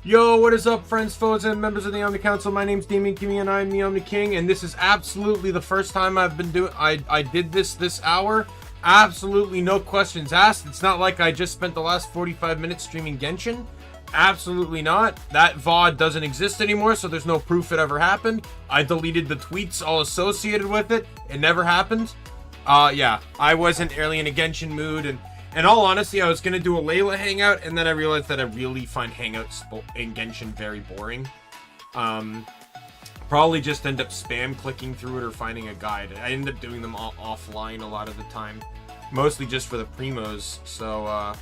Yo, what is up, friends, foes, and members of the Omni Council? My name's Daimien Kamiya and I'm the Omni King, and this is absolutely the first time I've been doing. I did this hour. Absolutely no questions asked. It's not like I just spent the last 45 minutes streaming Genshin. Absolutely not. That VOD doesn't exist anymore, so there's no proof it ever happened. I deleted the tweets all associated with it. It never happened. Yeah, I wasn't really in a Genshin mood, and in all honesty, I was going to do a Layla hangout, and then I realized that I really find hangouts in Genshin very boring. Probably just end up spam clicking through it or finding a guide. I end up doing them all offline a lot of the time. Mostly just for the primos, so,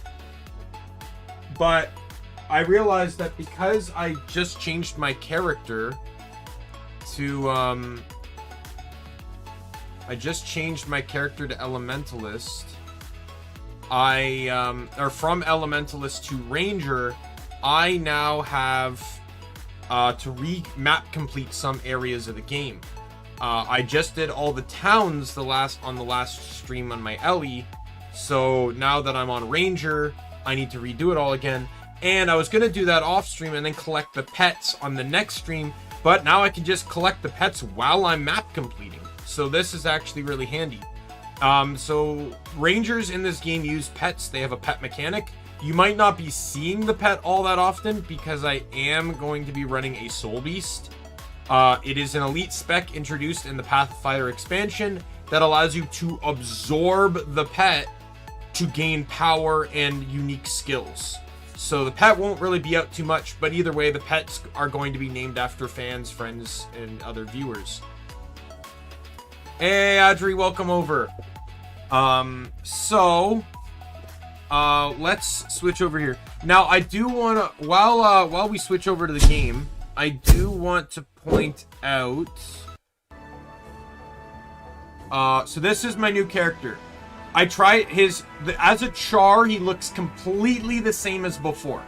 but I realized that because I just changed my character to, I just changed my character to Elementalist. Or from Elementalist to Ranger, I now have to map complete some areas of the game. I just did all the towns on the last stream on my Ellie, so now that I'm on Ranger, I need to redo it all again. And I was gonna do that off stream and then collect the pets on the next stream, but now I can just collect the pets while I'm map completing. So this is actually really handy. So Rangers in this game use pets. They have a pet mechanic. You might not be seeing the pet all that often because I am going to be running a Soul Beast. It is an elite spec introduced in the Pathfinder expansion that allows you to absorb the pet to gain power and unique skills. So the pet won't really be out too much, but either way, the pets are going to be named after fans, friends, and other viewers. Hey, Audrey, welcome over. Let's switch over here. Now, I do want to, while we switch over to the game, I do want to point out, so this is my new character. I tried as a Char, he looks completely the same as before.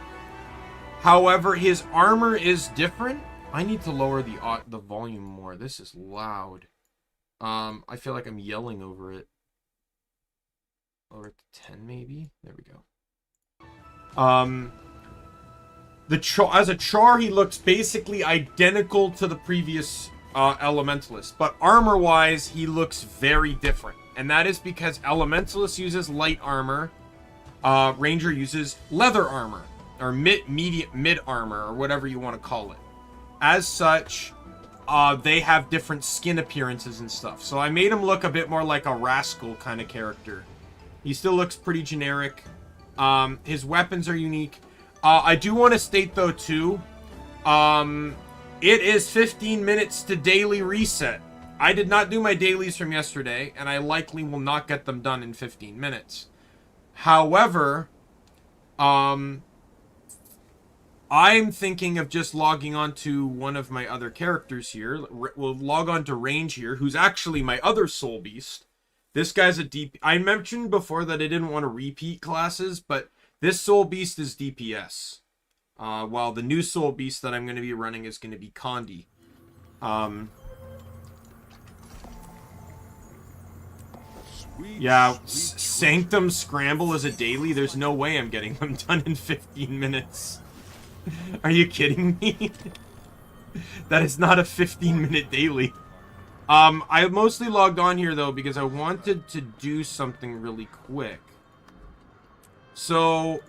However, his armor is different. I need to lower the volume more. This is loud. I feel like I'm yelling over it. Lower it to 10, maybe? There we go. As a Char, he looks basically identical to the previous Elementalist. But armor-wise, he looks very different. And that is because Elementalist uses light armor. Ranger uses leather armor. Or mid armor, or whatever you want to call it. As such, they have different skin appearances and stuff. So I made him look a bit more like a Rascal kind of character. He still looks pretty generic. His weapons are unique. I do want to state, though, too, it is 15 minutes to daily reset. I did not do my dailies from yesterday, and I likely will not get them done in 15 minutes. However, I'm thinking of just logging on to one of my other characters here. We'll log on to Range here, who's actually my other Soul Beast. This guy's a DP. I mentioned before that I didn't want to repeat classes, but this Soul Beast is DPS. While the new Soul Beast that I'm going to be running is going to be Condi. Yeah, Sanctum Scramble is a daily. There's no way I'm getting them done in 15 minutes. Are you kidding me? That is not a 15-minute daily. I mostly logged on here, though, because I wanted to do something really quick. So,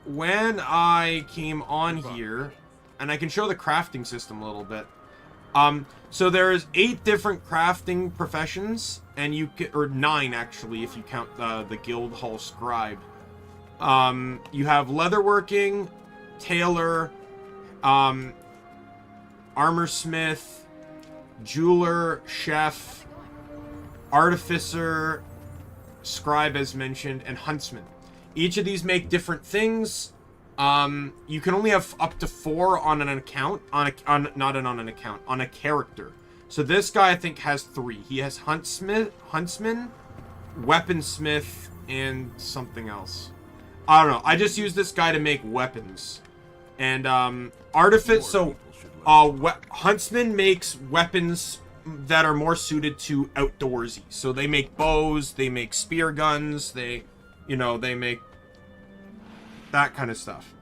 when I came on here, and I can show the crafting system a little bit. So there's 8 different crafting professions, and you can, or 9 actually, if you count the Guild Hall Scribe. You have leatherworking, tailor, armorsmith, jeweler, chef, artificer, scribe as mentioned, and huntsman. Each of these make different things. You can only have up to 4 on an account, on a character. So this guy I think has 3. He has huntsman, weaponsmith, and something else. I don't know. I just use this guy to make weapons. And artificer. So huntsman makes weapons that are more suited to outdoorsy. So they make bows, they make spear guns, they make that kind of stuff.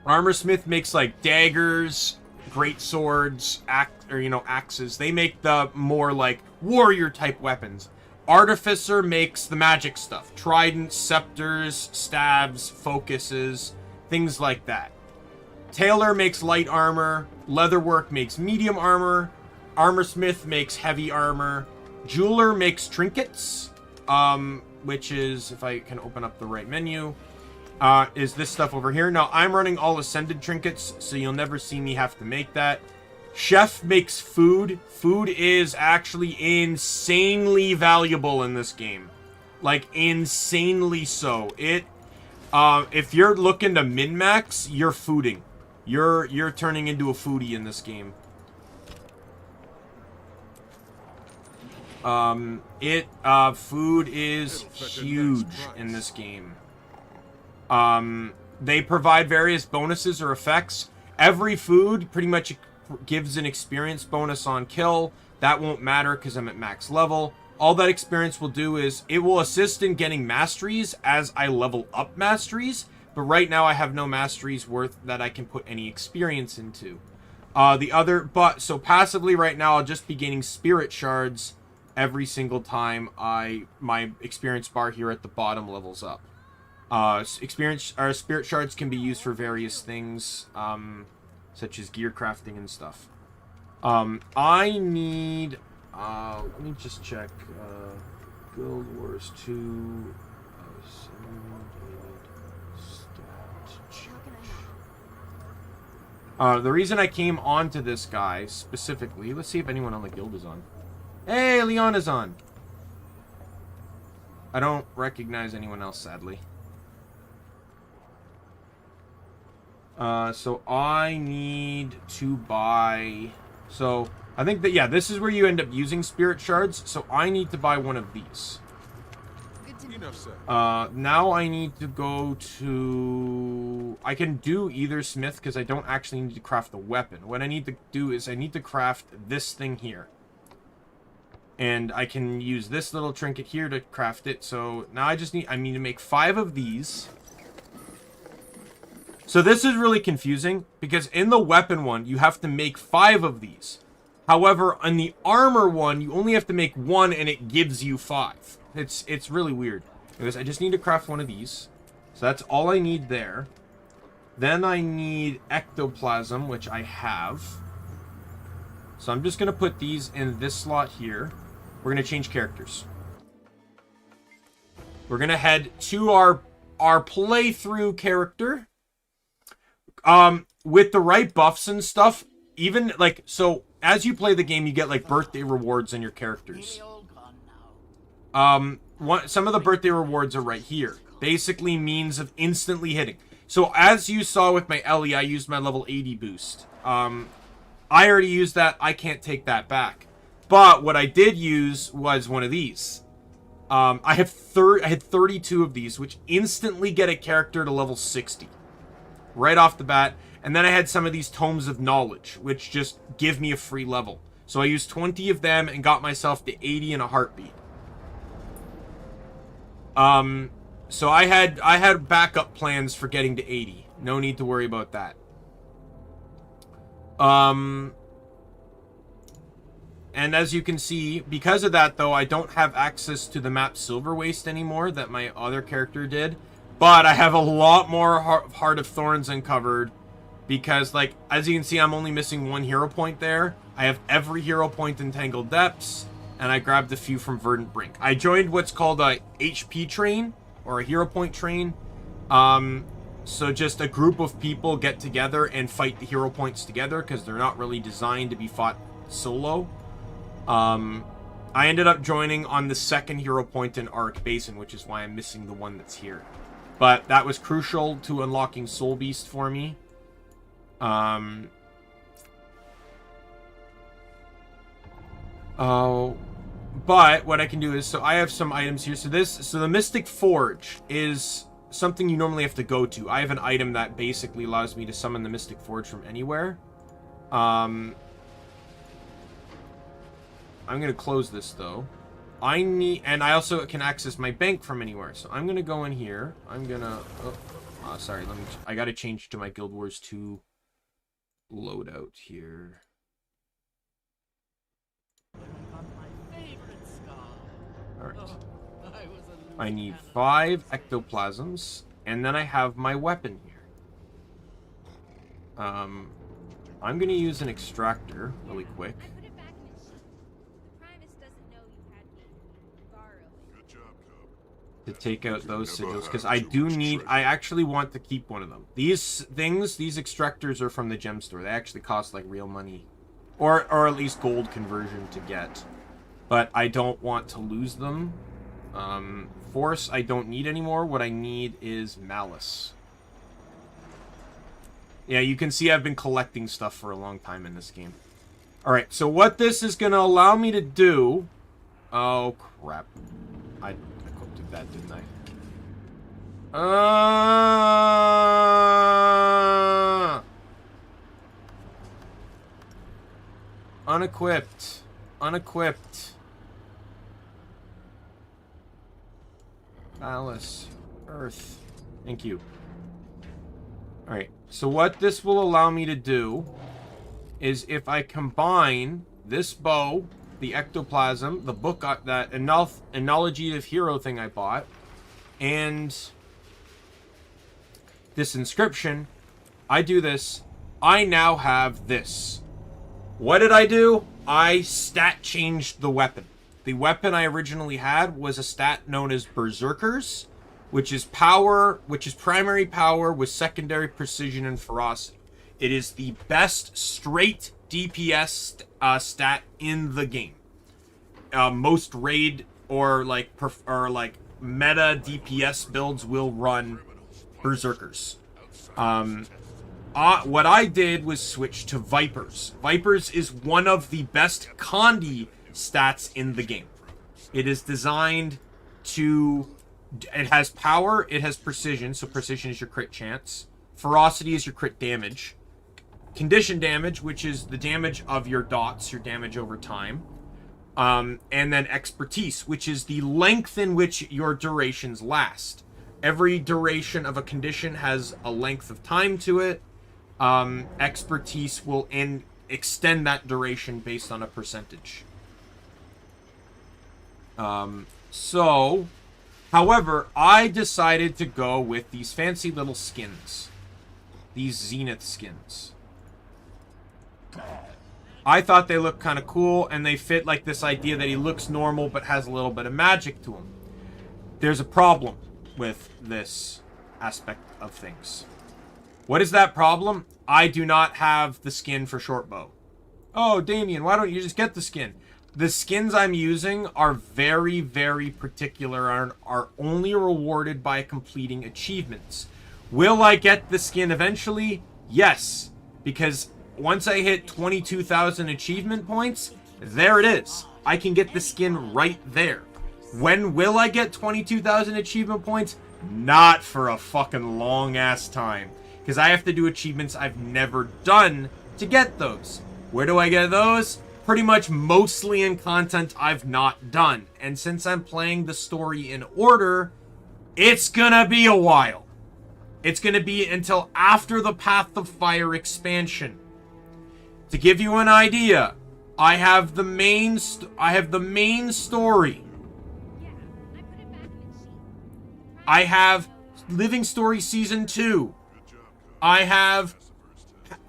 Armorsmith makes like daggers, great swords, axes. They make the more like warrior type weapons. Artificer makes the magic stuff. Tridents, scepters, staves, focuses, things like that. Tailor makes light armor. Leatherwork makes medium armor. Armorsmith makes heavy armor. Jeweler makes trinkets, which is, if I can open up the right menu, is this stuff over here. Now, I'm running all ascended trinkets, so you'll never see me have to make that. Chef makes food. Food is actually insanely valuable in this game. Like, insanely so. If you're looking to min-max, you're fooding. You're turning into a foodie in this game. Food is huge in this game. They provide various bonuses or effects. Every food pretty much gives an experience bonus on kill. That won't matter because I'm at max level. All that experience will do is it will assist in getting masteries as I level up masteries. But right now I have no masteries worth that I can put any experience into. So passively right now I'll just be gaining spirit shards every single time my experience bar here at the bottom levels up. Spirit shards can be used for various things, such as gear crafting and stuff. I need, let me just check, Guild Wars 2, the reason I came onto this guy specifically, let's see if anyone on the guild is on. Hey, Leon is on. I don't recognize anyone else, sadly. So I need to buy... So, I think that, yeah, this is where you end up using spirit shards. So I need to buy one of these. Now I need to go to... I can do either smith because I don't actually need to craft the weapon. What I need to do is I need to craft this thing here. And I can use this little trinket here to craft it. So now I need to make 5 of these. So this is really confusing because in the weapon one, you have to make 5 of these. However, on the armor one, you only have to make 1 and it gives you 5. It's really weird. Anyways, I just need to craft one of these. So that's all I need there. Then I need ectoplasm, which I have. So I'm just going to put these in this slot here. We're going to change characters. We're going to head to our playthrough character. With the right buffs and stuff, even, like, so, as you play the game, you get, like, birthday rewards in your characters. Some of the birthday rewards are right here. Basically means of instantly hitting. So, as you saw with my Ellie, I used my level 80 boost. I already used that. I can't take that back. But what I did use was one of these. I had 32 of these, which instantly get a character to level 60. Right off the bat. And then I had some of these tomes of knowledge, which just give me a free level. So I used 20 of them and got myself to 80 in a heartbeat. So I had backup plans for getting to 80. No need to worry about that. And as you can see, because of that, though, I don't have access to the map Silver Waste anymore that my other character did. But I have a lot more Heart of Thorns uncovered. Because, like, as you can see, I'm only missing 1 hero point there. I have every hero point in Tangled Depths. And I grabbed a few from Verdant Brink. I joined what's called a HP train. Or a hero point train. So just a group of people get together and fight the hero points together. Because they're not really designed to be fought solo. I ended up joining on the 2nd hero point in Arc Basin. Which is why I'm missing the one that's here. But that was crucial to unlocking Soul Beast for me. But what I can do is, so I have some items here. So the Mystic Forge is something you normally have to go to. I have an item that basically allows me to summon the Mystic Forge from anywhere. I'm going to close this though. And I also can access my bank from anywhere. So I'm going to go in here. I'm going to... Sorry, I gotta change to my Guild Wars 2 loadout here. Alright. I need 5 ectoplasms, and then I have my weapon here. I'm gonna use an extractor really quick. To take out those sigils, because I actually want to keep one of them. These extractors are from the gem store. They actually cost like real money. Or at least gold conversion to get. But I don't want to lose them. Force, I don't need anymore. What I need is malice. Yeah, you can see I've been collecting stuff for a long time in this game. Alright, so what this is going to allow me to do... Oh, crap. I equipped that, didn't I? Unequipped. Unequipped. Alice. Earth. Thank you. Alright, so what this will allow me to do is if I combine this bow, the ectoplasm, the book, that Analogy of Hero thing I bought, and this inscription, I do this, I now have this. What did I do? I stat changed the weapon. The weapon I originally had was a stat known as Berserkers, which is primary power with secondary precision and ferocity. It is the best straight DPS stat in the game. Most raid or like meta DPS builds will run Berserkers. What I did was switch to Vipers. Vipers is one of the best Condi stats in the game. It is designed to... It has power, it has precision, so precision is your crit chance. Ferocity is your crit damage. Condition damage, which is the damage of your dots, your damage over time. And then expertise, which is the length in which your durations last. Every duration of a condition has a length of time to it. Expertise will extend that duration based on a percentage. However, I decided to go with these fancy little skins. These Zenith skins. I thought they looked kind of cool, and they fit like this idea that he looks normal but has a little bit of magic to him. There's a problem with this aspect of things. What is that problem? I do not have the skin for Shortbow. Oh, Daimien, why don't you just get the skin? The skins I'm using are very, very particular and are only rewarded by completing achievements. Will I get the skin eventually? Yes, because once I hit 22,000 achievement points, there it is. I can get the skin right there. When will I get 22,000 achievement points? Not for a fucking long-ass time. Because I have to do achievements I've never done to get those. Where do I get those? Pretty much mostly in content I've not done. And since I'm playing the story in order, it's gonna be a while. It's gonna be until after the Path of Fire expansion. To give you an idea, I have the main story. I have Living Story Season 2. I have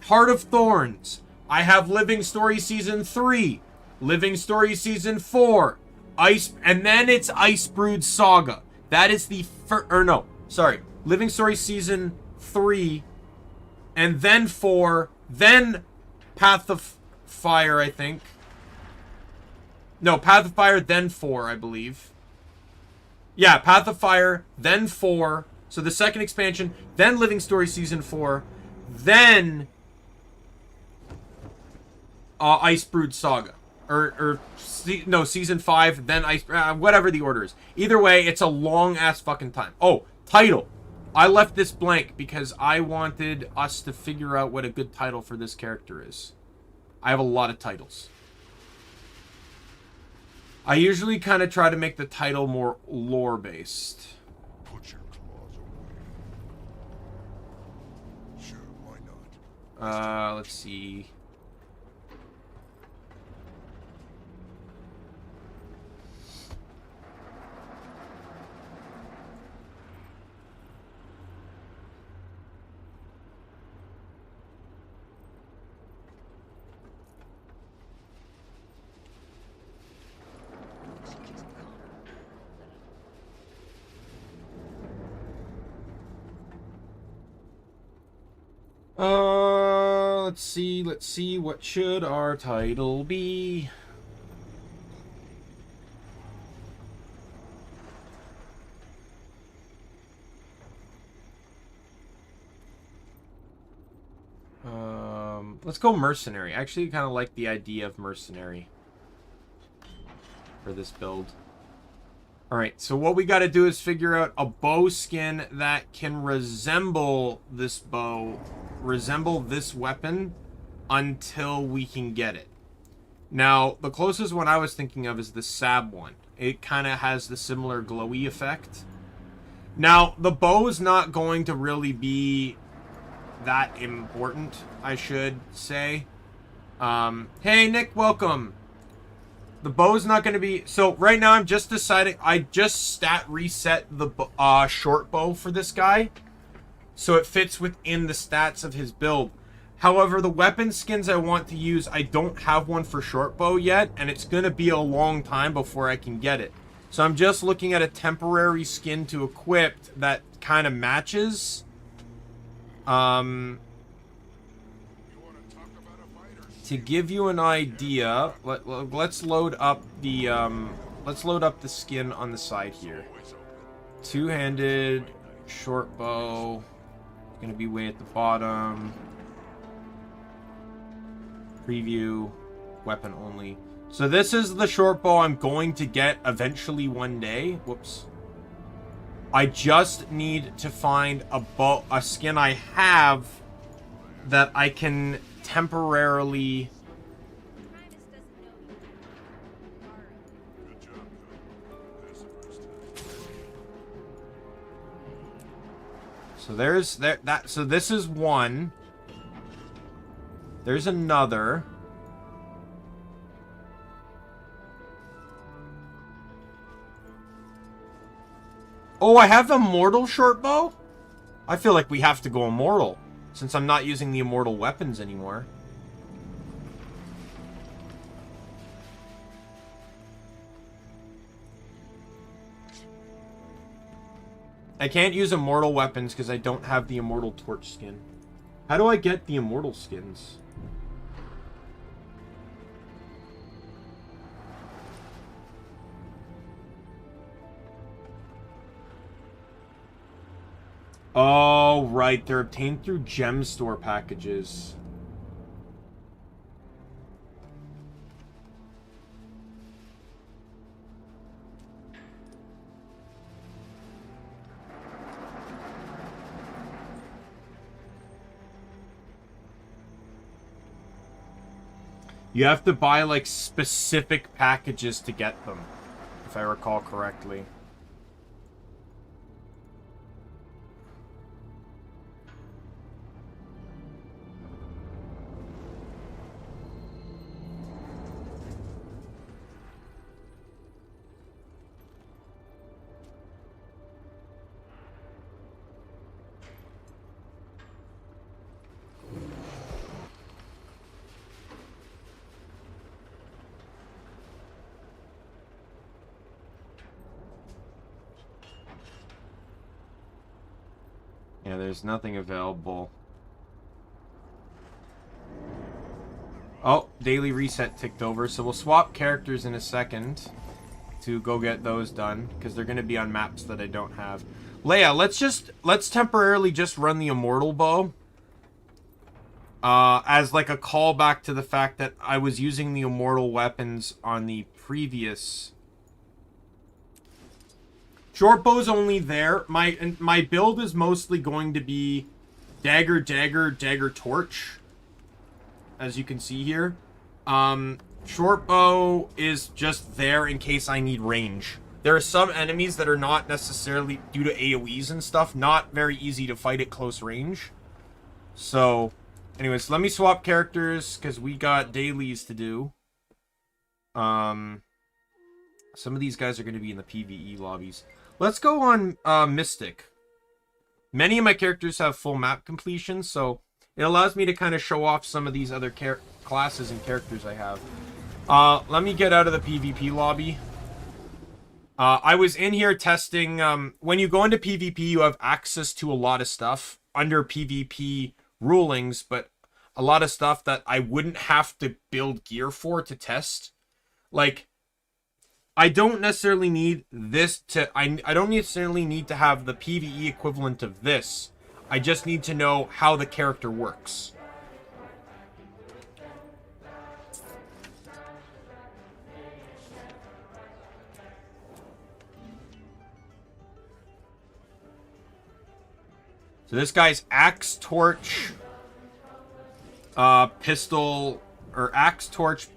Heart of Thorns. I have Living Story Season 3. Living Story Season 4. And then it's Icebrood Saga. That is the Living Story Season 3. And then 4. Then Path of Fire, I think. No, Path of Fire, then 4, I believe. Yeah, Path of Fire, then 4. So the second expansion, then Living Story Season 4, then Icebrood Saga. Season 5, then whatever the order is. Either way, it's a long-ass fucking time. Oh, title. I left this blank because I wanted us to figure out what a good title for this character is. I have a lot of titles. I usually kind of try to make the title more lore-based. Let's see. Let's see, what should our title be? Let's go mercenary. I actually kind of like the idea of mercenary for this build. Alright, so what we got to do is figure out a bow skin that can resemble this bow, resemble this weapon, until we can get it. Now, the closest one I was thinking of is the Sab one. It kind of has the similar glowy effect. Now, the bow is not going to really be that important, I should say. Hey, Nick, welcome. The bow is not going to be... So, right now, I'm just deciding... I just stat reset the short bow for this guy, so it fits within the stats of his build. However, the weapon skins I want to use, I don't have one for short bow yet, and it's going to be a long time before I can get it. So I'm just looking at a temporary skin to equip that kind of matches. To give you an idea, let's load up the skin on the side here. Two-handed short bow, going to be way at the bottom. Preview, weapon only. So this is the short bow I'm going to get eventually one day. Whoops. I just need to find a skin I have that I can temporarily... So there's that. So this is one. There's another. Oh, I have immortal short bow? I feel like we have to go immortal, since I'm not using the immortal weapons anymore. I can't use immortal weapons because I don't have the immortal torch skin. How do I get the immortal skins? Oh, right. They're obtained through gem store packages. You have to buy, like, specific packages to get them, if I recall correctly. Yeah, there's nothing available. Oh, daily reset ticked over, so we'll swap characters in a second to go get those done, because they're going to be on maps that I don't have. Leia, let's temporarily just run the immortal bow. As like a callback to the fact that I was using the immortal weapons on the previous... Short bow's only there. My build is mostly going to be dagger, dagger, dagger, torch, as you can see here. Short bow is just there in case I need range. There are some enemies that are not necessarily, due to AoEs and stuff, not very easy to fight at close range. So Anyways, let me swap characters because we got dailies to do. Some of these guys are going to be in the PvE lobbies. Let's go on Mystic. Many of my characters have full map completion, so it allows me to kind of show off some of these other classes and characters I have. Let me get out of the PvP lobby. I was in here testing. When you go into PvP, you have access to a lot of stuff under PvP rulings, but a lot of stuff that I wouldn't have to build gear for to test. Like, I don't necessarily need this to... I don't necessarily need to have the PvE equivalent of this. I just need to know how the character works. So this guy's axe, torch, pistol, or axe, torch,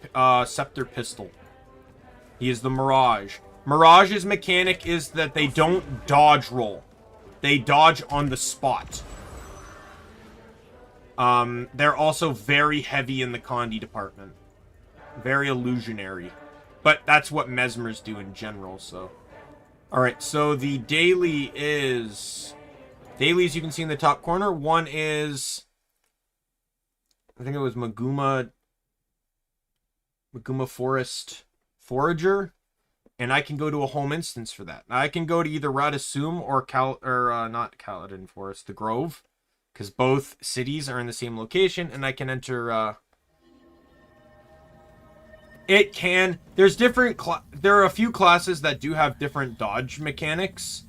scepter, pistol. He is the Mirage. Mirage's mechanic is that they don't dodge roll. They dodge on the spot. They're also very heavy in the Condi department. Very illusionary. But that's what Mesmers do in general, so. Alright, so the daily is... Dailies you can see in the top corner. One is... I think it was Maguma Forest Forager. And I can go to a home instance for that. Now, I can go to either Radisum or not Kaladin Forest, the Grove. Because both cities are in the same location. And I can enter... It can... There's different... There are a few classes that do have different dodge mechanics.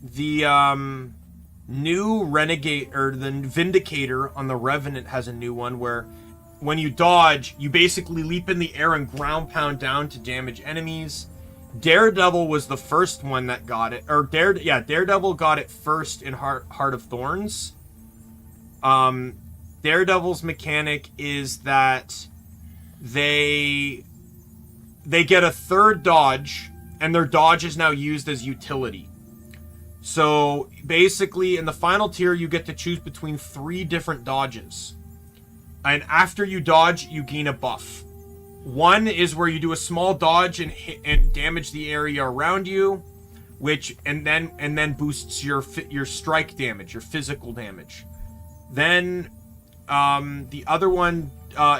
The new Renegade, or the Vindicator on the Revenant has a new one where when you dodge, you basically leap in the air and ground pound down to damage enemies. Daredevil was the first one that got it. Or Daredevil got it first in Heart of Thorns. Daredevil's mechanic is that they get a third dodge, and their dodge is now used as utility. So, basically, in the final tier, you get to choose between 3 different dodges. And after you dodge, you gain a buff. One is where you do a small dodge and damage the area around you, and then boosts your strike damage, your physical damage. Then, the other one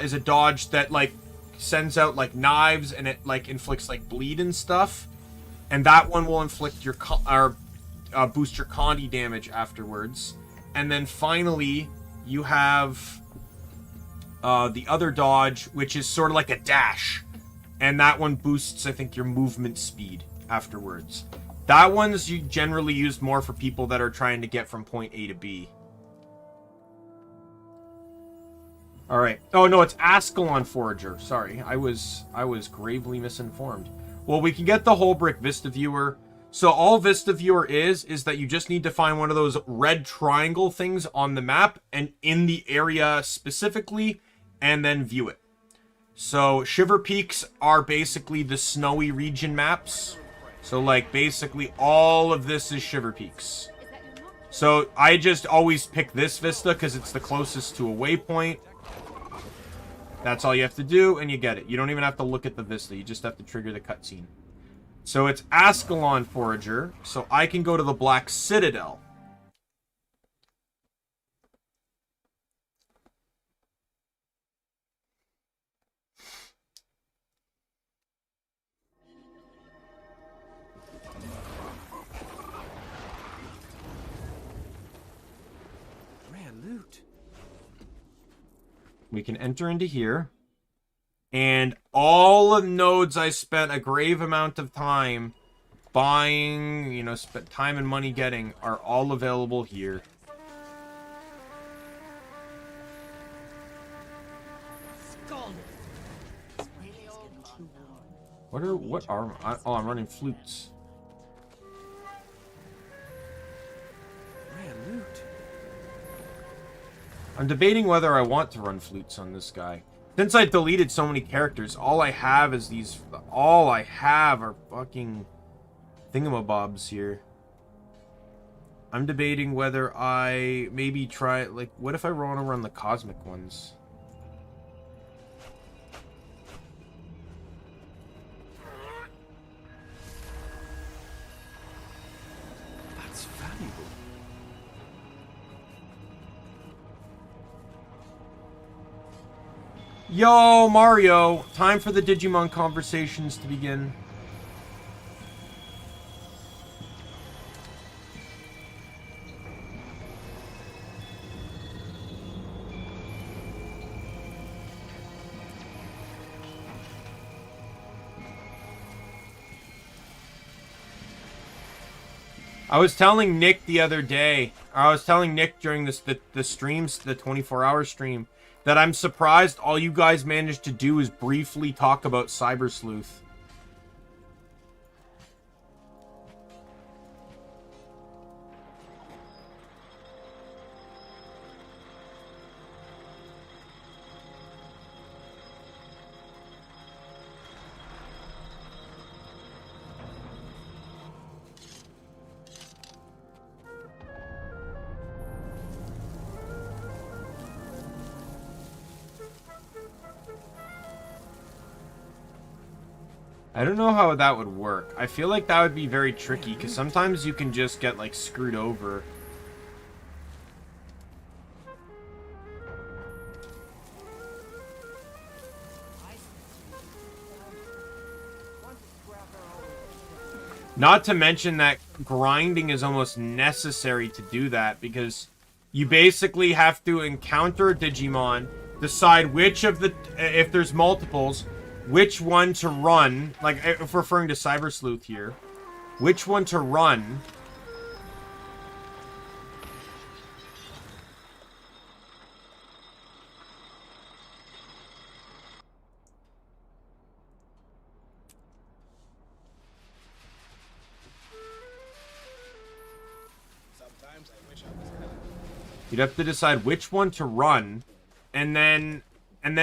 is a dodge that, like, sends out, like, knives, and it, like, inflicts, like, bleed and stuff. And that one will inflict your... boost your Condi damage afterwards. And then finally, you have the other dodge, which is sort of like a dash. And that one boosts, I think, your movement speed afterwards. That one's generally used more for people that are trying to get from point A to B. Alright. Oh, no, it's Ascalon Forager. Sorry, I was gravely misinformed. Well, we can get the whole brick Vista Viewer. So all Vista Viewer is that you just need to find one of those red triangle things on the map and in the area specifically, and then view it. So Shiver Peaks are basically the snowy region maps. So like basically all of this is Shiver Peaks. So I just always pick this Vista because it's the closest to a waypoint. That's all you have to do and you get it. You don't even have to look at the Vista, you just have to trigger the cutscene. So it's Ascalon Forager, so I can go to the Black Citadel. Rare loot. We can enter into here. And all of the nodes I spent a grave amount of time buying, spent time and money getting, are all available here. What are, I'm running flutes. Rare loot. I'm debating whether I want to run flutes on this guy. Since I deleted so many characters, all I have is these... All I have are fucking thingamabobs here. I'm debating whether I maybe try, like, what if I want to run the cosmic ones? That's valuable. Yo, Mario! Time for the Digimon conversations to begin. I was telling Nick the other day, or I was telling Nick during this the streams, the 24-hour stream, that I'm surprised all you guys managed to do is briefly talk about Cyber Sleuth. I don't know how that would work. I feel like that would be very tricky, because sometimes you can just get, like, screwed over. Not to mention that grinding is almost necessary to do that, because you basically have to encounter a Digimon, decide which of the, if there's multiples, which one to run, like if we're referring to Cyber Sleuth here, which one to run. Sometimes I wish I was kind of... You'd have to decide which one to run, and then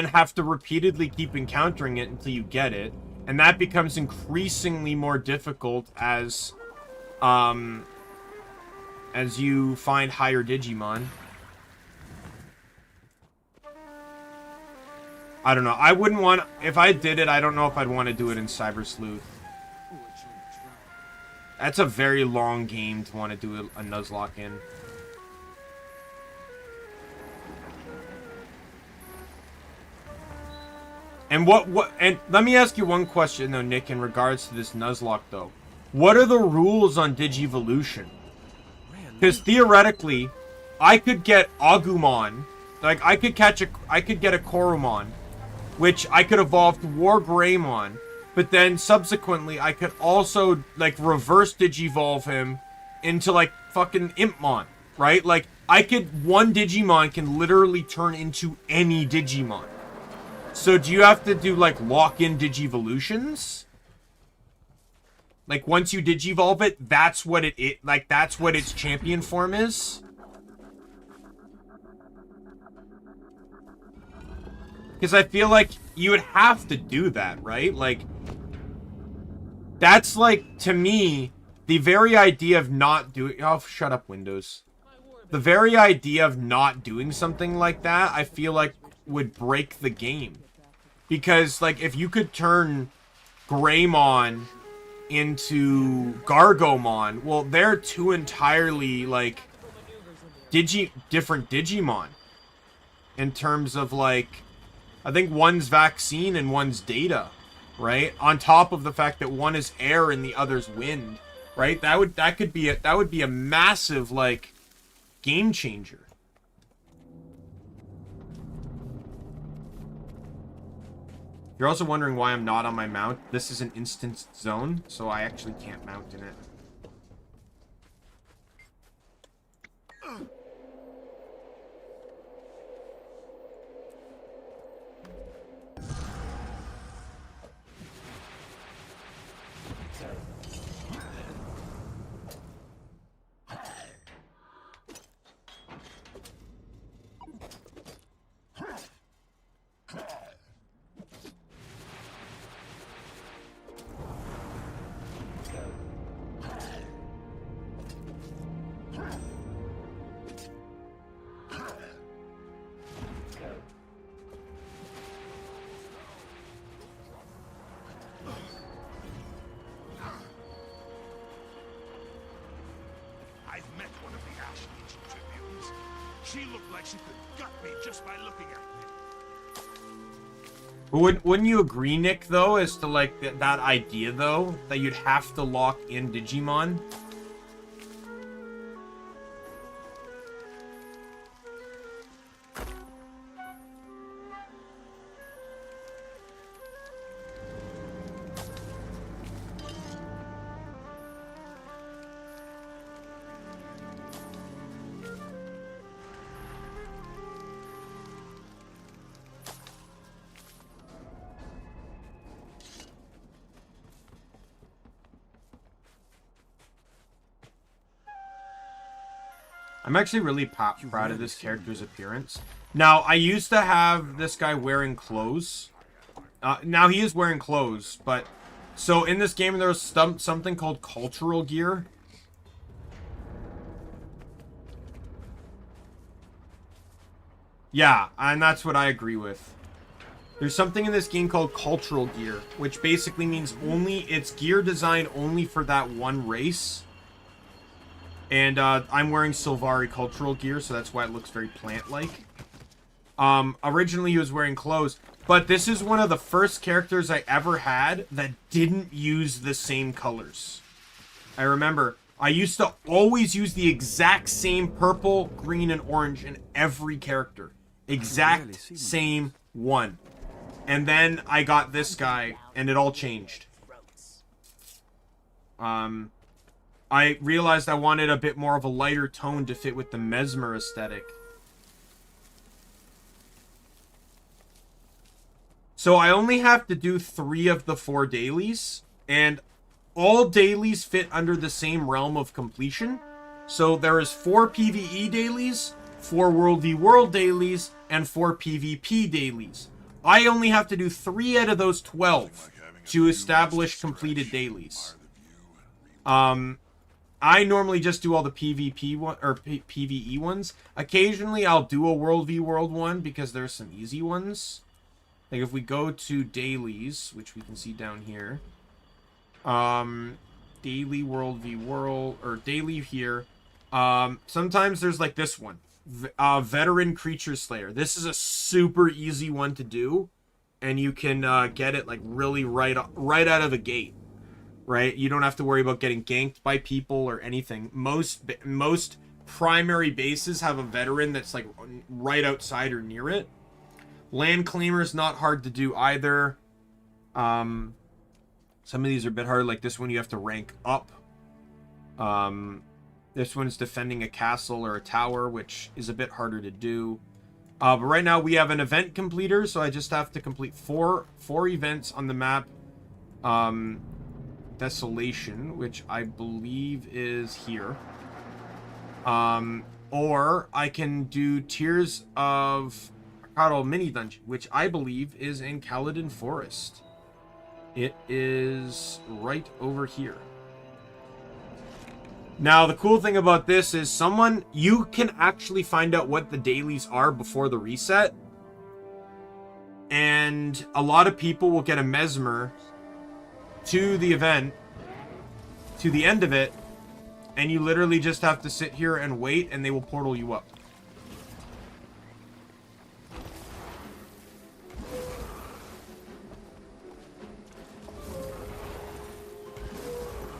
have to repeatedly keep encountering it until you get it. And that becomes increasingly more difficult as you find higher Digimon. I don't know. I wouldn't want... If I did it, I don't know if I'd want to do it in Cyber Sleuth. That's a very long game to want to do a Nuzlocke in. And and let me ask you one question though, Nick, in regards to this Nuzlocke though. What are the rules on Digivolution? Because theoretically, I could get Agumon, like I could get a Koromon, which I could evolve to War Greymon, but then subsequently I could also like reverse Digivolve him into like fucking Impmon, right? Like one Digimon can literally turn into any Digimon. So do you have to do, like, lock-in Digivolutions? Like, once you Digivolve it, that's what that's what its champion form is? Because I feel like you would have to do that, right? Like, that's, like, to me, the very idea of not doing... Oh, shut up, Windows. The very idea of not doing something like that, I feel like would break the game. Because, like, if you could turn Greymon into Gargomon, well, they're two entirely, like, different Digimon. In terms of, like, I think one's Vaccine and one's Data, right? On top of the fact that one is air and the other's wind, right? That would be a massive, like, game changer. You're also wondering why I'm not on my mount. This is an instanced zone, so I actually can't mount in it. She looked like she could gut me just by looking at me. But wouldn't you agree, Nick, though, as to, like, that idea, though? That you'd have to lock in Digimon? I'm actually really proud of this character's appearance. Now, I used to have this guy wearing clothes. Now he is wearing clothes, but... So, in this game, there was something called cultural gear. Yeah, and that's what I agree with. There's something in this game called cultural gear, which basically means it's gear designed only for that one race. And I'm wearing Sylvari cultural gear, so that's why it looks very plant-like. Originally he was wearing clothes, but this is one of the first characters I ever had that didn't use the same colors. I remember, I used to always use the exact same purple, green, and orange in every character. Exact same one. And then I got this guy, and it all changed. I realized I wanted a bit more of a lighter tone to fit with the Mesmer aesthetic. So I only have to do 3 of the 4 dailies, and all dailies fit under the same realm of completion. So there is 4 PvE dailies, 4 World v World dailies, and 4 PvP dailies. I only have to do 3 out of those 12 to establish completed dailies. I normally just do all the PvP or PvE ones. Occasionally, I'll do a World v World one because there's some easy ones. Like if we go to dailies, which we can see down here, daily World v World or daily here. Sometimes there's like this one, Veteran Creature Slayer. This is a super easy one to do, and you can get it like really right out of the gate. Right? You don't have to worry about getting ganked by people or anything. Most primary bases have a veteran that's like right outside or near it. Land Claimer's not hard to do either. Some of these are a bit hard. Like this one you have to rank up. This one's defending a castle or a tower, which is a bit harder to do. But right now we have an event completer, so I just have to complete four events on the map. Desolation, which I believe is here. Or I can do Tears of Akado mini dungeon, which I believe is in Kaladin Forest. It is right over here. Now, the cool thing about this is you can actually find out what the dailies are before the reset. And a lot of people will get a Mesmer to the event, to the end of it, and you literally just have to sit here and wait, and they will portal you up.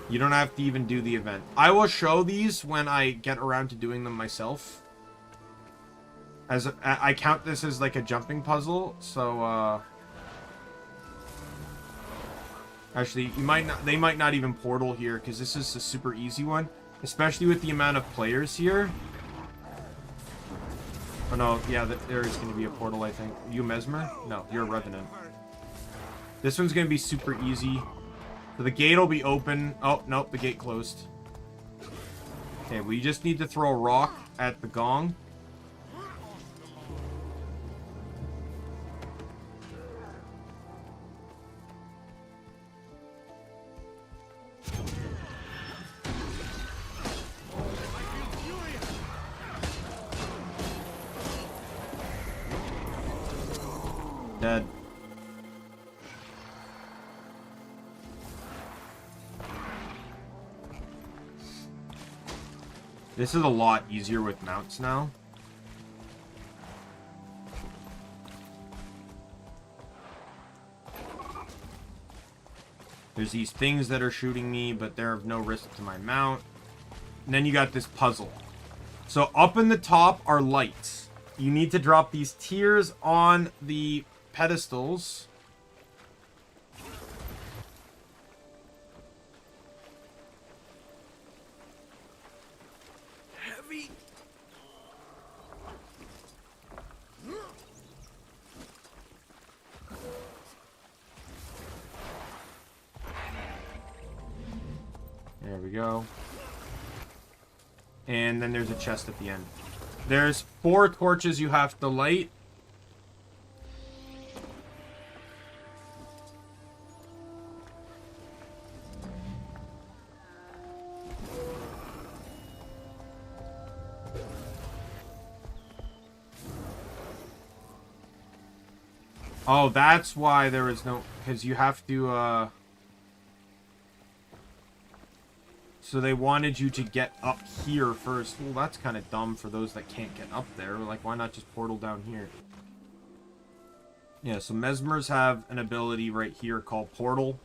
You don't have to even do the event. I will show these when I get around to doing them myself. I count this as like a jumping puzzle, so actually, they might not even portal here, because this is a super easy one. Especially with the amount of players here. Oh no, yeah, there is going to be a portal, I think. You Mesmer? No, you're a Revenant. This one's going to be super easy. So the gate will be open. Oh, nope, the gate closed. Okay, well, you just need to throw a rock at the gong. Dead. This is a lot easier with mounts now. There's these things that are shooting me, but they're of no risk to my mount. And then you got this puzzle. So up in the top are lights. You need to drop these tiers on the pedestals. Heavy. There we go. And then there's a chest at the end. There's 4 torches you have to light. Oh, that's why there was no... Because you have to, So they wanted you to get up here first. Well, that's kind of dumb for those that can't get up there. Like, why not just portal down here? Yeah, so Mesmers have an ability right here called Portal,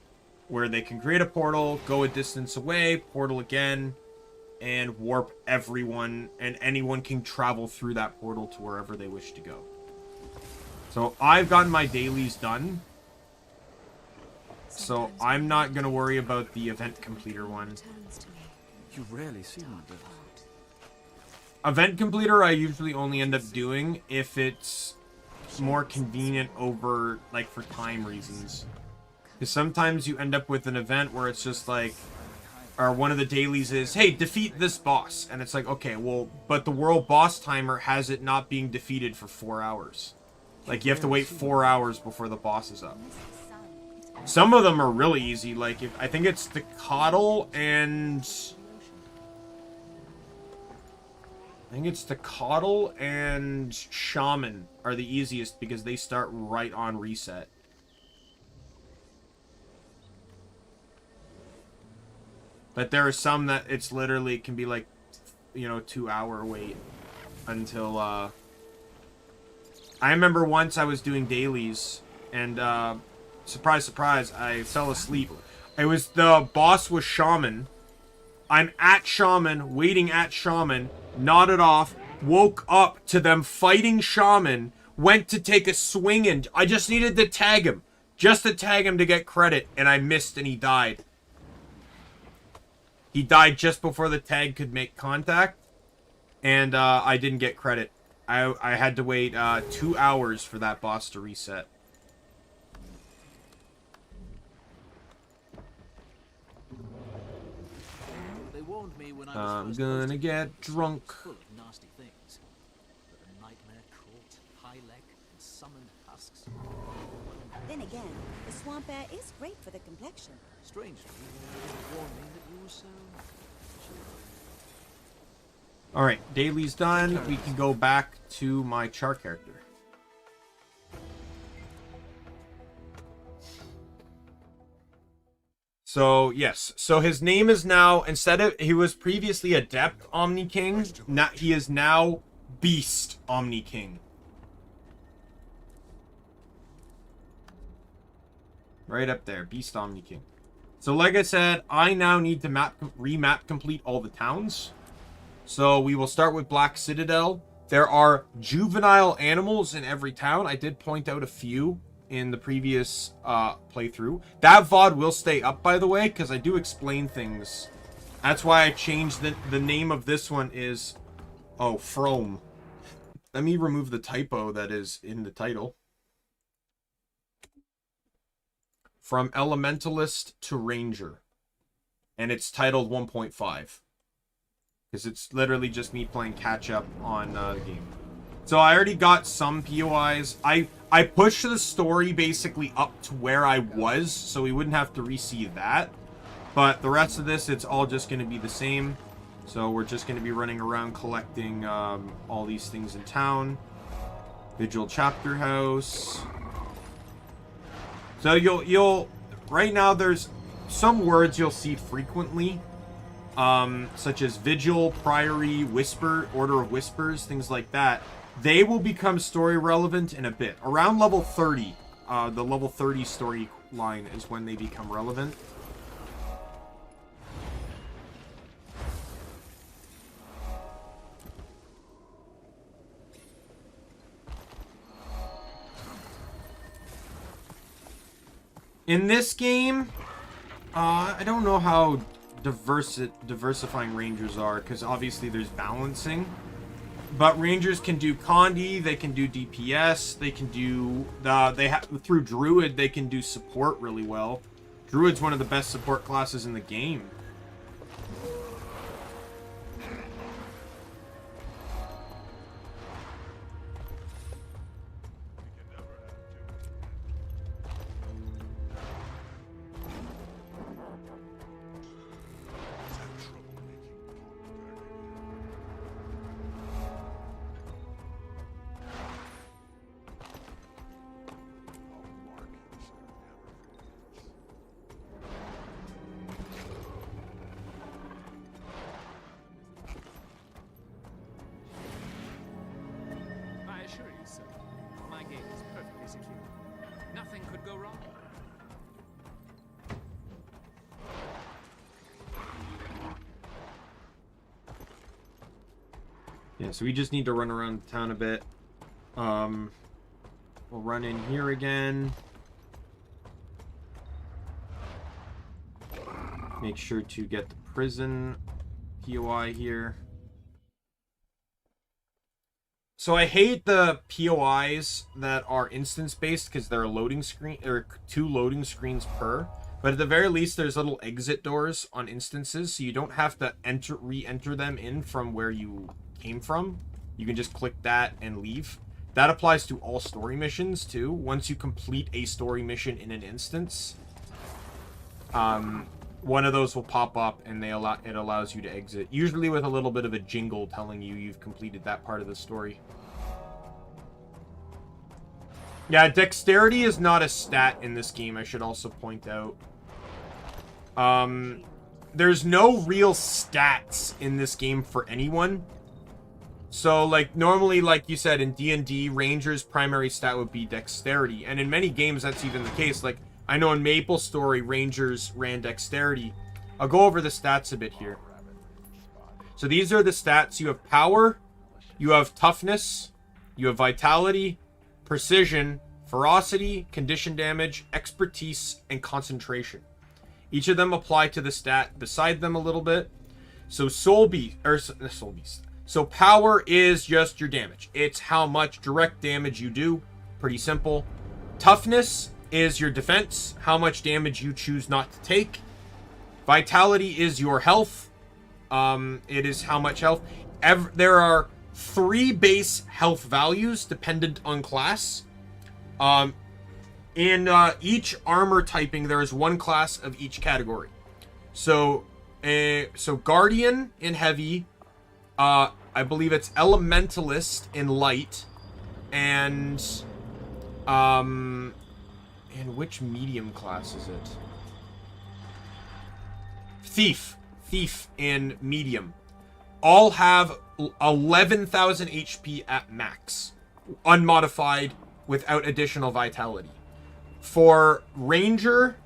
where they can create a portal, go a distance away, portal again, and warp everyone, and anyone can travel through that portal to wherever they wish to go. So I've gotten my dailies done. So I'm not going to worry about the event completer one. You rarely see me do that. Event completer I usually only end up doing if it's more convenient over, like, for time reasons. Because sometimes you end up with an event where it's just like, or one of the dailies is, hey, defeat this boss. And it's like, okay, well, but the world boss timer has it not being defeated for 4 hours. Like, you have to wait 4 hours before the boss is up. Some of them are really easy. Like, I think it's the Coddle and... Shaman are the easiest because they start right on reset. But there are some that it's literally can be like, you know, 2-hour wait until, I remember once I was doing dailies and, surprise, surprise, I fell asleep. The boss was Shaman. I'm at Shaman, waiting at Shaman, nodded off, woke up to them fighting Shaman, went to take a swing and I just needed to tag him. Just to tag him to get credit, and I missed and he died. He died just before the tag could make contact, and I didn't get credit. I had to wait 2 hours for that boss to reset. I'm gonna get drunk. Full of nasty things. But a nightmare caught, high leg, and summoned husks. Then again, the swamp air is great for the complexion. Strangely, you didn't warn me that you were so... Alright, daily's done. We can go back to my char character. So, yes. So his name is now, instead of, he was previously Adept Omni King. Now, he is now Beast Omni King. Right up there, Beast Omni King. So, like I said, I now need to remap complete all the towns. So, we will start with Black Citadel. There are juvenile animals in every town. I did point out a few in the previous playthrough. That VOD will stay up, by the way, because I do explain things. That's why I changed the name of this one is... Oh, Frome. Let me remove the typo that is in the title. From Elementalist to Ranger. And it's titled 1.5. Because it's literally just me playing catch-up on the game. So I already got some POIs. I pushed the story basically up to where I was, so we wouldn't have to re-see that. But the rest of this, it's all just going to be the same. So we're just going to be running around collecting all these things in town. Vigil Chapter House. So you'll right now there's some words you'll see frequently. Such as Vigil, Priory, Whisper, Order of Whispers, things like that. They will become story relevant in a bit. Around level 30, the level 30 storyline is when they become relevant. In this game, I don't know how diversifying rangers are, because obviously there's balancing. But rangers can do Condi, they can do DPS, they can do through Druid they can do support really well. Druid's one of the best support classes in the game. I assure you, sir, my game is perfectly secure. Nothing could go wrong. Yeah, so we just need to run around town a bit. We'll run in here again. Make sure to get the prison POI here. So I hate the POIs that are instance-based because they're a loading screen, or 2 loading screens per. But at the very least, there's little exit doors on instances, so you don't have to re-enter them in from where you came from. You can just click that and leave. That applies to all story missions too. Once you complete a story mission in an instance, one of those will pop up and it allows you to exit, usually with a little bit of a jingle telling you you've completed that part of the story. Yeah, dexterity is not a stat in this game, I should also point out. There's no real stats in this game for anyone. So, like, normally, like you said, in D&D, Ranger's primary stat would be dexterity. And in many games, that's even the case. Like, I know in MapleStory, Rangers ran dexterity. I'll go over the stats a bit here. So these are the stats. You have power, you have toughness, you have vitality, precision, ferocity, condition damage, expertise, and concentration. Each of them apply to the stat beside them a little bit. So Soul Beast. So power is just your damage. It's how much direct damage you do. Pretty simple. Toughness is your defense, how much damage you choose not to take. Vitality is your health. It is how much health. There are 3 base health values dependent on class. In each armor typing, there is 1 class of each category. So Guardian in heavy, I believe it's Elementalist in light, and which medium class is it? Thief in medium. All have 11,000 HP at max, unmodified, without additional vitality. For Ranger,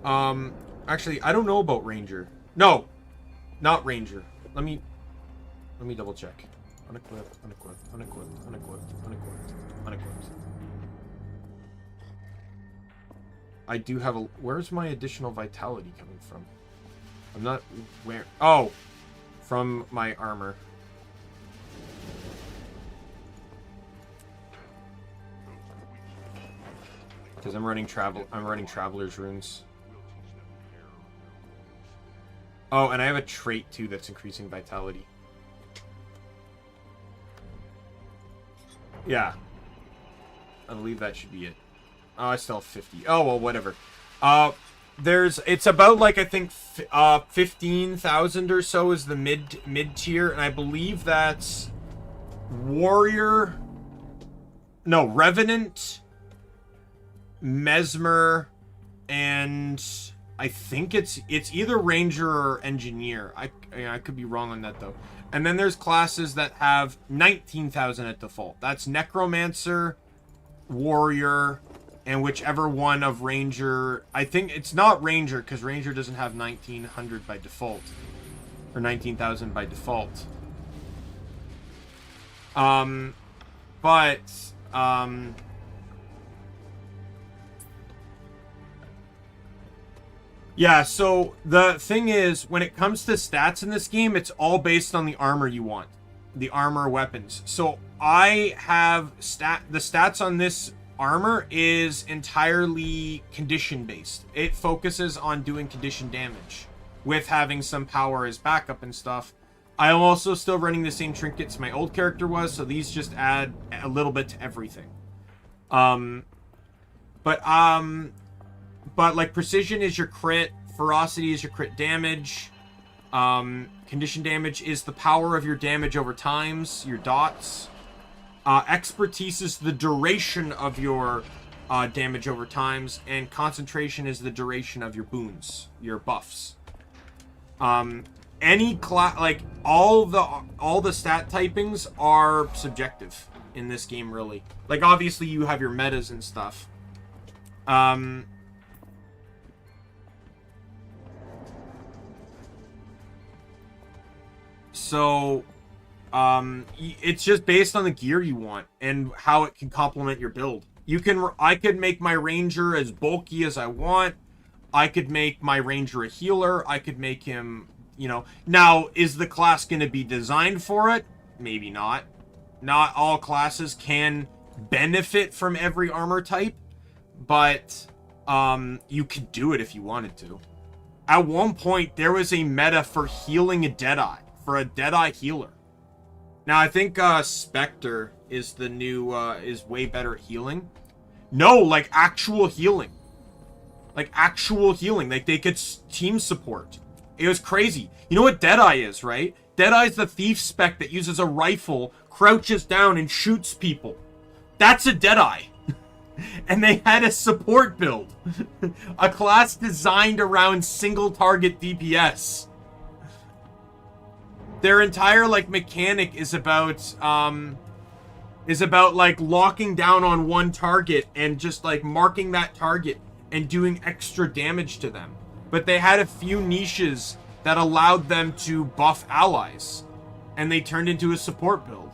actually, I don't know about Ranger. No, not Ranger. Let me double check. Unequipped. I do have a... Where's my additional vitality coming from? I'm not... Where... Oh! From my armor. Because I'm running Traveler's Runes. Oh, and I have a trait, too, that's increasing vitality. Yeah. I believe that should be it. Oh, I still have 50. Oh, well, whatever. It's about, like, I think, 15,000 or so is the mid tier, and I believe that's Warrior... No, Revenant, Mesmer, and I think it's either Ranger or Engineer. I could be wrong on that, though. And then there's classes that have 19,000 at default. That's Necromancer, Warrior, and whichever one of Ranger... I think it's not Ranger, because Ranger doesn't have 1,900 by default. Or 19,000 by default. Yeah, so the thing is, when it comes to stats in this game, it's all based on the armor you want. The armor weapons. So I have the stats on this armor is entirely condition based. It focuses on doing condition damage with having some power as backup and stuff. I am also still running the same trinkets my old character was, so these just add a little bit to everything. But like precision is your crit, ferocity is your crit damage, condition damage is the power of your damage over times, your dots. Expertise is the duration of your damage over times, and concentration is the duration of your boons, your buffs. Any class, like all the stat typings are subjective in this game, really. Like obviously you have your metas and stuff. So it's just based on the gear you want and how it can complement your build. I could make my ranger as bulky as I want. I could make my ranger a healer. I could make him, you know. Now, is the class going to be designed for it? Maybe not. Not all classes can benefit from every armor type, but you could do it if you wanted to. At one point, there was a meta for healing a Deadeye, for a Deadeye healer. Now, I think Spectre is the new, is way better at healing. No, like actual healing. Like actual healing. Like they could team support. It was crazy. You know what Deadeye is, right? Deadeye's the thief spec that uses a rifle, crouches down, and shoots people. That's a Deadeye. And they had a support build. A class designed around single target DPS. Their entire like mechanic is about like locking down on one target and just like marking that target and doing extra damage to them. But they had a few niches that allowed them to buff allies, and they turned into a support build.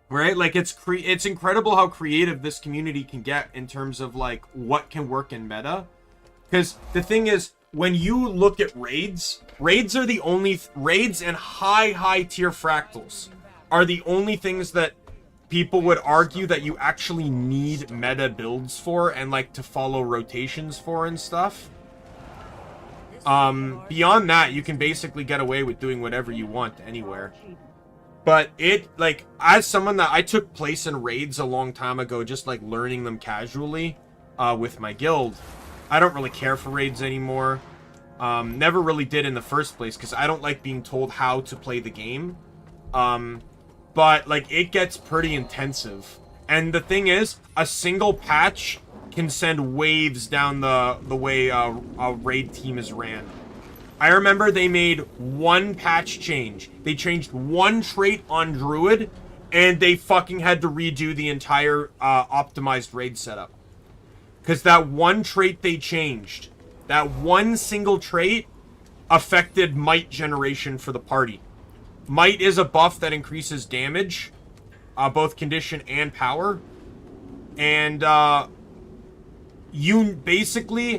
Right? Like it's incredible how creative this community can get in terms of like what can work in meta. Because the thing is, when you look at raids are the only raids and high tier fractals are the only things that people would argue that you actually need meta builds for and like to follow rotations for and stuff. Beyond that, you can basically get away with doing whatever you want anywhere. But it, like, as someone that I took place in raids a long time ago, just like learning them casually with my guild, I don't really care for raids anymore. Never really did in the first place because I don't like being told how to play the game. But like it gets pretty intensive. And the thing is, a single patch can send waves down the way a raid team is ran. I remember they made one patch change. They changed one trait on Druid, and they fucking had to redo the entire optimized raid setup. Because that one trait they changed, that one single trait affected might generation for the party. Might is a buff that increases damage, both condition and power. And you basically,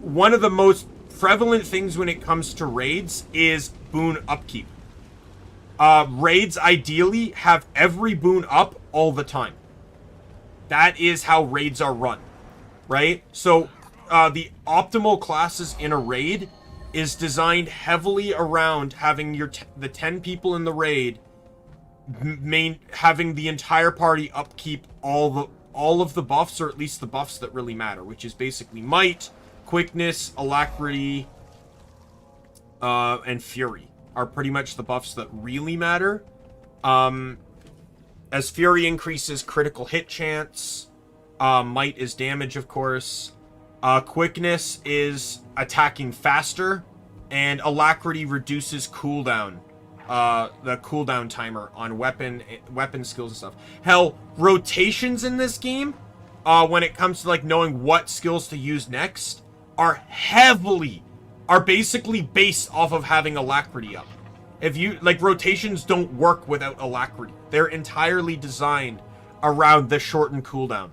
one of the most prevalent things when it comes to raids is boon upkeep. Raids ideally have every boon up all the time. That is how raids are run, right? So the optimal classes in a raid is designed heavily around having the 10 people in the raid having the entire party upkeep all of the buffs, or at least the buffs that really matter, which is basically might, quickness, alacrity, and fury are pretty much the buffs that really matter. As fury increases critical hit chance, might is damage, of course. Quickness is attacking faster, and alacrity reduces cooldown. The cooldown timer on weapon skills and stuff. Hell, rotations in this game, when it comes to like knowing what skills to use next, are basically based off of having alacrity up. If you like, rotations don't work without alacrity. They're entirely designed around the shortened cooldown.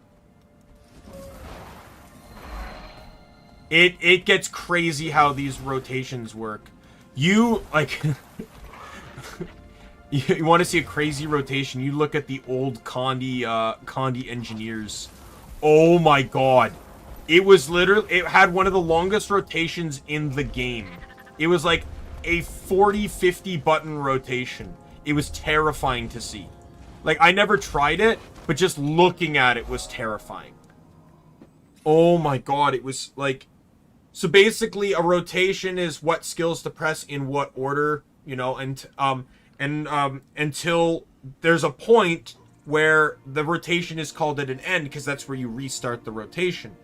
It gets crazy how these rotations work. You, like... you want to see a crazy rotation, you look at the old Condi engineers. Oh my god. It was literally... It had one of the longest rotations in the game. It was like a 40-50 button rotation. It was terrifying to see. Like, I never tried it, but just looking at it was terrifying. Oh my god, it was like... So basically, a rotation is what skills to press in what order, you know, and until there's a point where the rotation is called at an end, because that's where you restart the rotation.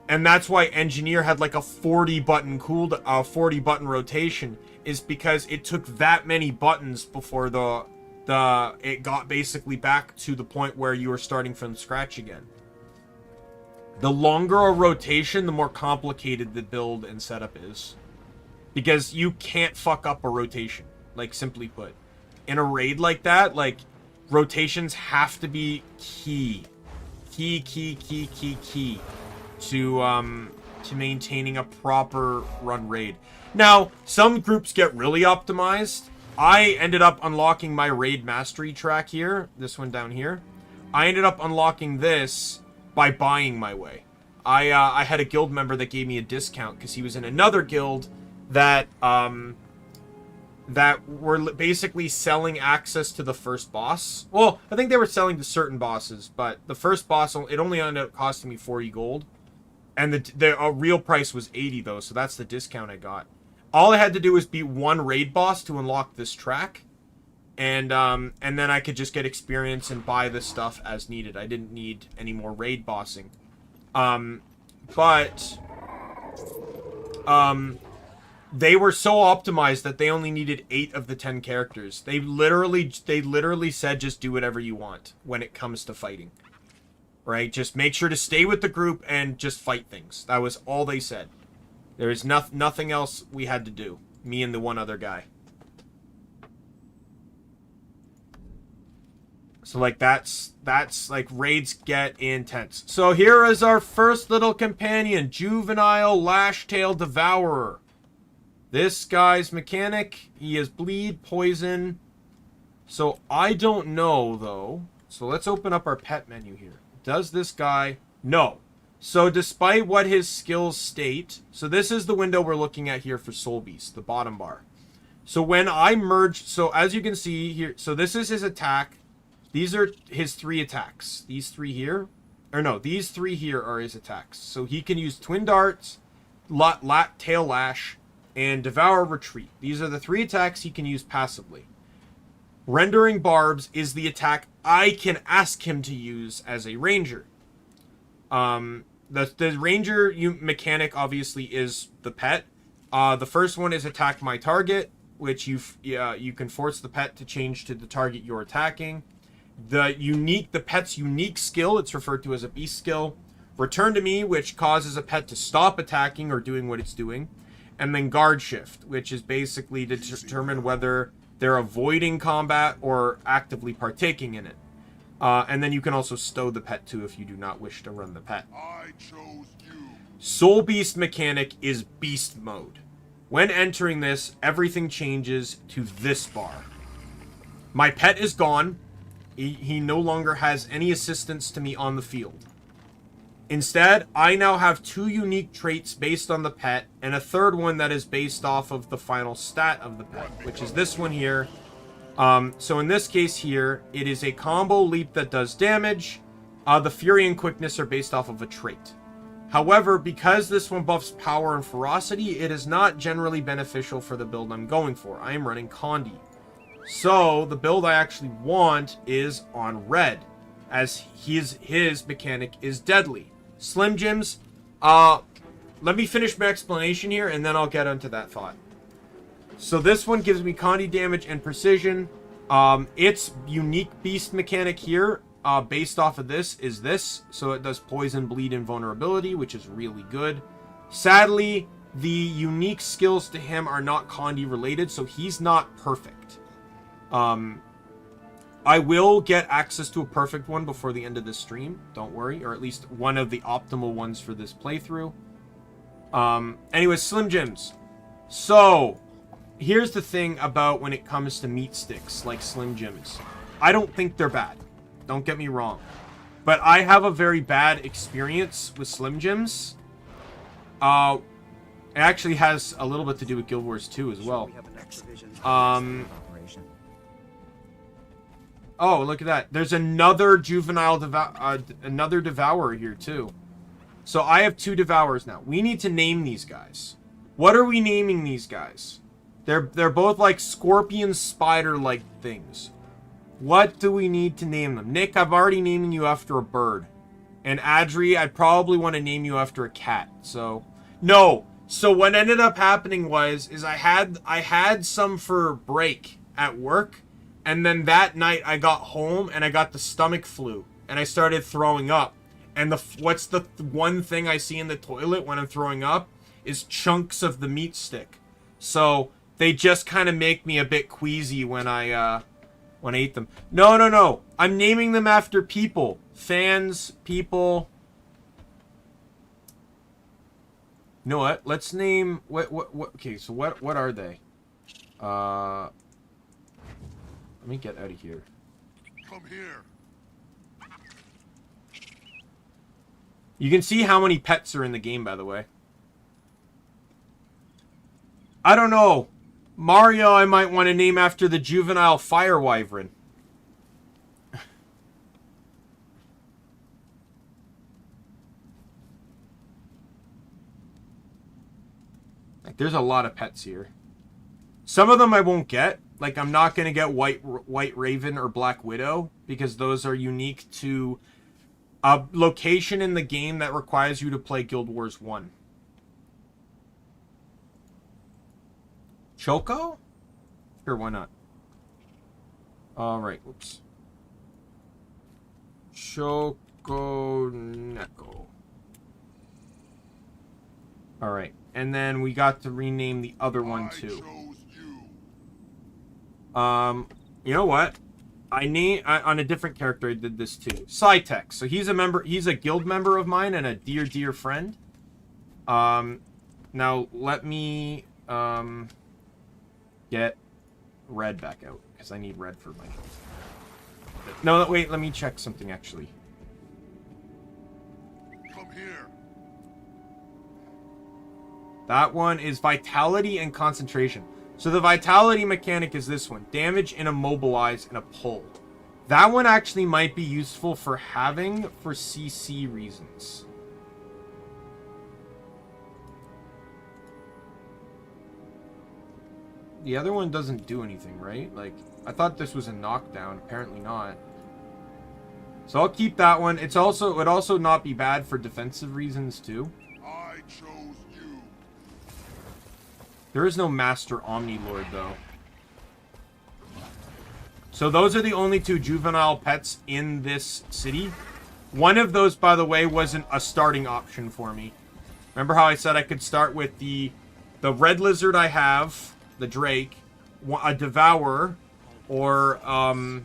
And that's why Engineer had like a 40 button rotation, is because it took that many buttons before it got basically back to the point where you were starting from scratch again. The longer a rotation, the more complicated the build and setup is. Because you can't fuck up a rotation, like, simply put. In a raid like that, like, rotations have to be key to maintaining a proper run raid. Now, some groups get really optimized. I ended up unlocking my raid mastery track here, this one down here. I ended up unlocking this by buying my way. I had a guild member that gave me a discount because he was in another guild that were basically selling access to the first boss. Well, I think they were selling to certain bosses, but the first boss, it only ended up costing me 40 gold. And the real price was 80 though, so that's the discount I got. All I had to do was beat one raid boss to unlock this track. And then I could just get experience and buy the stuff as needed. I didn't need any more raid bossing. They were so optimized that they only needed 8 of the 10 characters. They literally said just do whatever you want when it comes to fighting. Right? Just make sure to stay with the group and just fight things. That was all they said. There is nothing else we had to do. Me and the one other guy. So, like, that's like, raids get intense. So here is our first little companion, Juvenile Lashtail Devourer. This guy's mechanic, he is bleed, poison. So I don't know, though. So let's open up our pet menu here. Does this guy... No. So despite what his skills state... So this is the window we're looking at here for Soul Beast, the bottom bar. So when I merged... So as you can see here... So this is his attack. These are his 3 attacks. These 3 here... Or no, these 3 here are his attacks. So he can use Twin Darts, Tail Lash, and Devour Retreat. These are the 3 attacks he can use passively. Rendering Barbs is the attack I can ask him to use as a ranger. The ranger mechanic obviously is the pet. The first one is attack my target, which you can force the pet to change to the target you're attacking. The pet's unique skill, it's referred to as a beast skill. Return to me, which causes a pet to stop attacking or doing what it's doing. And then guard shift, which is basically to determine whether they're avoiding combat or actively partaking in it. And then you can also stow the pet too if you do not wish to run the pet. I chose you. Soul Beast mechanic is beast mode. When entering this, everything changes to this bar. My pet is gone. He no longer has any assistance to me on the field. Instead, I now have 2 unique traits based on the pet, and a third one that is based off of the final stat of the pet, which is this one here. So in this case here, it is a combo leap that does damage. The Fury and Quickness are based off of a trait. However, because this one buffs power and ferocity, it is not generally beneficial for the build I'm going for. I am running Condi. So, the build I actually want is on red, as his mechanic is deadly. Slim Jims, let me finish my explanation here, and then I'll get onto that thought. So this one gives me Condi damage and precision. Its unique beast mechanic here, based off of this, is this. So it does poison, bleed, and vulnerability, which is really good. Sadly, the unique skills to him are not Condi related, so he's not perfect. I will get access to a perfect one before the end of this stream, don't worry, or at least one of the optimal ones for this playthrough. Anyways, Slim Jims. So, here's the thing about when it comes to meat sticks, like Slim Jims. I don't think they're bad. Don't get me wrong. But I have a very bad experience with Slim Jims. It actually has a little bit to do with Guild Wars 2 as well. Oh, look at that. There's another juvenile another devourer here too. So I have 2 devourers now. We need to name these guys. What are we naming these guys? They're both like scorpion spider-like things. What do we need to name them? Nick, I've already named you after a bird. And Adri, I'd probably want to name you after a cat. So no. So what ended up happening was I had some for break at work, and then that night I got home and I got the stomach flu and I started throwing up. And what's the one thing I see in the toilet when I'm throwing up is chunks of the meat stick. So they just kind of make me a bit queasy when I eat them. No. I'm naming them after people, fans, people. You know what? Let's name what okay, so what are they? Let me get out of here. Come here. You can see how many pets are in the game, by the way. I don't know. Mario, I might want to name after the juvenile fire wyvern. Like, there's a lot of pets here. Some of them I won't get. Like, I'm not going to get White Raven or Black Widow, because those are unique to a location in the game that requires you to play Guild Wars 1. Choco? Sure, why not? Alright, whoops. Choco Neko. Alright, and then we got to rename the other one too. You know what? On a different character I did this too. Cytex. So he's a guild member of mine and a dear friend. Now let me get red back out, because I need red for my... No, wait, let me check something actually. Come here. That one is vitality and concentration. So the vitality mechanic is this one. Damage and immobilize and a pull. That one actually might be useful for having for CC reasons. The other one doesn't do anything, right? Like, I thought this was a knockdown. Apparently not. So I'll keep that one. It would also not be bad for defensive reasons too. I chose you. There is no Master Omni Lord though. So those are the only 2 juvenile pets in this city. One of those, by the way, wasn't a starting option for me. Remember how I said I could start with the red lizard I have, the Drake, a Devourer, or a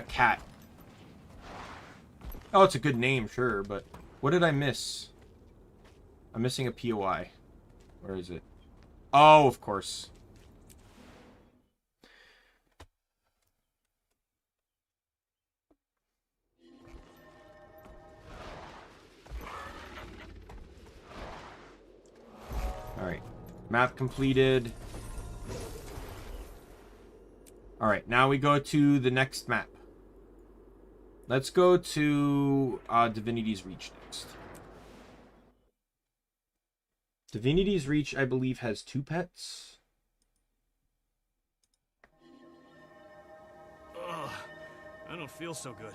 cat. Oh, it's a good name, sure, but what did I miss? I'm missing a POI. Where is it? Oh, of course. Alright. Map completed. Alright, now we go to the next map. Let's go to Divinity's Reach next. Divinity's Reach, I believe, has 2 pets. Ugh, I don't feel so good.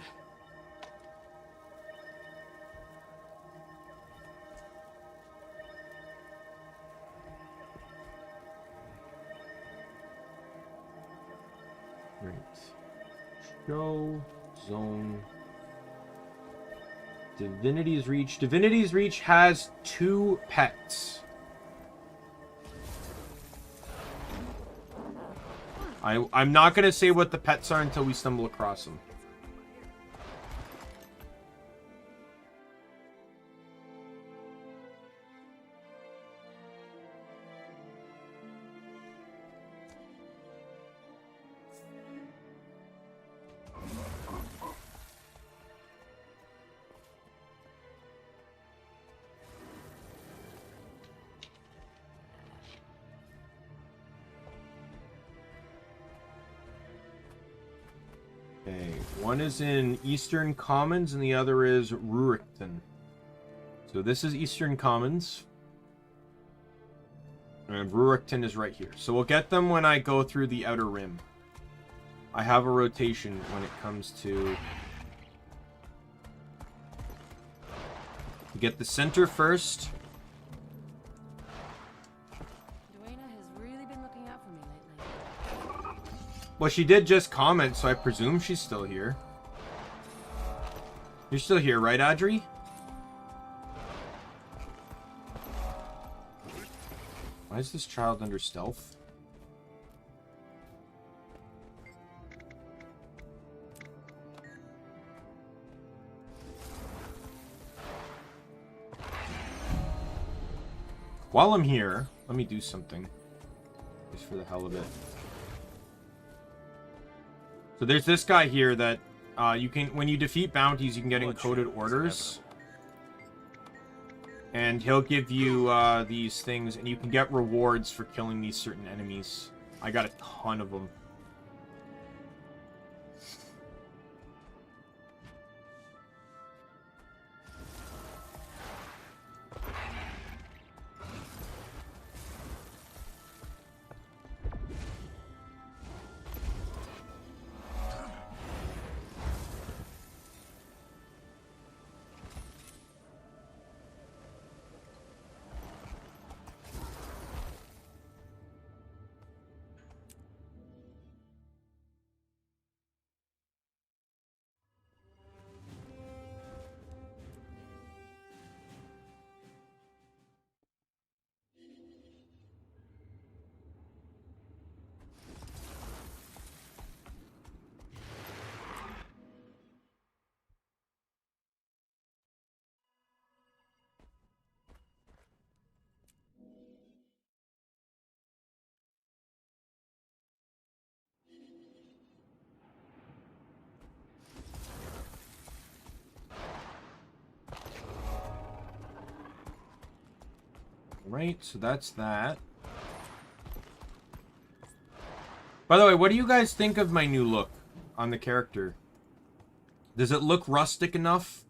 Right. Show zone. Divinity's Reach. Divinity's Reach has 2 pets. I'm not going to say what the pets are until we stumble across them. Okay, one is in Eastern Commons and the other is Rurickton. So this is Eastern Commons. And Rurickton is right here. So we'll get them when I go through the Outer Rim. I have a rotation when it comes to... Get the center first. Duena has really been looking out for me lately. Well, she did just comment, so I presume she's still here. You're still here, right, Audrey? Why is this child under stealth? While I'm here, let me do something. Just for the hell of it. So there's this guy here that you can, when you defeat bounties, you can get encoded orders. And he'll give you these things, and you can get rewards for killing these certain enemies. I got a ton of them. Right, so that's that. By the way, what do you guys think of my new look on the character? Does it look rustic enough?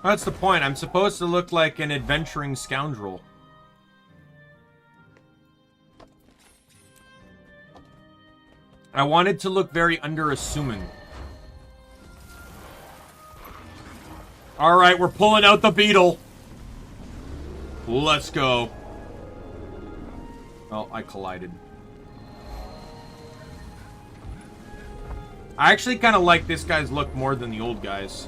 That's the point. I'm supposed to look like an adventuring scoundrel. I wanted to look very underassuming. Alright, we're pulling out the beetle. Let's go. Oh, I collided. I actually kind of like this guy's look more than the old guy's.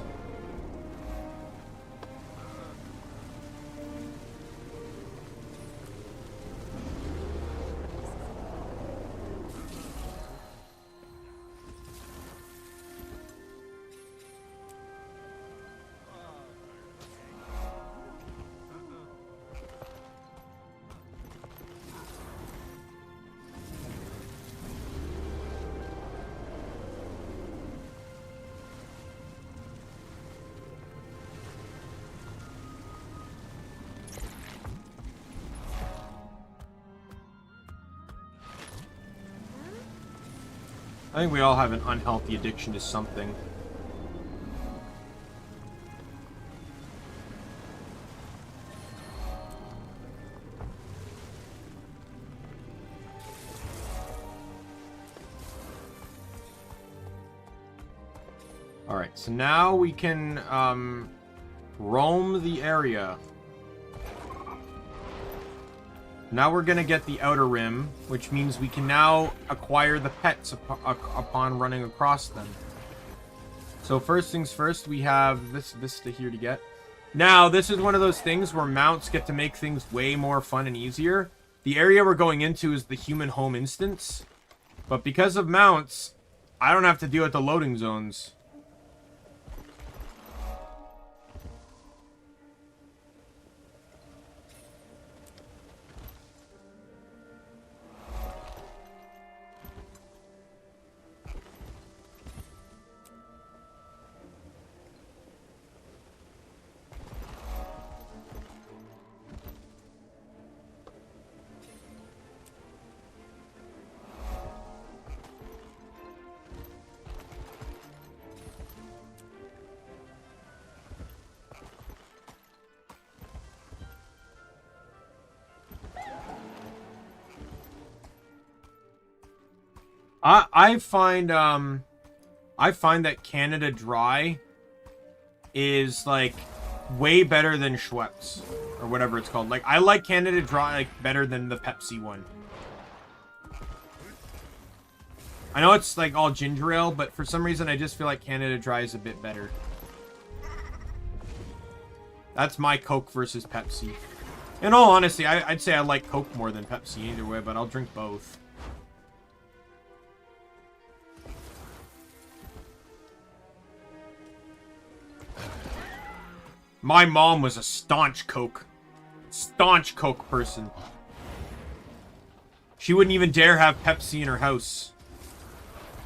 I think we all have an unhealthy addiction to something. Alright, so now we can roam the area. Now we're gonna get the Outer Rim, which means we can now acquire the pets upon running across them. So first things first, we have this vista here to get. Now, this is one of those things where mounts get to make things way more fun and easier. The area we're going into is the human home instance. But because of mounts, I don't have to deal with the loading zones. I find that Canada Dry is like way better than Schweppes or whatever it's called. Like I like Canada Dry like better than the Pepsi one. I know it's like all ginger ale, but for some reason I just feel like Canada Dry is a bit better. That's my Coke versus Pepsi. In all honesty, I'd say I like Coke more than Pepsi either way, but I'll drink both. My mom was a staunch Coke person. She wouldn't even dare have Pepsi in her house.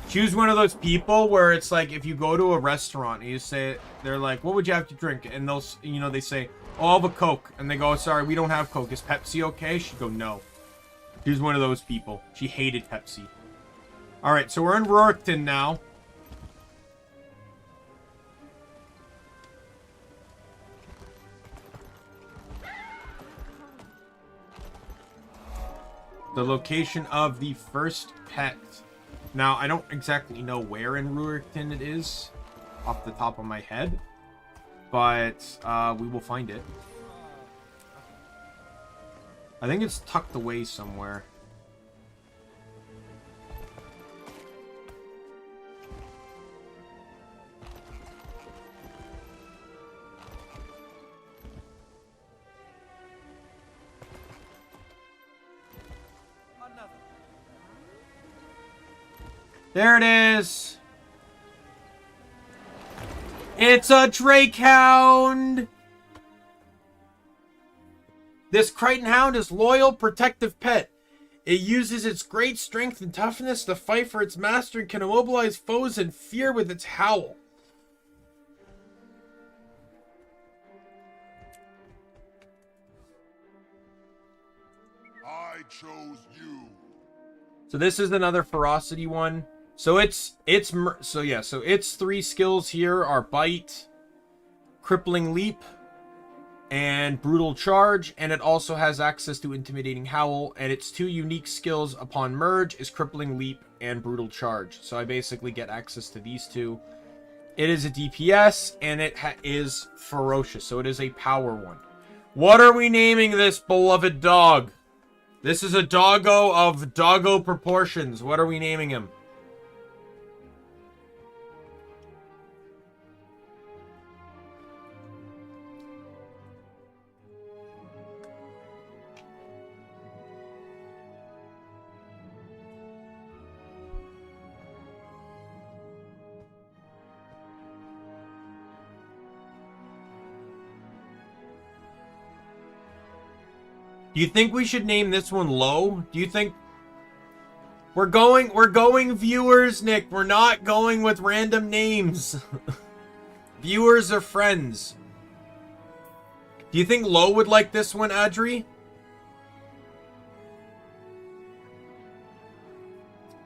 She was one of those people where it's like, if you go to a restaurant and you say, they're like, what would you have to drink? And they'll, you know, they say, oh, I'll have a Coke. And they go, sorry, we don't have Coke. Is Pepsi okay? She'd go, no. She was one of those people. She hated Pepsi. Alright, so we're in Rorikton now. The location of the first pet. Now, I don't exactly know where in Rorikton it is off the top of my head, but we will find it. I think it's tucked away somewhere. There it is. It's a Drakehound. This Crichton Hound is loyal, protective pet. It uses its great strength and toughness to fight for its master and can immobilize foes in fear with its howl. I chose you. So this is another ferocity one. So its three skills here are bite, crippling leap, and brutal charge, and it also has access to intimidating howl, and its two unique skills upon merge is crippling leap and brutal charge. So I basically get access to these two. It is a DPS and it is ferocious, so it is a power one. What are we naming this beloved dog? This is a doggo of doggo proportions. What are we naming him? Do you think we should name this one Low? Do you think we're going viewers, Nick? We're not going with random names. Viewers are friends. Do you think Low would like this one, Adri? Do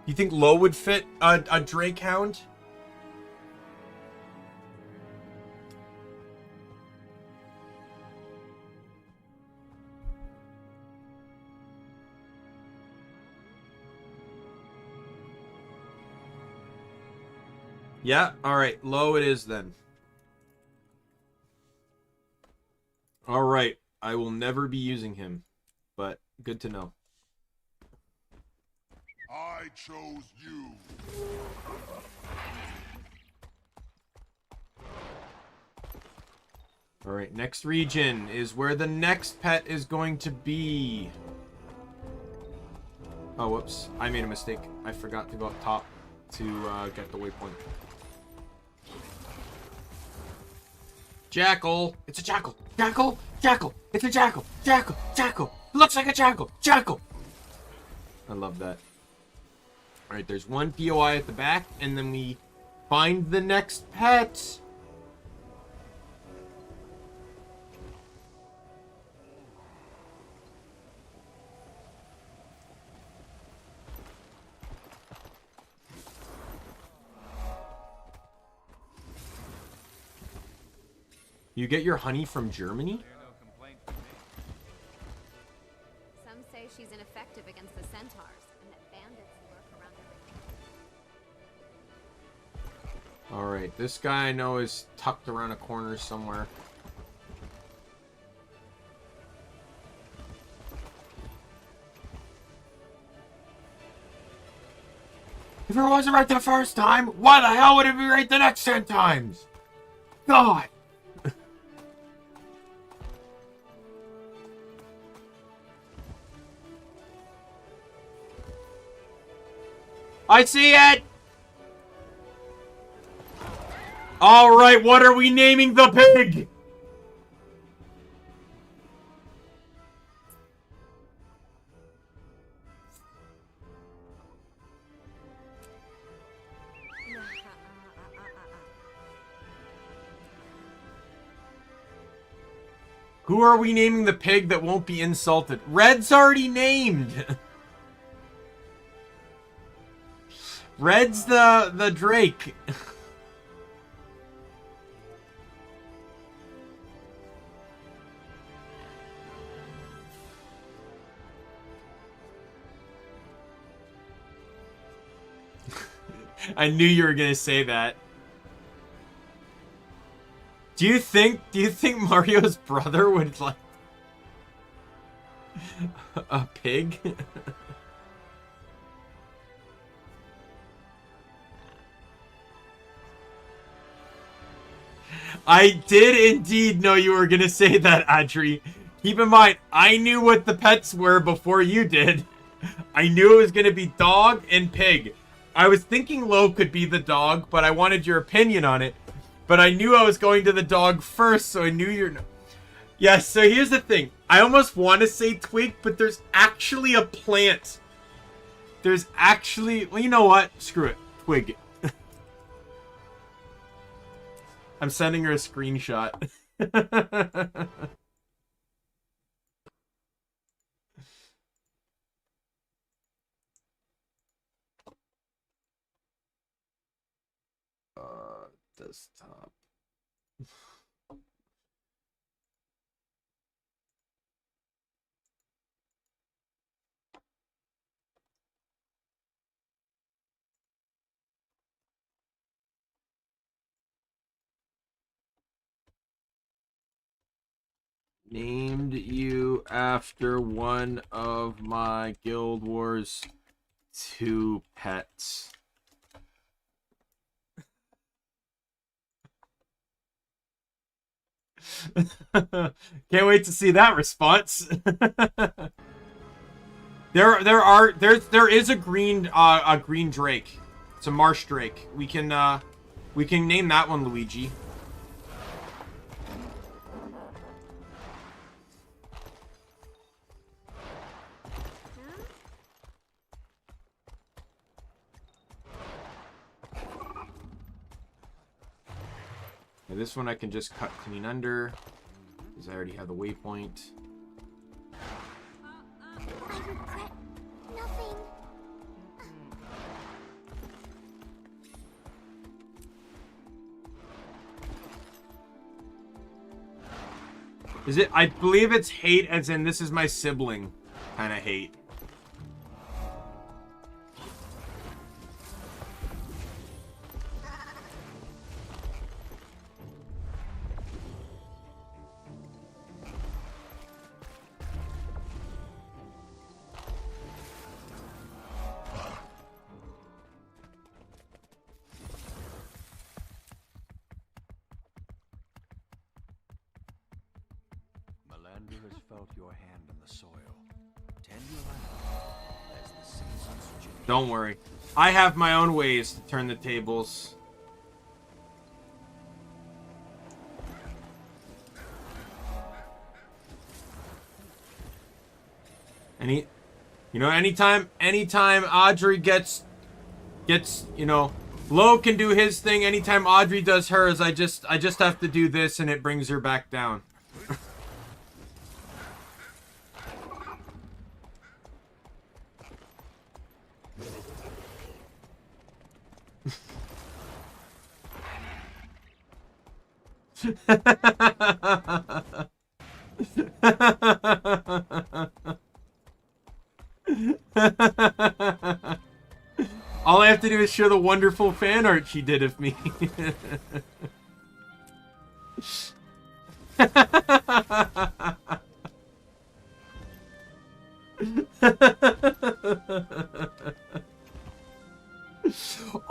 you think Low would fit a Drakehound? Yeah, alright, Low it is then. Alright, I will never be using him, but good to know. I chose you. Alright, next region is where the next pet is going to be. Oh, whoops. I made a mistake. I forgot to go up top to get the waypoint. Jackal! It's a jackal! Jackal! Jackal! It's a jackal! Jackal! Jackal! It looks like a jackal! Jackal! I love that. Alright, there's one POI at the back, and then we find the next pet! You get your honey from Germany? Some say she's ineffective against the centaurs, and that bandits lurk around her. Alright, this guy I know is tucked around a corner somewhere. If it wasn't right the first time, why the hell would it be right the next 10 times? God! I see it! Alright, what are we naming the pig? Who are we naming the pig that won't be insulted? Red's already named! Red's the Drake. I knew you were gonna say that. Do you think Mario's brother would like a pig? I did indeed know you were gonna say that, Adri. Keep in mind, I knew what the pets were before you did. I knew it was gonna be dog and pig. I was thinking Lo could be the dog, but I wanted your opinion on it. But I knew I was going to the dog first, so I knew you're... Yes, so here's the thing. I almost want to say twig, but there's actually a plant. There's actually... Well, you know what? Screw it. Twig. I'm sending her a screenshot. Desktop. Named you after one of my Guild Wars 2 pets. Can't wait to see that response. there is a green drake. It's a marsh drake. We can name that one Luigi. Now this one I can just cut clean under, because I already have the waypoint. I regret nothing. Is it? I believe it's hate as in this is my sibling kind of hate. Has felt your hand in the soil. Tend your land as the seasons change. Don't worry. I have my own ways to turn the tables. Anytime Audrey gets, Lo can do his thing. Anytime Audrey does hers, I just have to do this and it brings her back down. All I have to to do is share the wonderful fan art she did of me.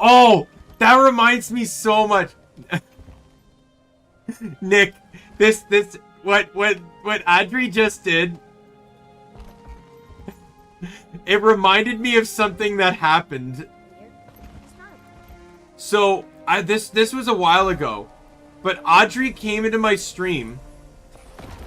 Oh, that reminds me so much. Nick, what Audrey just did, it reminded me of something that happened. So, this was a while ago, but Audrey came into my stream,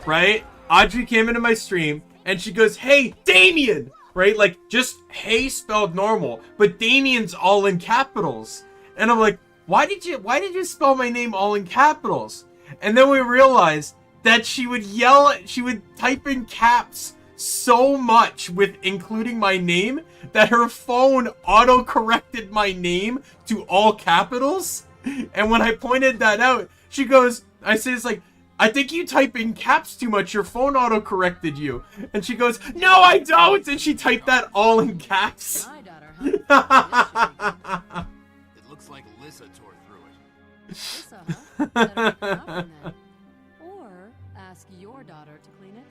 right? Audrey came into my stream, and she goes, "Hey, Daimien!" Right? Like, just "hey" spelled normal, but Damien's all in capitals. And I'm like, why did you spell my name all in capitals? And then we realized that she would type in caps so much with including my name that her phone auto-corrected my name to all capitals. And when I pointed that out, she goes, I says like, "I think you type in caps too much, your phone auto-corrected you." And she goes, "No, I don't!" And she typed that all in caps. My daughter, huh? It looks like Lissa tore through it. Lisa, huh? Better pick up on that. Or ask your daughter to clean it.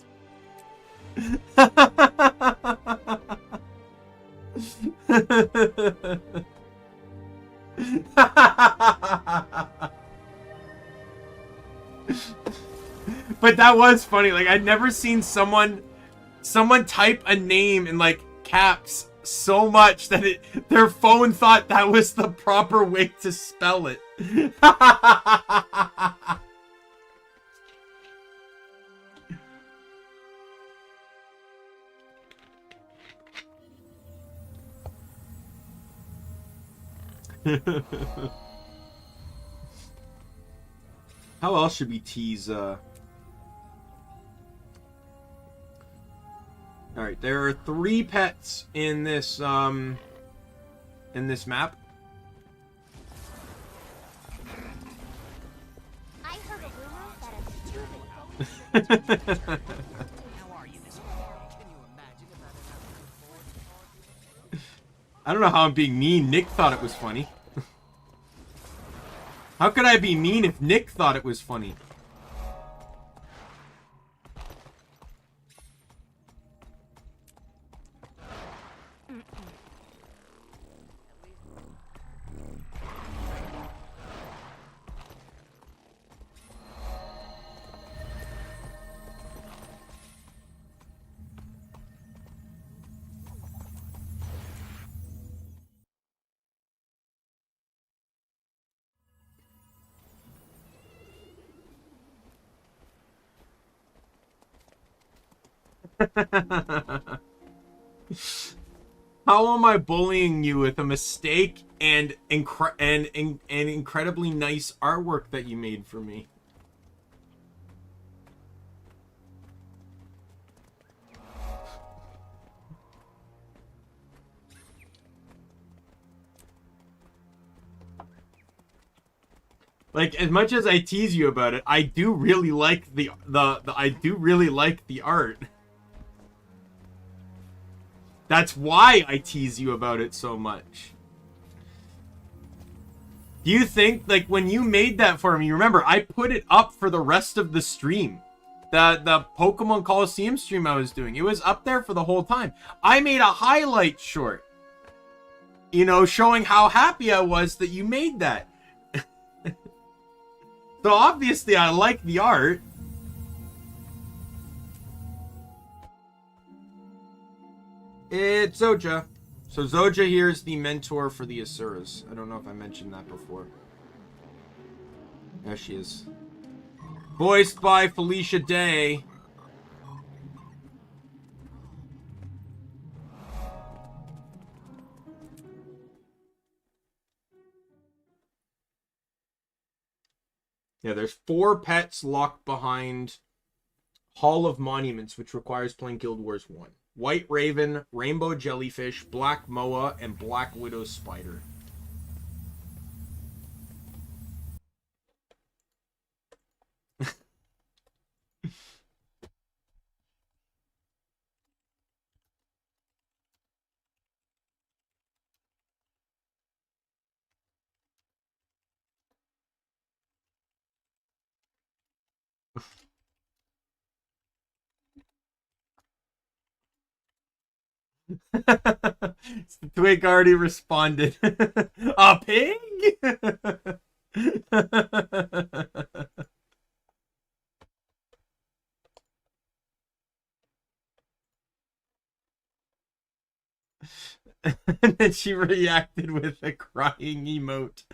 But that was funny. Like, I'd never seen someone type a name in like caps so much that their phone thought that was the proper way to spell it. How else should we tease? All right, there are 3 pets in this map. I heard a rumor that a Vtuber. How are you this morning? Can you imagine if that had happened before? I don't know how I'm being mean. Nick thought it was funny. How could I be mean if Nick thought it was funny? How am I bullying you with a mistake and incredibly nice artwork that you made for me? Like, as much as I tease you about it, I do really like the art. That's why I tease you about it so much. Do you think, like, when you made that for me, remember, I put it up for the rest of the stream. The Pokemon Coliseum stream I was doing. It was up there for the whole time. I made a highlight short. You know, showing how happy I was that you made that. So obviously I like the art. It's Zoja. So Zoja here is the mentor for the Asuras. I don't know if I mentioned that before. There she is. Voiced by Felicia Day. Yeah, there's 4 pets locked behind Hall of Monuments, which requires playing Guild Wars 1. White Raven, Rainbow Jellyfish, Black Moa, and Black Widow Spider. Twig already responded. A pig? And then she reacted with a crying emote.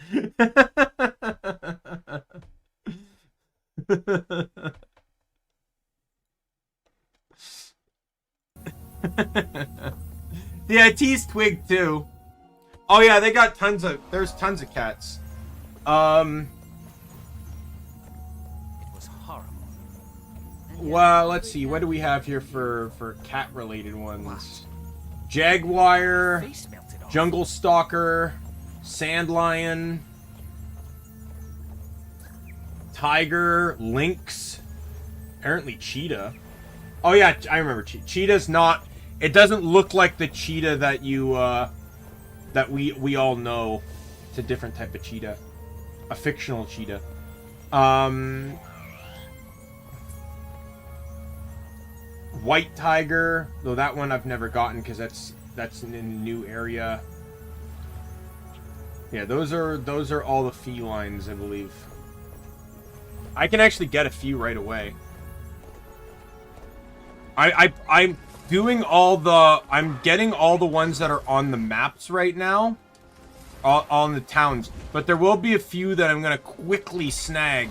Yeah, I teased Twig too. Oh yeah, they got there's tons of cats. It was horrible. Well, let's see. What do we have here for cat related ones? Jaguar, Face melted off. Jungle Stalker, Sand Lion, Tiger, Lynx, apparently Cheetah. Oh yeah, I remember Cheetah's not. It doesn't look like the cheetah that you that we all know. It's a different type of cheetah, a fictional cheetah. White tiger, though that one I've never gotten because that's in a new area. Yeah, those are all the felines, I believe. I can actually get a few right away. I'm doing I'm getting all the ones that are on the maps right now, on the towns, but there will be a few that I'm gonna quickly snag,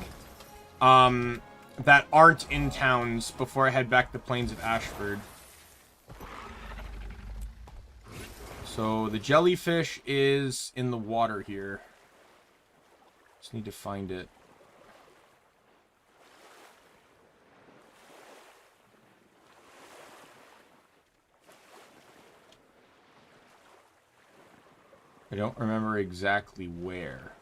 that aren't in towns before I head back to Plains of Ashford. So the jellyfish is in the water here. Just need to find it. I don't remember exactly where.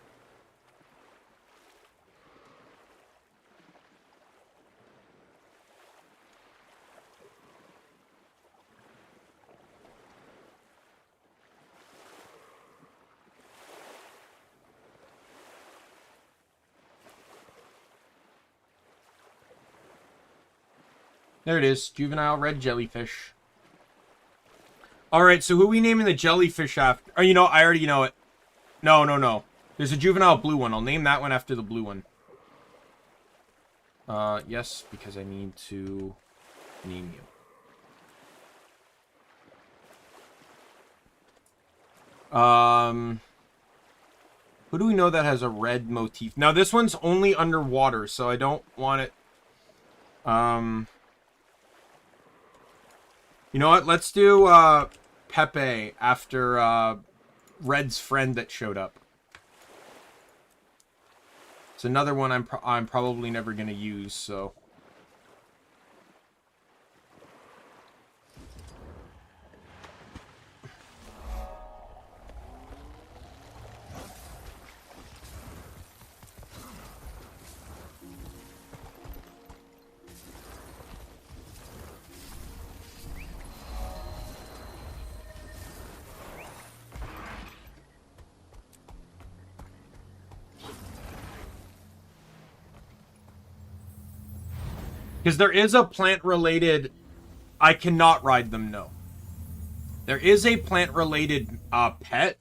There it is, juvenile red jellyfish. Alright, so who are we naming the jellyfish after? Oh, you know, I already know it. No. There's a juvenile blue one. I'll name that one after the blue one. Yes, because I need to name you. Who do we know that has a red motif? Now, this one's only underwater, so I don't want it... You know what? Let's do, Pepe after, Red's friend that showed up. It's another one I'm probably never gonna use, so... Because there is a plant-related... I cannot ride them, no. There is a plant-related pet,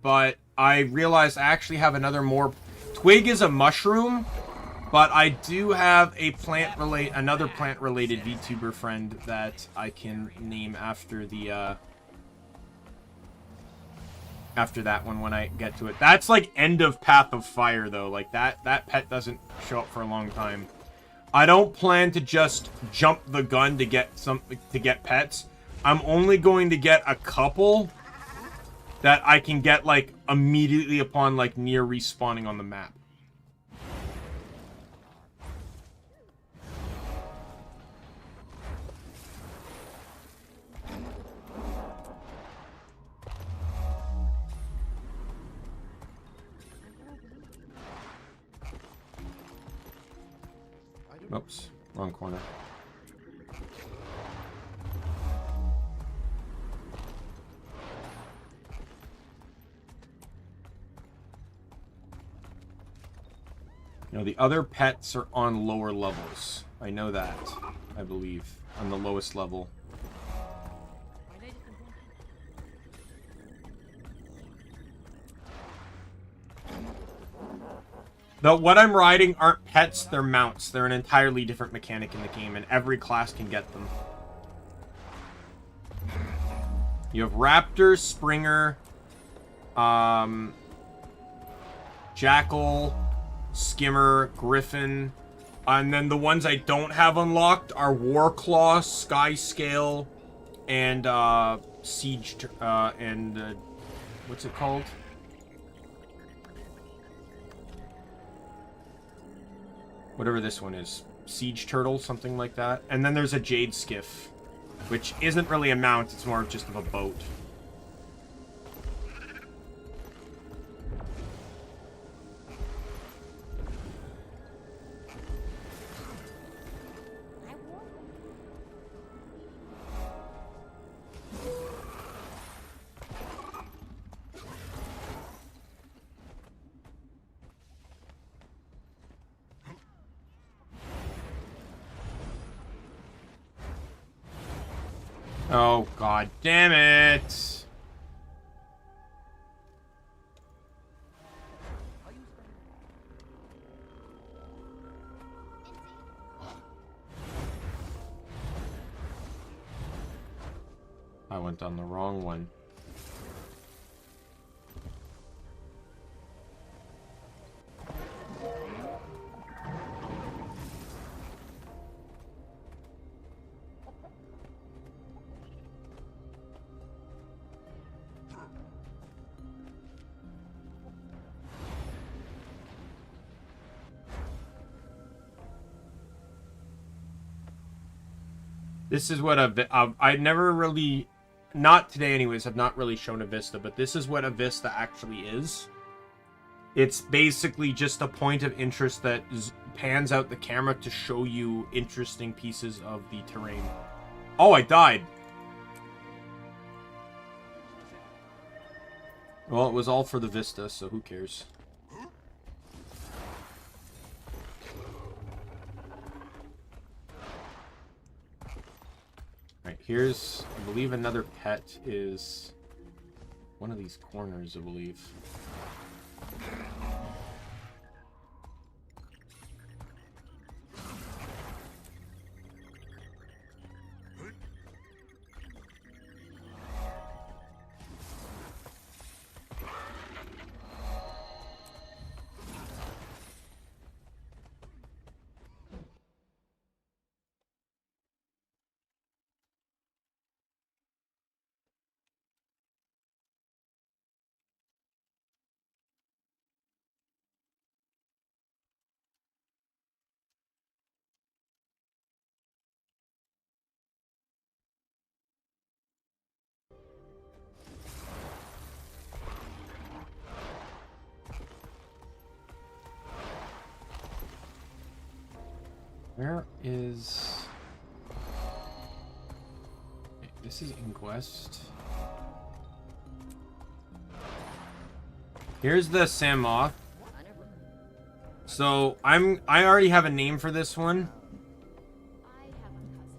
but I realized I actually have another more... Twig is a mushroom, but I do have a another plant-related VTuber friend that I can name after the... after that one when I get to it. That's like end of Path of Fire, though. Like, that pet doesn't show up for a long time. I don't plan to just jump the gun to get pets. I'm only going to get a couple that I can get like immediately upon like near respawning on the map. Oops, wrong corner. You know, the other pets are on lower levels. I know that, I believe, on the lowest level. What I'm riding aren't pets, they're mounts. They're an entirely different mechanic in the game, and every class can get them. You have Raptor, Springer, Jackal, Skimmer, Griffin, and then the ones I don't have unlocked are Warclaw, Skyscale, and Siege, what's it called? Whatever this one is. Siege Turtle, something like that. And then there's a Jade Skiff, which isn't really a mount, it's more just of a boat. Oh, god damn it! I went on the wrong one. This is what I'd never really, not today anyways, I've not really shown a Vista, but this is what a Vista actually is. It's basically just a point of interest that pans out the camera to show you interesting pieces of the terrain. Oh, I died. Well, it was all for the Vista, so who cares? Right, here's, I believe another pet is one of these corners, I believe. Where is... Okay, this is Inquest. Here's the Samoth. So I already have a name for this one.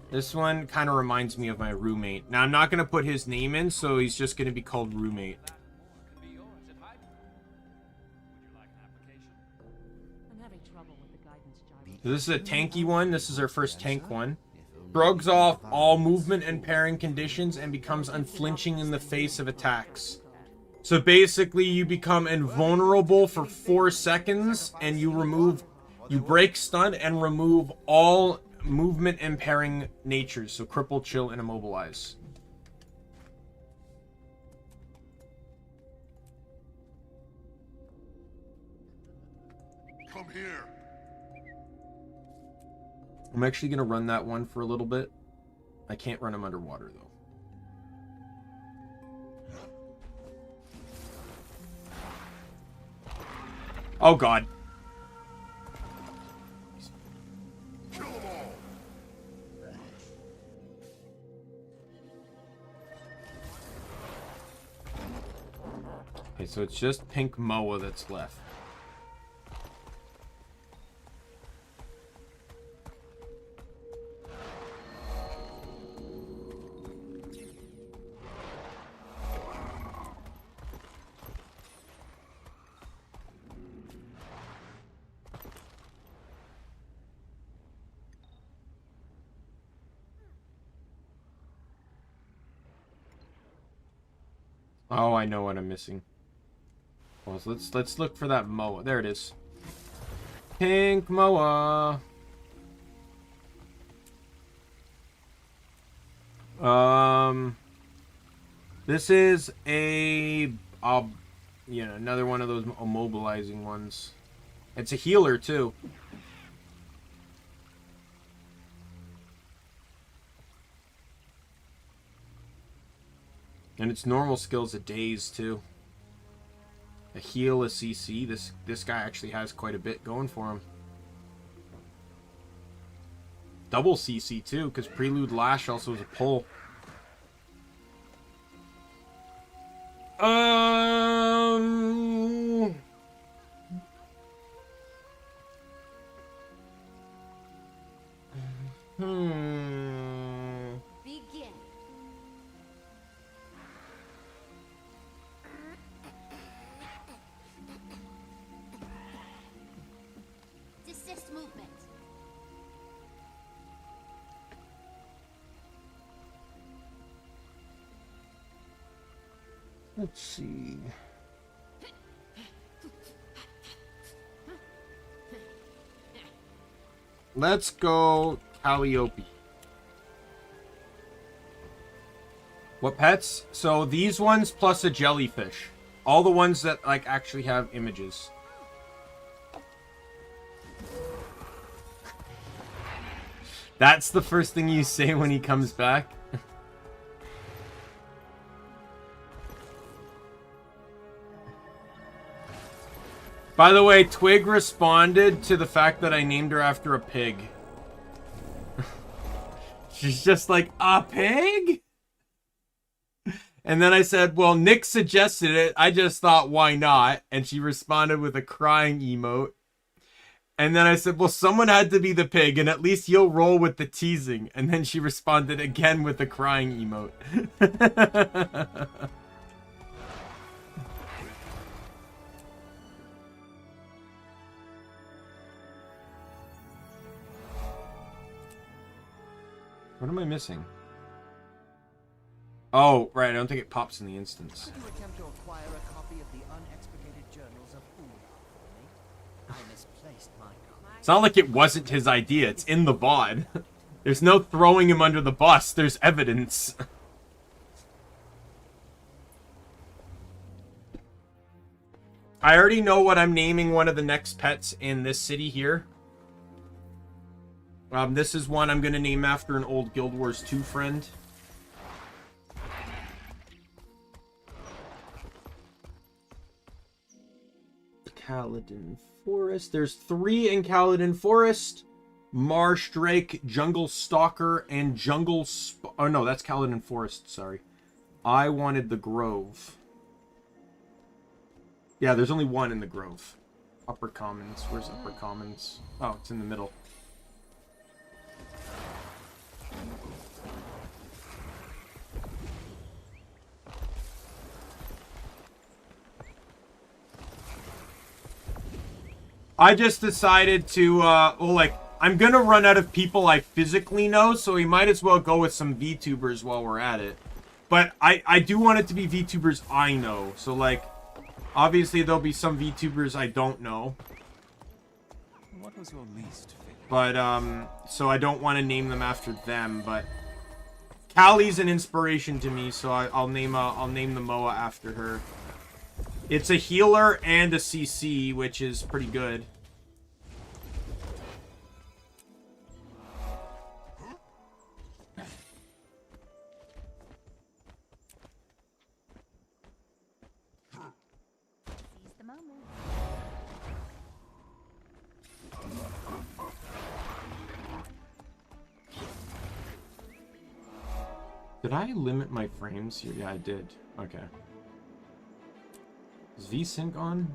This one kind of reminds me of my roommate. Now I'm not going to put his name in, so he's just going to be called Roommate. So this is a tanky one. This is our first tank one. Shrugs off all movement and pairing conditions and becomes unflinching in the face of attacks. So basically you become invulnerable for 4 seconds and you break stun and remove all movement and pairing natures. So cripple, chill, and immobilize. Come here. I'm actually going to run that one for a little bit. I can't run him underwater, though. Oh, God. Kill them all. Okay, so it's just Pink Moa that's left. Oh, I know what I'm missing. Well, so let's look for that Moa. There it is. Pink Moa. This is a you know, another one of those immobilizing ones. It's a healer too. And its normal skills a daze too. A heal, a CC. This guy actually has quite a bit going for him. Double CC too, because Prelude Lash also is a pull. Begin. Desist movement. Let's see. Let's go Calliope. What pets? So these ones plus a jellyfish. All the ones that like actually have images. That's the first thing you say when he comes back. By the way, Twig responded to the fact that I named her after a pig. She's just like, a pig? And then I said, well, Nick suggested it. I just thought, why not? And she responded with a crying emote. And then I said, well, someone had to be the pig, and at least you'll roll with the teasing. And then she responded again with a crying emote. What am I missing? Oh, right. I don't think it pops in the instance. Could you attempt to acquire a copy of the unexpurgated journals of Ula? I misplaced my copy. It's not like it wasn't his idea. It's in the VOD. There's no throwing him under the bus. There's evidence. I already know what I'm naming one of the next pets in this city here. This is one I'm going to name after an old Guild Wars 2 friend. Kaladin Forest. There's 3 in Kaladin Forest. Marsh Drake, Jungle Stalker, and Jungle... oh, no, that's Kaladin Forest, sorry. I wanted the Grove. Yeah, there's only 1 in the Grove. Upper Commons. Where's Upper Commons? Oh, it's in the middle. I just decided to, well, like, I'm gonna run out of people I physically know, so we might as well go with some VTubers while we're at it. But I do want it to be VTubers I know, so, like, obviously there'll be some VTubers I don't know. What was your least favorite? But, so I don't want to name them after them, but Callie's an inspiration to me, so I'll name the Moa after her. It's a healer and a CC, which is pretty good. Seize the moment. Did I limit my frames here? Yeah, I did. Okay. Is VSync on?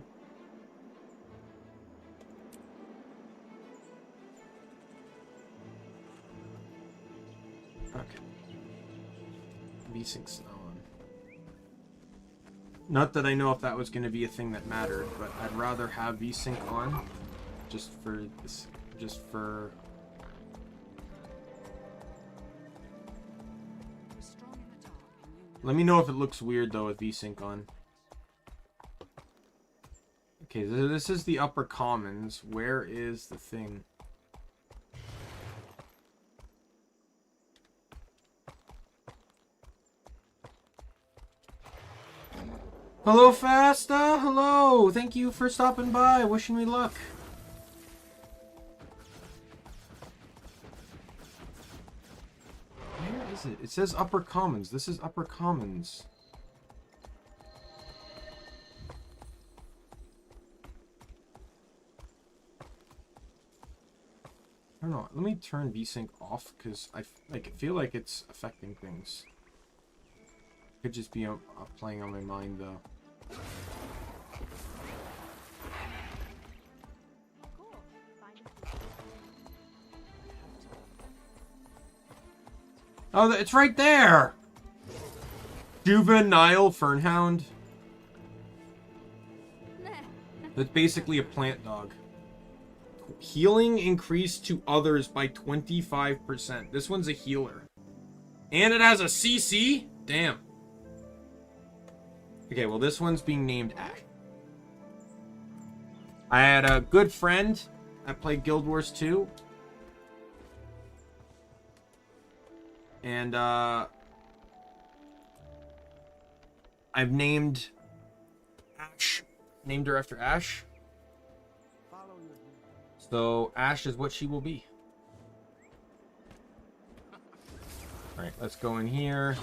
Okay. VSync's not on. Not that I know if that was going to be a thing that mattered, but I'd rather have VSync on just for this, just for... We're strong in the dark and you Let me know if it looks weird though with VSync on. Okay, this is the upper commons. Where is the thing? Hello, Fasta. Hello. Thank you for stopping by. Wishing me luck. Where is it? It says upper commons. This is upper commons. I don't know. Let me turn VSync off because I feel like it's affecting things. Could just be playing on my mind though. Oh, it's right there! Juvenile Fernhound. That's basically a plant dog. Healing increased to others by 25%. This one's a healer. And it has a CC? Damn. Okay, well this one's being named Ash. I had a good friend that played Guild Wars 2. And I've named Ash. Named her after Ash. So Ash is what she will be. Alright, let's go in here.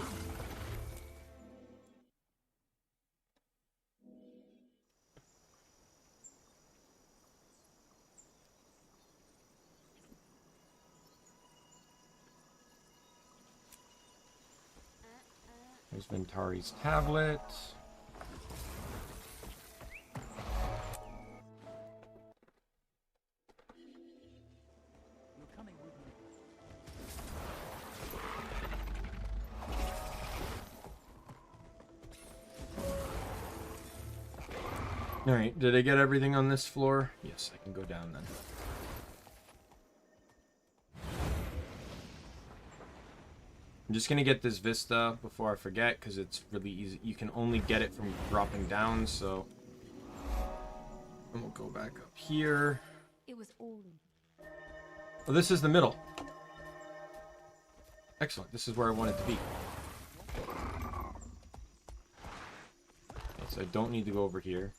There's Ventari's tablet. Alright, did I get everything on this floor? Yes, I can go down then. I'm just gonna get this Vista before I forget, because it's really easy. You can only get it from dropping down, so... And we'll go back up here. It was all. Oh, this is the middle. Excellent, this is where I want it to be. Okay, so I don't need to go over here.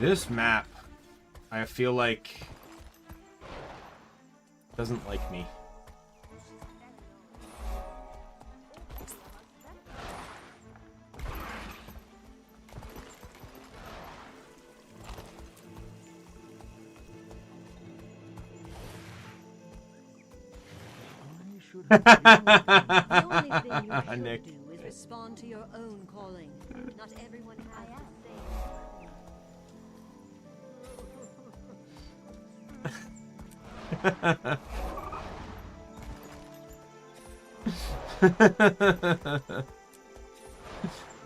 This map, I feel like, doesn't like me. The only thing you should Nick. do is respond to your own calling. Not everyone has the same.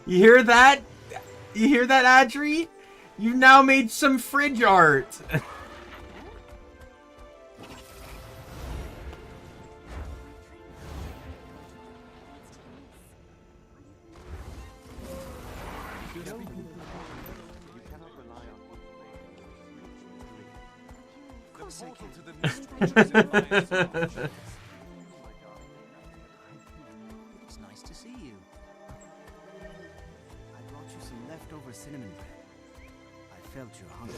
You hear that? You hear that, Adri? You've now made some fridge art. It's nice to see you. I brought you some leftover cinnamon bread. I felt your hunger.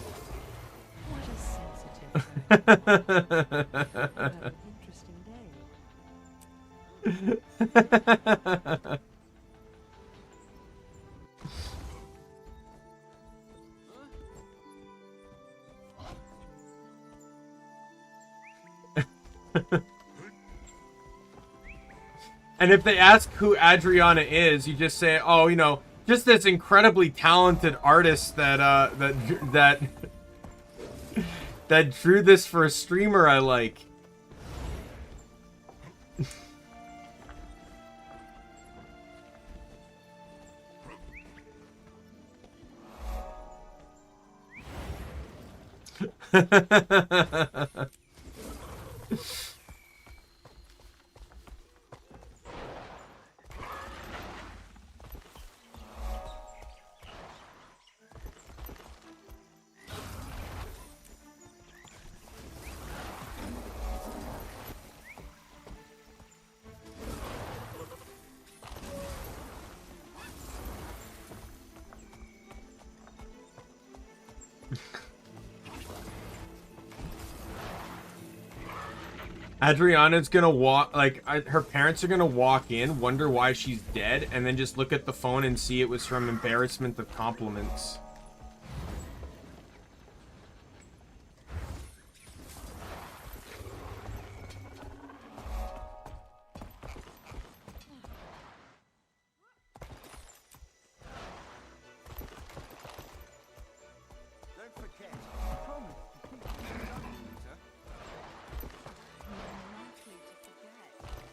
What a sensitive friend. What an interesting day. And if they ask who Adriana is, you just say, "Oh, you know, just this incredibly talented artist that that drew this for a streamer I like." Adriana's gonna walk, like, her parents are gonna walk in, wonder why she's dead, and then just look at the phone and see it was from embarrassment of compliments. Don't forget.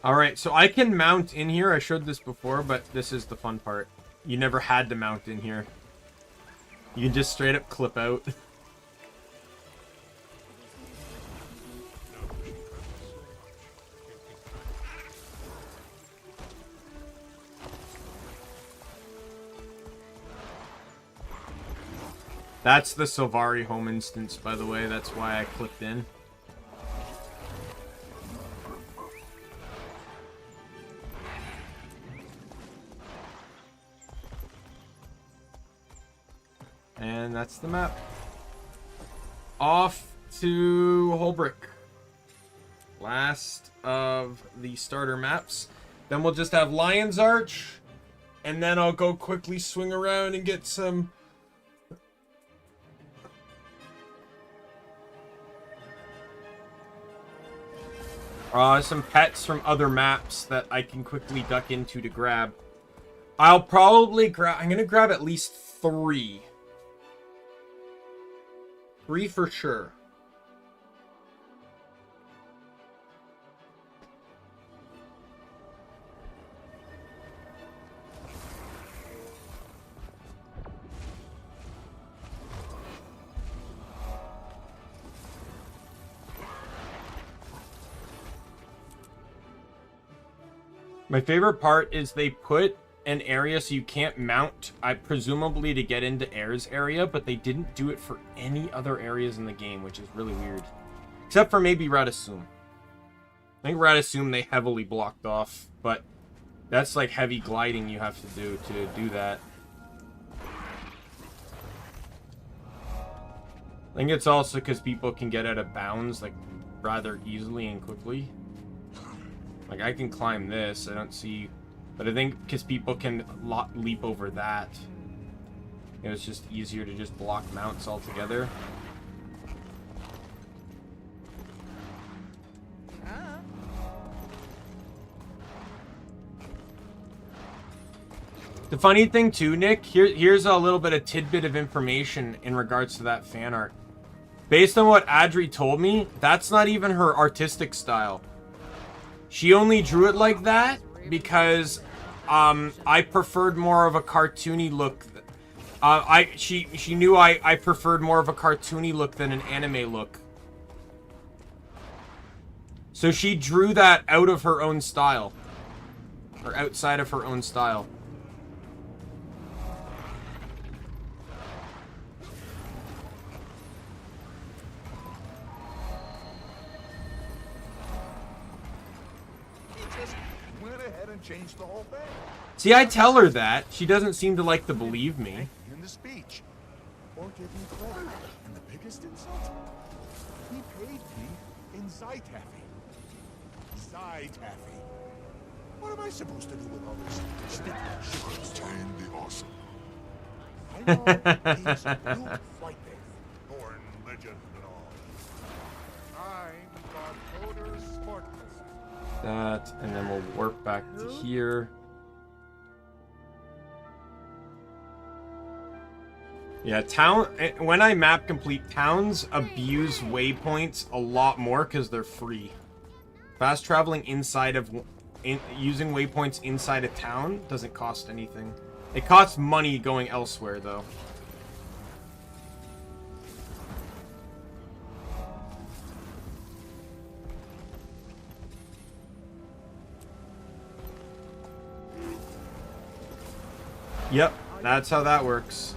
Alright, so I can mount in here. I showed this before, but this is the fun part. You never had to mount in here. You can just straight up clip out. That's the Sylvari home instance, by the way. That's why I clipped in. And that's the map. Off to Holbrick. Last of the starter maps. Then we'll just have Lion's Arch. And then I'll go quickly swing around and get some... some pets from other maps that I can quickly duck into to grab. I'll probably grab... I'm going to grab at least 3. 3 for sure. My favorite part is they put an area so you can't mount, presumably to get into Air's area, but they didn't do it for any other areas in the game, which is really weird. Except for maybe Radisum. I think Radisum they heavily blocked off, but that's like heavy gliding you have to do that. I think it's also because people can get out of bounds like rather easily and quickly. Like, I can climb this, I don't see... But I think because people can leap over that, it was just easier to just block mounts altogether. The funny thing too, Nick, here's a little bit of tidbit of information in regards to that fan art. Based on what Adri told me, that's not even her artistic style. She only drew it like that because I preferred more of a cartoony look. She knew I preferred more of a cartoony look than an anime look. So she drew that out of her own style. Or outside of her own style. Changed the whole thing. See, I tell her that. She doesn't seem to like to believe me. In the speech. Or give me credit. And the biggest insult? He paid me in Zytaffy. Zytaffy. What am I supposed to do with all this stick shit? Time the awesome. I know he's new flight there. Born legend and all. I'm Barcoder Spartacus. That, and then we'll warp back to here. Yeah, when I map complete, towns abuse waypoints a lot more because they're free. Fast traveling inside of, using waypoints inside a town doesn't cost anything. It costs money going elsewhere, though. Yep, that's how that works.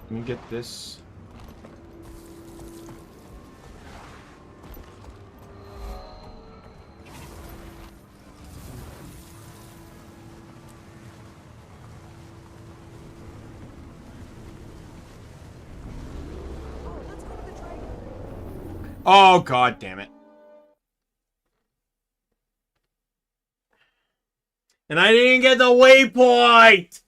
Let me get this. Oh, god damn it. And I didn't get the waypoint!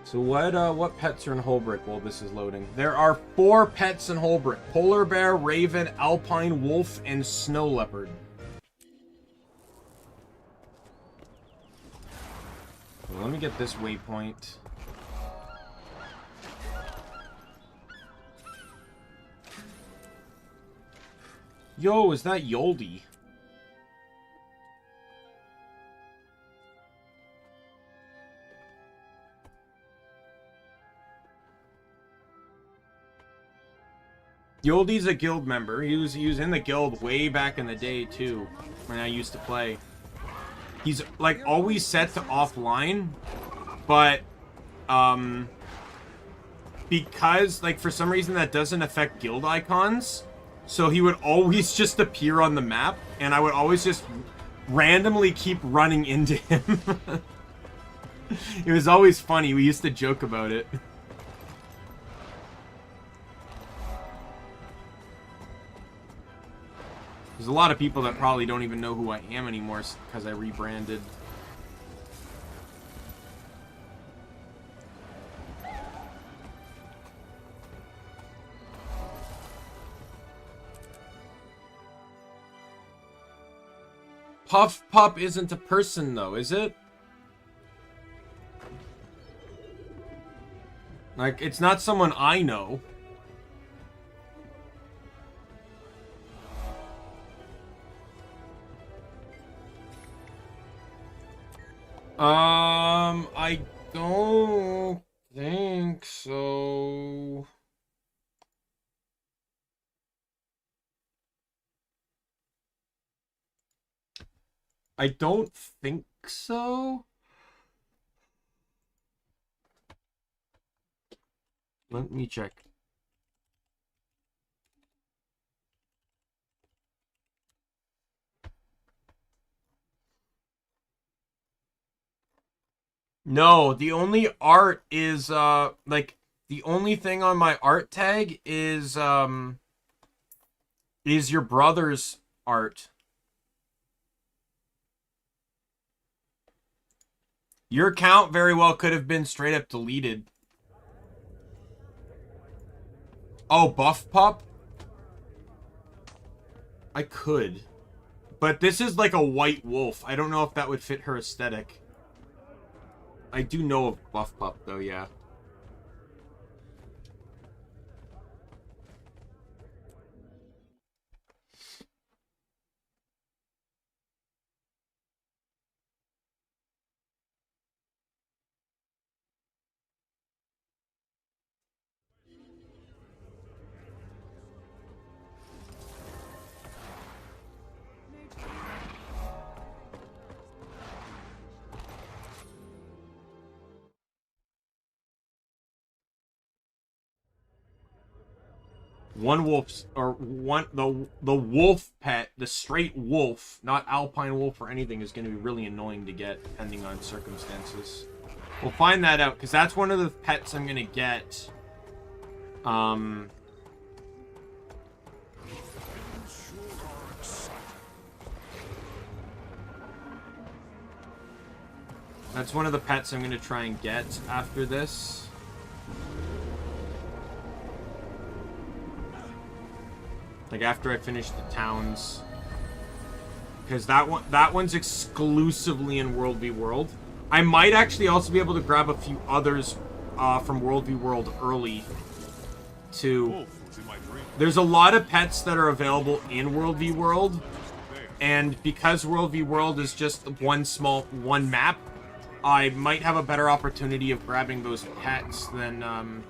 So what pets are in Holbrick while this is loading? There are 4 pets in Holbrick. Polar bear, raven, alpine wolf, and snow leopard. Well, let me get this waypoint. Yo, is that Yoldi? Yoldi's a guild member. He was in the guild way back in the day too, when I used to play. He's like always set to offline, but because like for some reason that doesn't affect guild icons, so he would always just appear on the map, and I would always just randomly keep running into him. It was always funny. We used to joke about it. There's a lot of people that probably don't even know who I am anymore because I rebranded. Puff Pup isn't a person though, is it? Like, it's not someone I know. I don't think so. I don't think so. Let me check. No, the only art is like the only thing on my art tag is your brother's art. Your account very well could have been straight up deleted. Oh, Buff Pup? I could. But this is like a white wolf. I don't know if that would fit her aesthetic. I do know of Buff Pup, though, yeah. One wolf's, or one, the wolf pet, the straight wolf, not alpine wolf or anything, is going to be really annoying to get, depending on circumstances. We'll find that out, because that's one of the pets I'm going to get. That's one of the pets I'm going to try and get after this. Like after I finish the towns, because that one's exclusively in World v World. I might actually also be able to grab a few others from World v World early too. There's a lot of pets that are available in World v World, and because World v World is just one map, I might have a better opportunity of grabbing those pets than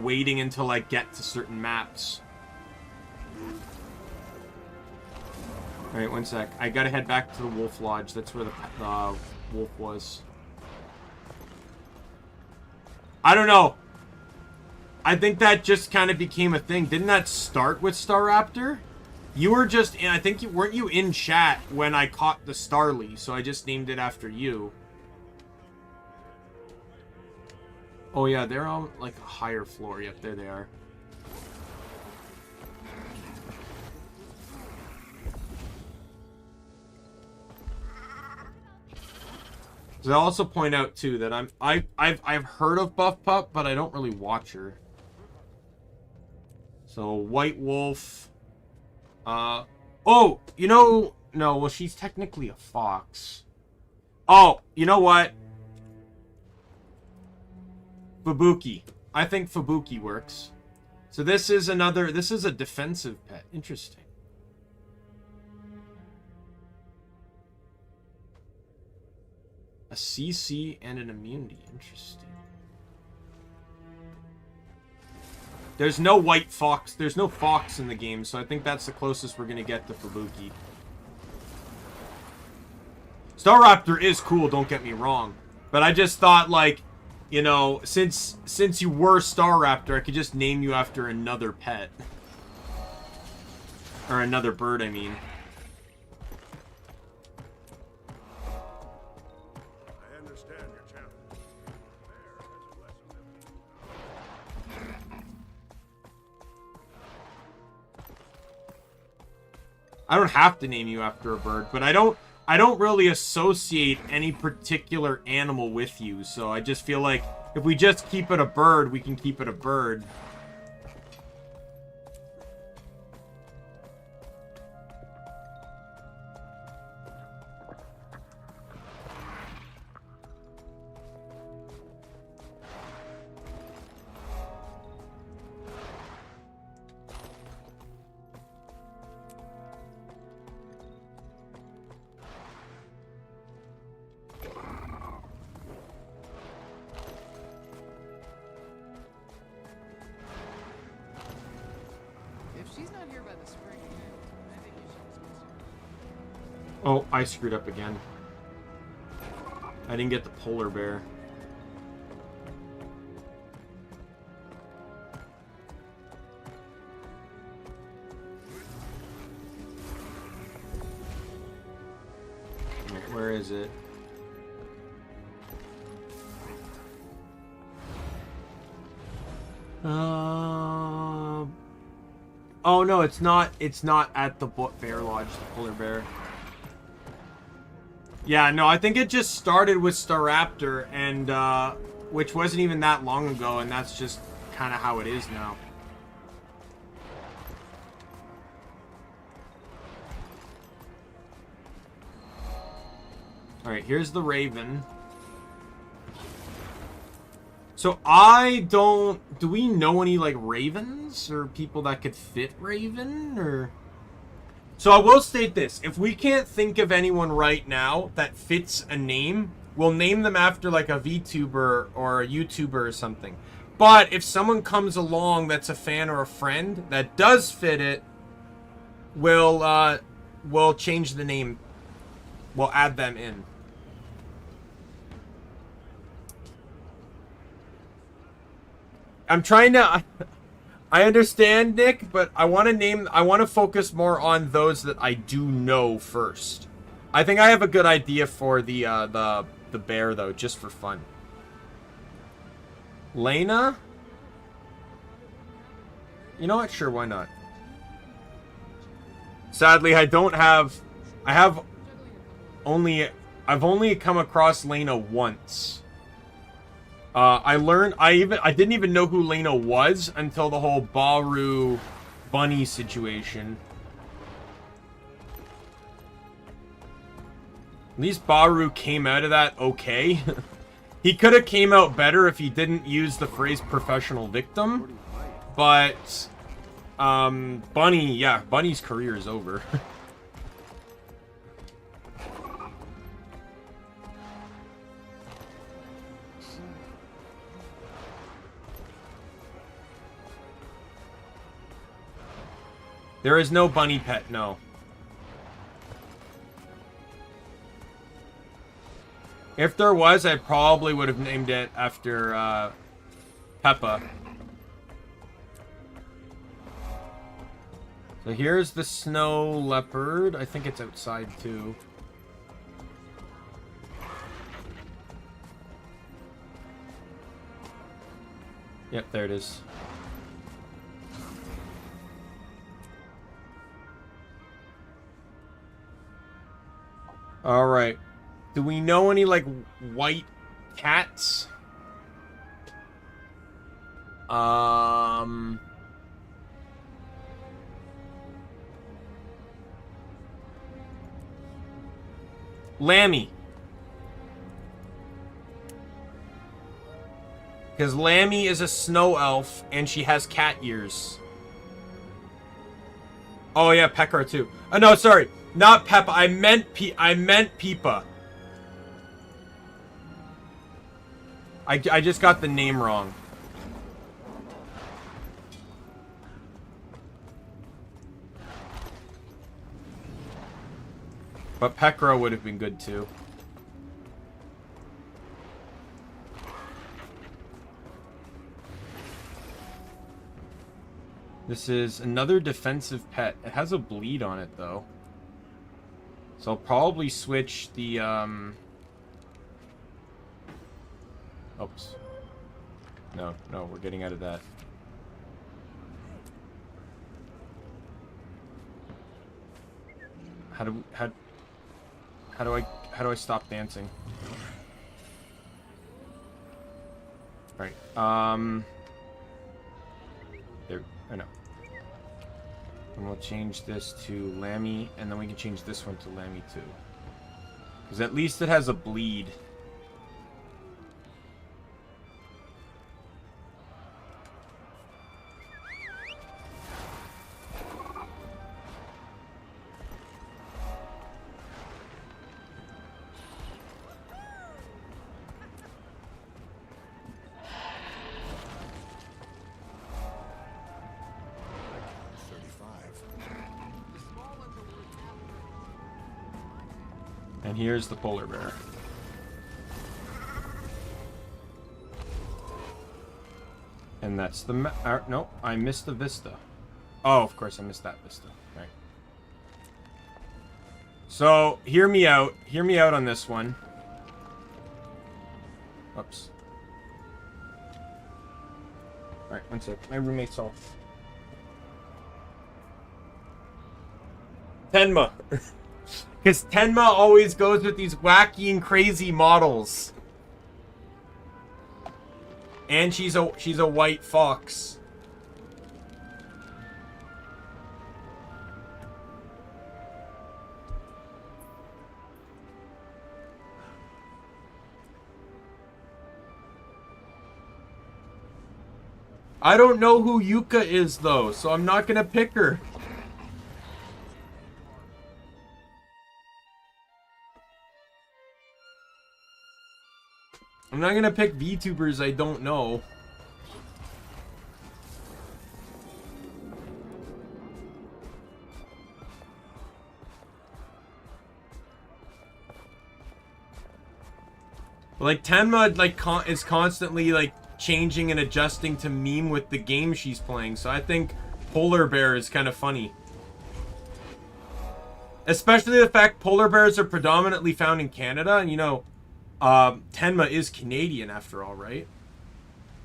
waiting until I get to certain maps. Alright, one sec. I gotta head back to the Wolf Lodge. That's where the wolf was. I don't know. I think that just kind of became a thing. Didn't that start with Staraptor? You were just in, I think weren't you in chat when I caught the Starly, so I just named it after you. Oh yeah, they're on like a higher floor. Yep, there they are. So I'll also point out too that I've heard of Buff Pup, but I don't really watch her. So White Wolf. Oh, you know, no, well she's technically a fox. Oh, you know what? Fubuki. I think Fubuki works. So this is a defensive pet. Interesting. A CC and an immunity. Interesting. There's no white fox. There's no fox in the game, so I think that's the closest we're going to get to Fubuki. Staraptor is cool, don't get me wrong. But I just thought, like, you know, since you were Staraptor, I could just name you after another pet. Or another bird, I mean. I understand your challenge. There, I don't have to name you after a bird, but I don't really associate any particular animal with you, so I just feel like if we just keep it a bird, we can keep it a bird. Oh, I screwed up again. I didn't get the polar bear. Where is it? Oh no, it's not at the Bear Lodge, the polar bear. Yeah, no, I think it just started with Staraptor, and, which wasn't even that long ago, and that's just kind of how it is now. Alright, here's the Raven. So do we know any, like, Ravens, or people that could fit Raven, or... So I will state this. If we can't think of anyone right now that fits a name, we'll name them after like a VTuber or a YouTuber or something. But if someone comes along that's a fan or a friend that does fit it, we'll change the name. We'll add them in. I'm trying to... I understand, Nick, but I want to focus more on those that I do know first. I think I have a good idea for the bear, though, just for fun. Lena? You know what? Sure, why not? Sadly, I've only come across Lena once. I didn't even know who Lena was until the whole Baru bunny situation. At least Baru came out of that okay. He could have came out better if he didn't use the phrase professional victim, but Bunny, yeah, Bunny's career is over. There is no bunny pet, no. If there was, I probably would have named it after, Peppa. So here's the snow leopard. I think it's outside, too. Yep, there it is. All right. Do we know any, like, white cats? Lammy. Because Lammy is a snow elf, and she has cat ears. Oh, yeah, Pecker, too. Oh, no, sorry. Not Peppa. I meant Peepa. I just got the name wrong. But Pekra would have been good too. This is another defensive pet. It has a bleed on it though. So I'll probably switch the oops. No, we're getting out of that. How do I stop dancing? All right. There. I know. And we'll change this to Lammy, and then we can change this one to Lammy too. Because at least it has a bleed. And here's the polar bear. And that's the no, I missed the vista. Oh, of course I missed that vista. Right. So, hear me out. Hear me out on this one. Oops. Alright, one sec. My roommate's off. Tenma. Because Tenma always goes with these wacky and crazy models. And she's a white fox. I don't know who Yuka is though, so I'm not gonna pick her. I'm not gonna pick VTubers I don't know. Like Tenma is constantly like changing and adjusting to meme with the game she's playing, so I think Polar Bear is kind of funny. Especially the fact polar bears are predominantly found in Canada, and you know, Tenma is Canadian after all, right?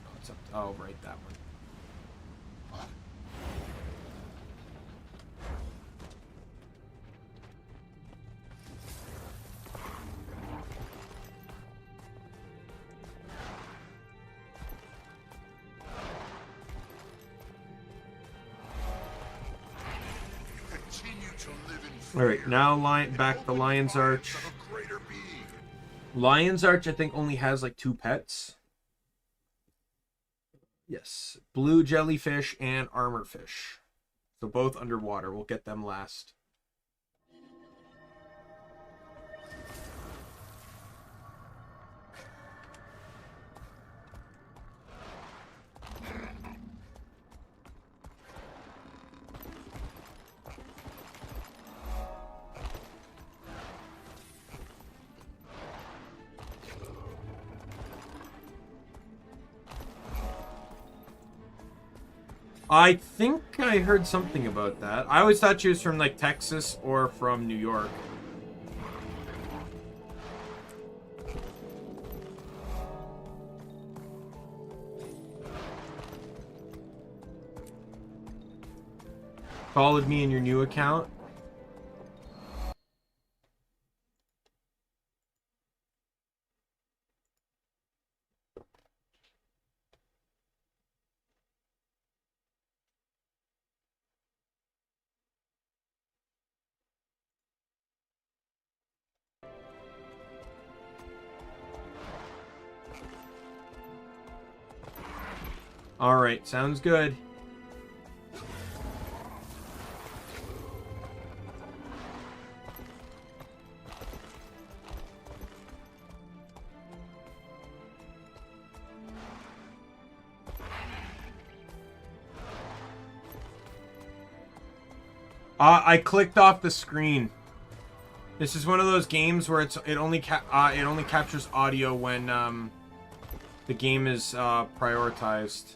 Oh, it's up to, oh, right, that one. All right, now back the Lion's Arch. Lion's Arch, I think, only has like 2 pets. Yes, blue jellyfish and armorfish. So both underwater. We'll get them last. I think I heard something about that. I always thought she was from, like, Texas or from New York. Followed me in your new account. Alright, sounds good. I clicked off the screen. This is one of those games where it only captures audio when the game is prioritized.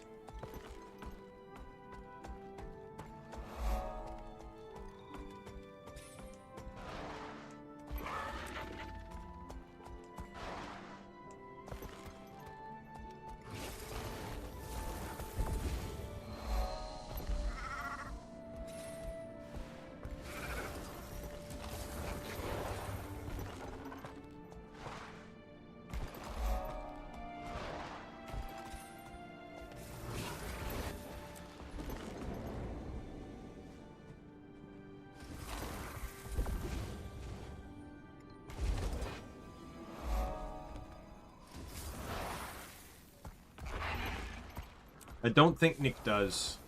I don't think Nick does.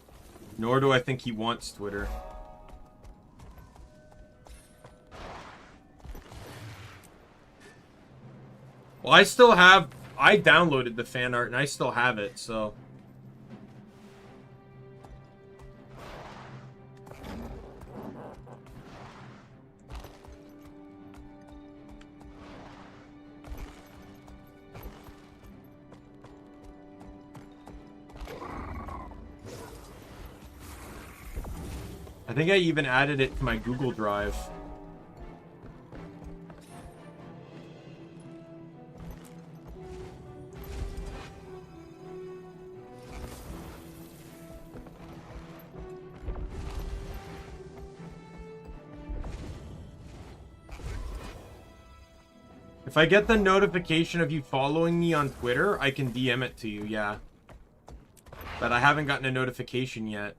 Nor do I think he wants Twitter. Well, I downloaded the fan art and I still have it, so. I think I even added it to my Google Drive. If I get the notification of you following me on Twitter, I can DM it to you, yeah. But I haven't gotten a notification yet.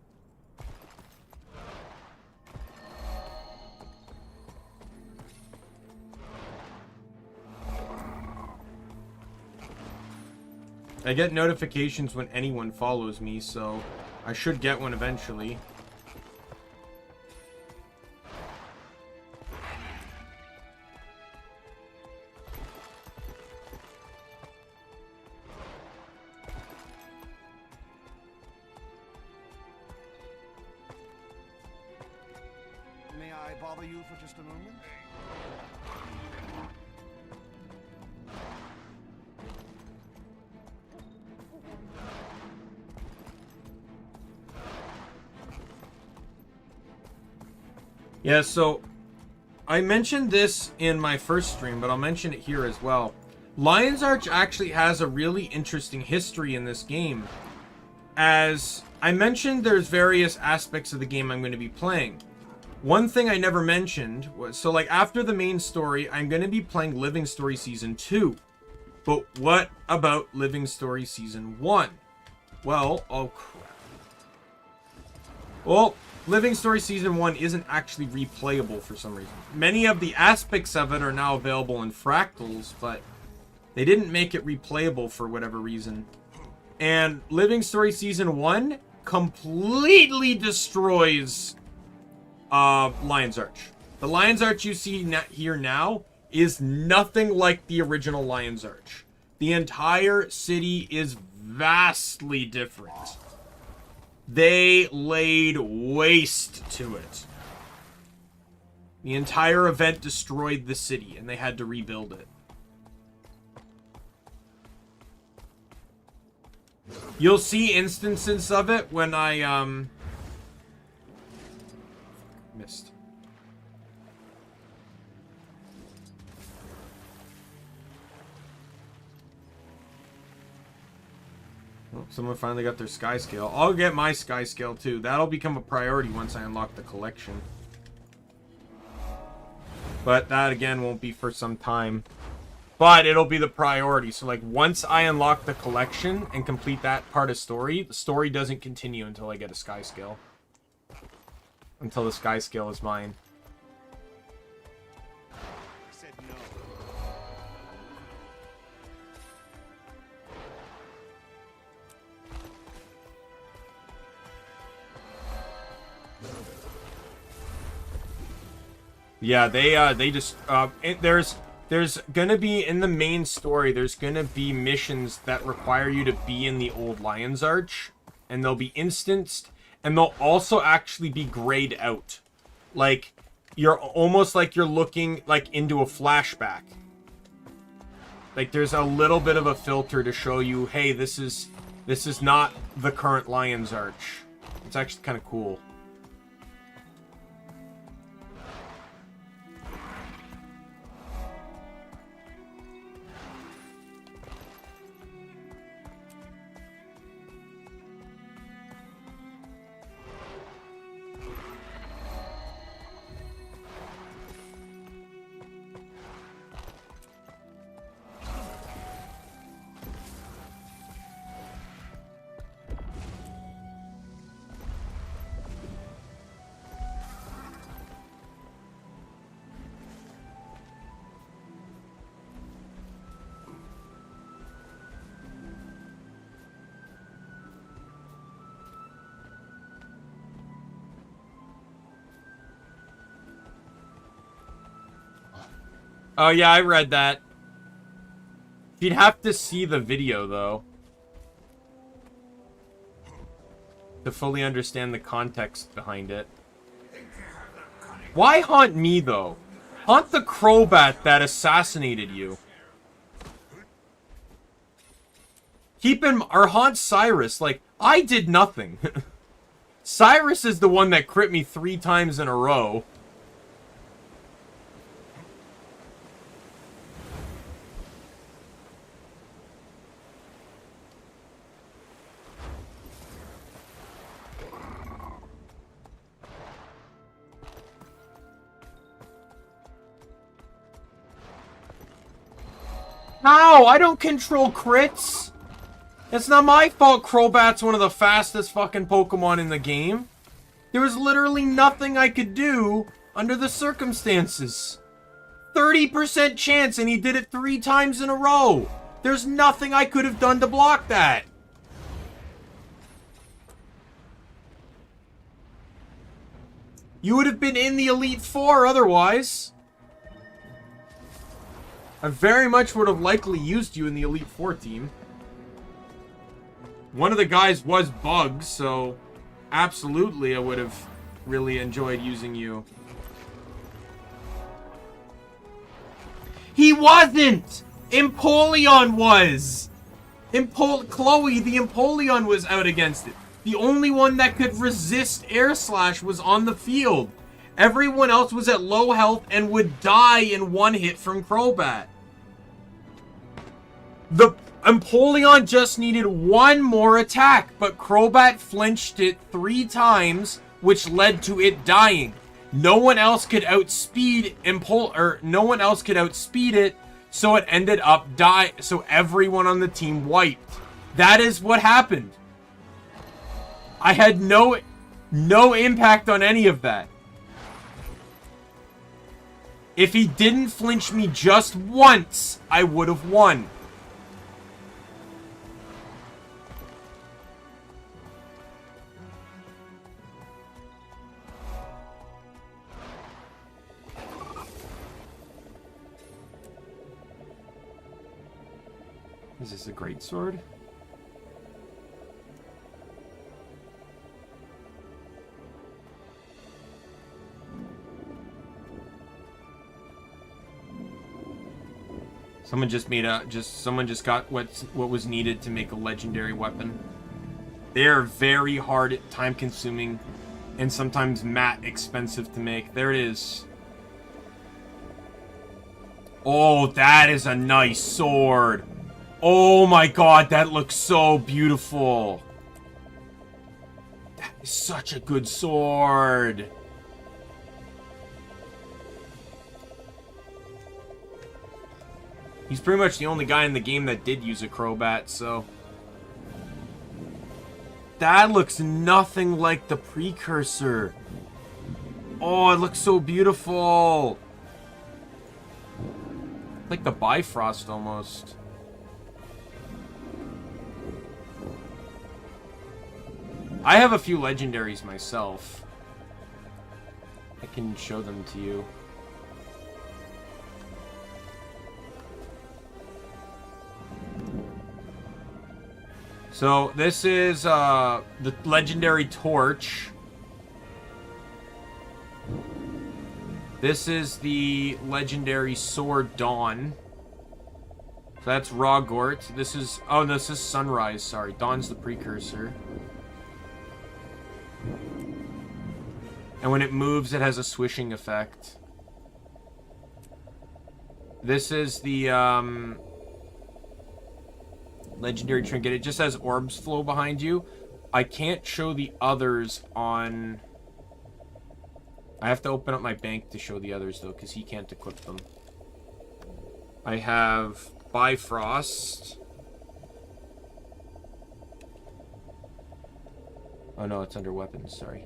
I get notifications when anyone follows me, so I should get one eventually. May I bother you for just a moment? Yeah, so I mentioned this in my first stream, but I'll mention it here as well. Lion's Arch actually has a really interesting history in this game. As I mentioned, there's various aspects of the game I'm going to be playing. One thing I never mentioned was, so like after the main story, I'm going to be playing Living Story Season 2. But what about Living Story Season 1? Well, oh crap. Well, Living Story Season 1 isn't actually replayable for some reason. Many of the aspects of it are now available in fractals, but they didn't make it replayable for whatever reason. And Living Story Season 1 completely destroys Lion's Arch. The Lion's Arch you see here now is nothing like the original Lion's Arch. The entire city is vastly different. They laid waste to it. The entire event destroyed the city, and they had to rebuild it. You'll see instances of it when I, missed. Oh, someone finally got their sky scale. I'll get my sky scale too. That'll become a priority once I unlock the collection. But that again won't be for some time. But it'll be the priority. So like once I unlock the collection and complete that part of story, the story doesn't continue until I get a sky scale. Until the sky scale is mine. Said no. Yeah, they just there's gonna be in the main story. There's gonna be missions that require you to be in the old Lion's Arch, and they'll be instanced, and they'll also actually be grayed out. Like you're almost like you're looking like into a flashback. Like there's a little bit of a filter to show you, hey, this is not the current Lion's Arch. It's actually kind of cool. Oh yeah, I read that. You'd have to see the video, though, to fully understand the context behind it. Why haunt me, though? Haunt the Crobat that assassinated you. Keep him, or haunt Cyrus. Like, I did nothing. Cyrus is the one that crit me 3 times in a row. How? I don't control crits. It's not my fault Crobat's one of the fastest fucking Pokemon in the game. There was literally nothing I could do under the circumstances. 30% chance and he did it 3 times in a row. There's nothing I could have done to block that. You would have been in the Elite Four otherwise. I very much would have likely used you in the Elite Four team. One of the guys was Bugs, so absolutely I would have really enjoyed using you. He wasn't! Empoleon was! Chloe, the Empoleon was out against it. The only one that could resist Air Slash was on the field. Everyone else was at low health and would die in 1 hit from Crobat. The Empoleon just needed 1 more attack, but Crobat flinched it 3 times, which led to it dying. No one else could outspeed no one else could outspeed it, so it ended up dying. So everyone on the team wiped. That is what happened. I had no impact on any of that. If he didn't flinch me just once, I would have won. Is this a great sword? Someone just made a someone just got what was needed to make a legendary weapon. They are very hard, time consuming, and sometimes expensive to make. There it is. Oh, that is a nice sword. Oh my god, that looks so beautiful. That is such a good sword. He's pretty much the only guy in the game that did use a crowbat, so... That looks nothing like the precursor. Oh, it looks so beautiful. Like the Bifrost, almost. I have a few legendaries myself. I can show them to you. So, this is the legendary torch. This is the legendary sword Dawn. So that's Rawgort. This is... Oh, no, this is Sunrise, sorry. Dawn's the precursor. And when it moves, it has a swishing effect. This is the... legendary trinket. It just has orbs flow behind you. I can't show the others on... I have to open up my bank to show the others, though, because he can't equip them. I have Bifrost. Oh, no, it's under weapons, sorry.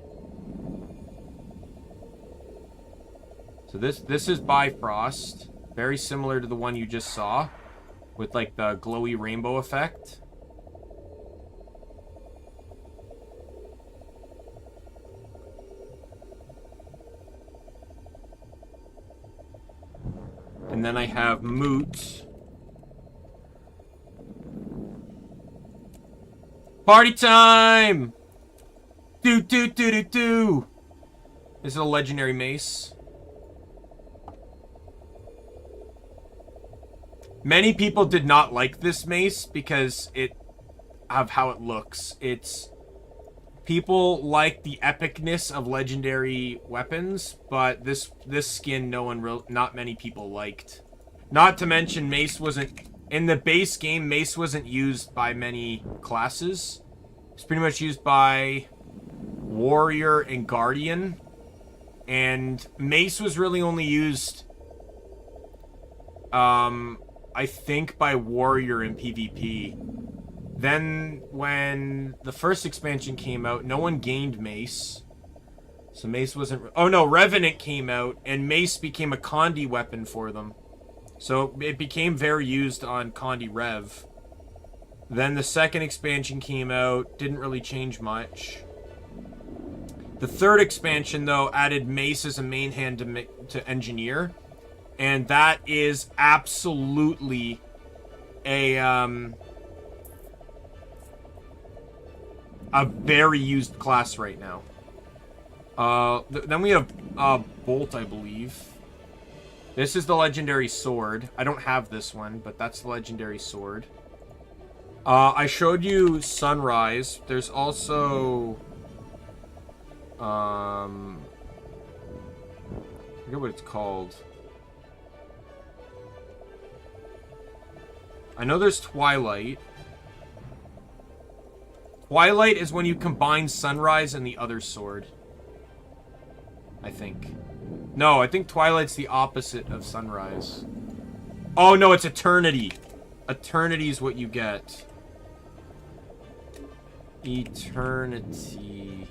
So this is Bifrost. Very similar to the one you just saw. With, like, the glowy rainbow effect. And then I have Moot. Party time! Do do do do do! This is a legendary mace. Many people did not like this mace because of how it looks. People like the epicness of legendary weapons, but this skin not many people liked. Not to mention mace wasn't in the base game. Mace wasn't used by many classes. It's pretty much used by warrior and guardian, and mace was really only used I think by warrior in PvP. Then when the first expansion came out, no one gained mace. So mace wasn't... Oh no, Revenant came out and mace became a Condi weapon for them. So it became very used on Condi Rev. Then the second expansion came out, didn't really change much. The third expansion though added mace as a main hand to engineer. And that is absolutely a very used class right now. Then we have Bolt, I believe. This is the legendary sword. I don't have this one, but that's the legendary sword. I showed you Sunrise. There's also... I forget what it's called. I know there's Twilight. Twilight is when you combine Sunrise and the other sword. I think. No, I think Twilight's the opposite of Sunrise. Oh, no, it's Eternity. Eternity is what you get. Eternity.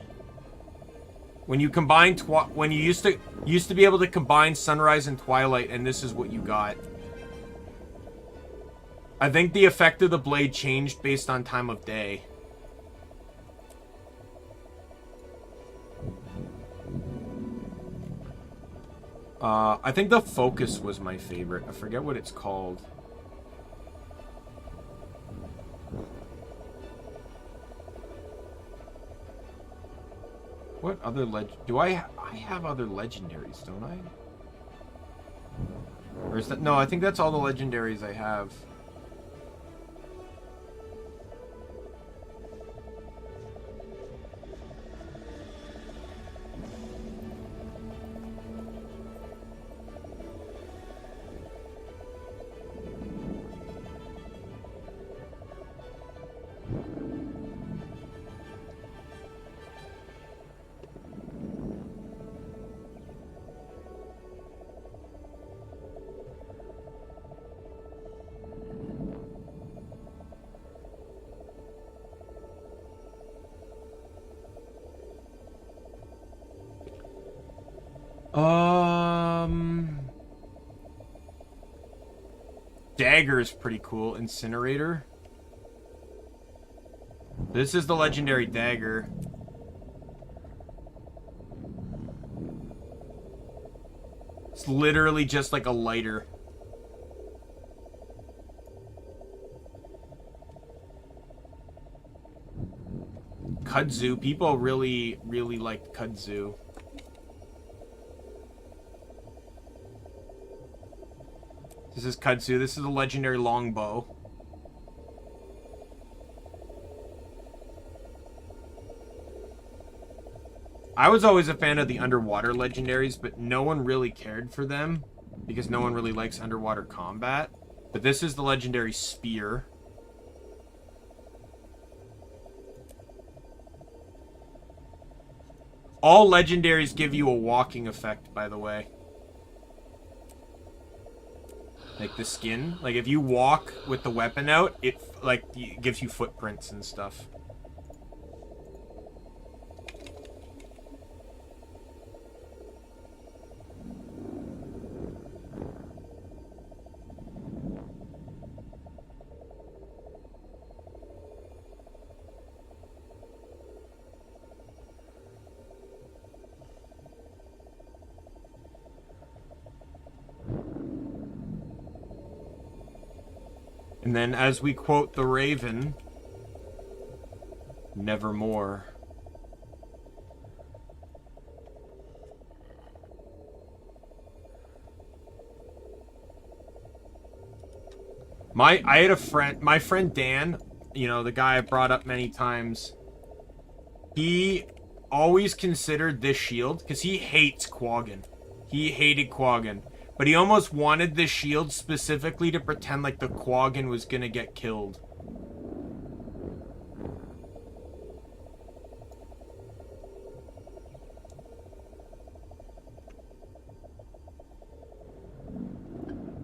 When you combine... When you used to be able to combine Sunrise and Twilight, and this is what you got. I think the effect of the blade changed based on time of day. I think the Focus was my favorite. I forget what it's called. What other do I have other legendaries, don't I? Or is that... No, I think that's all the legendaries I have. Dagger is pretty cool. Incinerator. This is the legendary dagger. It's literally just like a lighter. Kudzu. People really liked Kudzu. This is Kudzu. This is a legendary longbow. I was always a fan of the underwater legendaries, but no one really cared for them because no one really likes underwater combat. But this is the legendary spear. All legendaries give you a walking effect, by the way. Like the skin. Like if you walk with the weapon out, it like gives you footprints and stuff. And then, as we quote the Raven, nevermore. I had a friend, my friend Dan, you know, the guy I brought up many times, he always considered this shield, because he hates Quaggan. He hated Quaggan. But he almost wanted this shield specifically to pretend like the Quaggan was gonna get killed.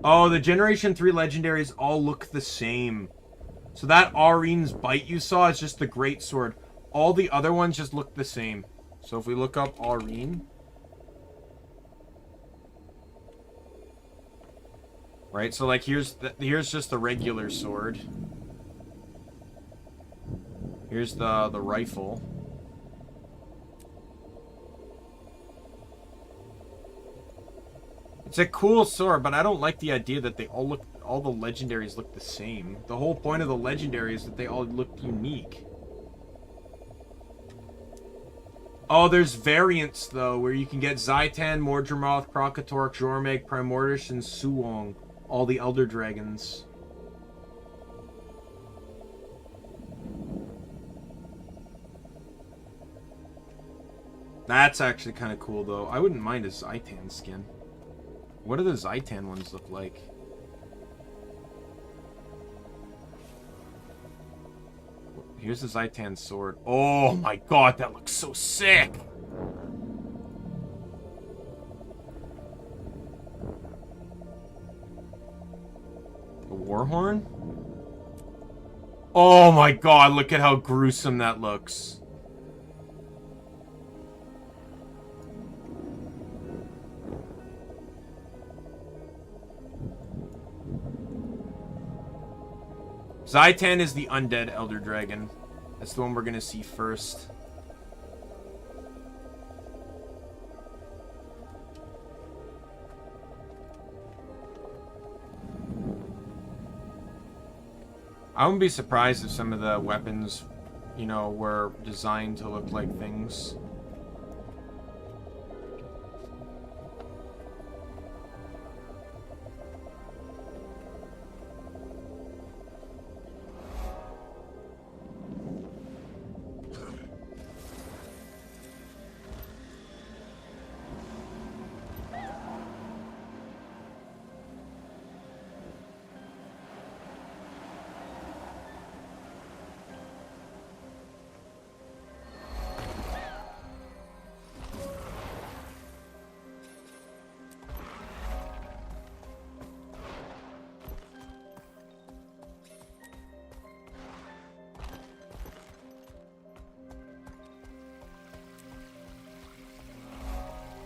Oh, the Generation 3 legendaries all look the same. So that Arene's Bite you saw is just the Great Sword. All the other ones just look the same. So if we look up Arene... Right, so like here's just the regular sword. Here's the rifle. It's a cool sword, but I don't like the idea that they all the legendaries look the same. The whole point of the legendary is that they all look unique. Oh, there's variants though, where you can get Zaitan, Mordremoth, Krakatork, Jormeg, Primordish, and Suwong. All the Elder Dragons. That's actually kind of cool, though. I wouldn't mind a Zaitan skin. What do the Zaitan ones look like? Here's the Zaitan sword. Oh my god, that looks so sick! Warhorn? Oh my god, look at how gruesome that looks. Zaitan is the undead Elder Dragon. That's the one we're gonna see first. I wouldn't be surprised if some of the weapons, you know, were designed to look like things.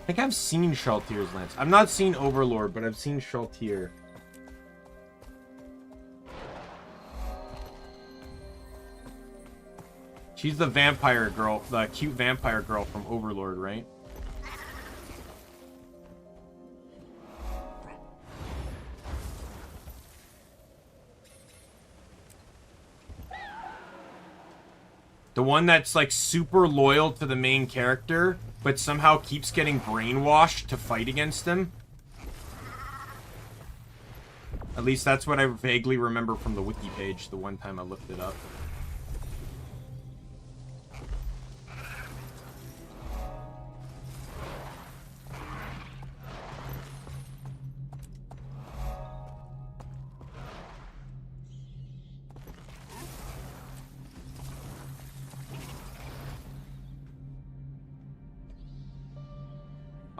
think I've seen Shaltier's lance. I've not seen Overlord, but I've seen Shaltier. She's the vampire girl, the cute vampire girl from Overlord, right? The one that's like super loyal to the main character, but somehow keeps getting brainwashed to fight against him. At least that's what I vaguely remember from the wiki page the one time I looked it up.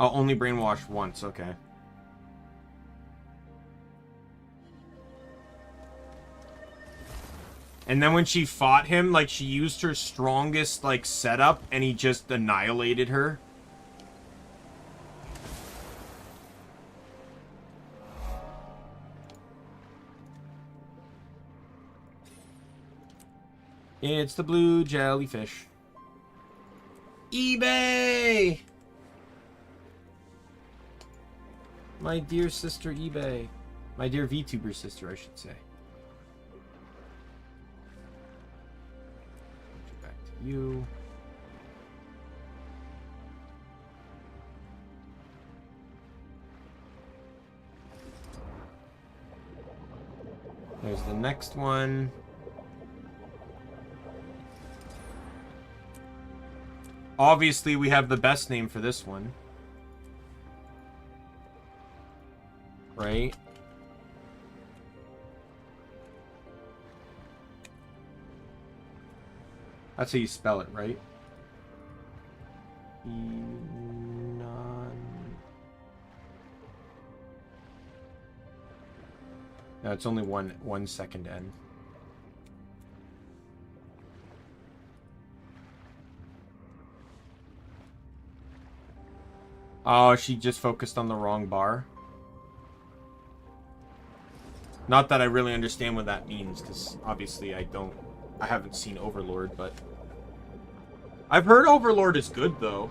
I'll only brainwash once, okay. And then when she fought him, like, she used her strongest, like, setup, and he just annihilated her. It's the blue jellyfish. eBay! My dear sister eBay. My dear VTuber sister, I should say. Back to you. There's the next one. Obviously, we have the best name for this one. Right? That's how you spell it, right? No, it's only one second N. Oh, she just focused on the wrong bar. Not that I really understand what that means, because obviously I haven't seen Overlord, but I've heard Overlord is good, though.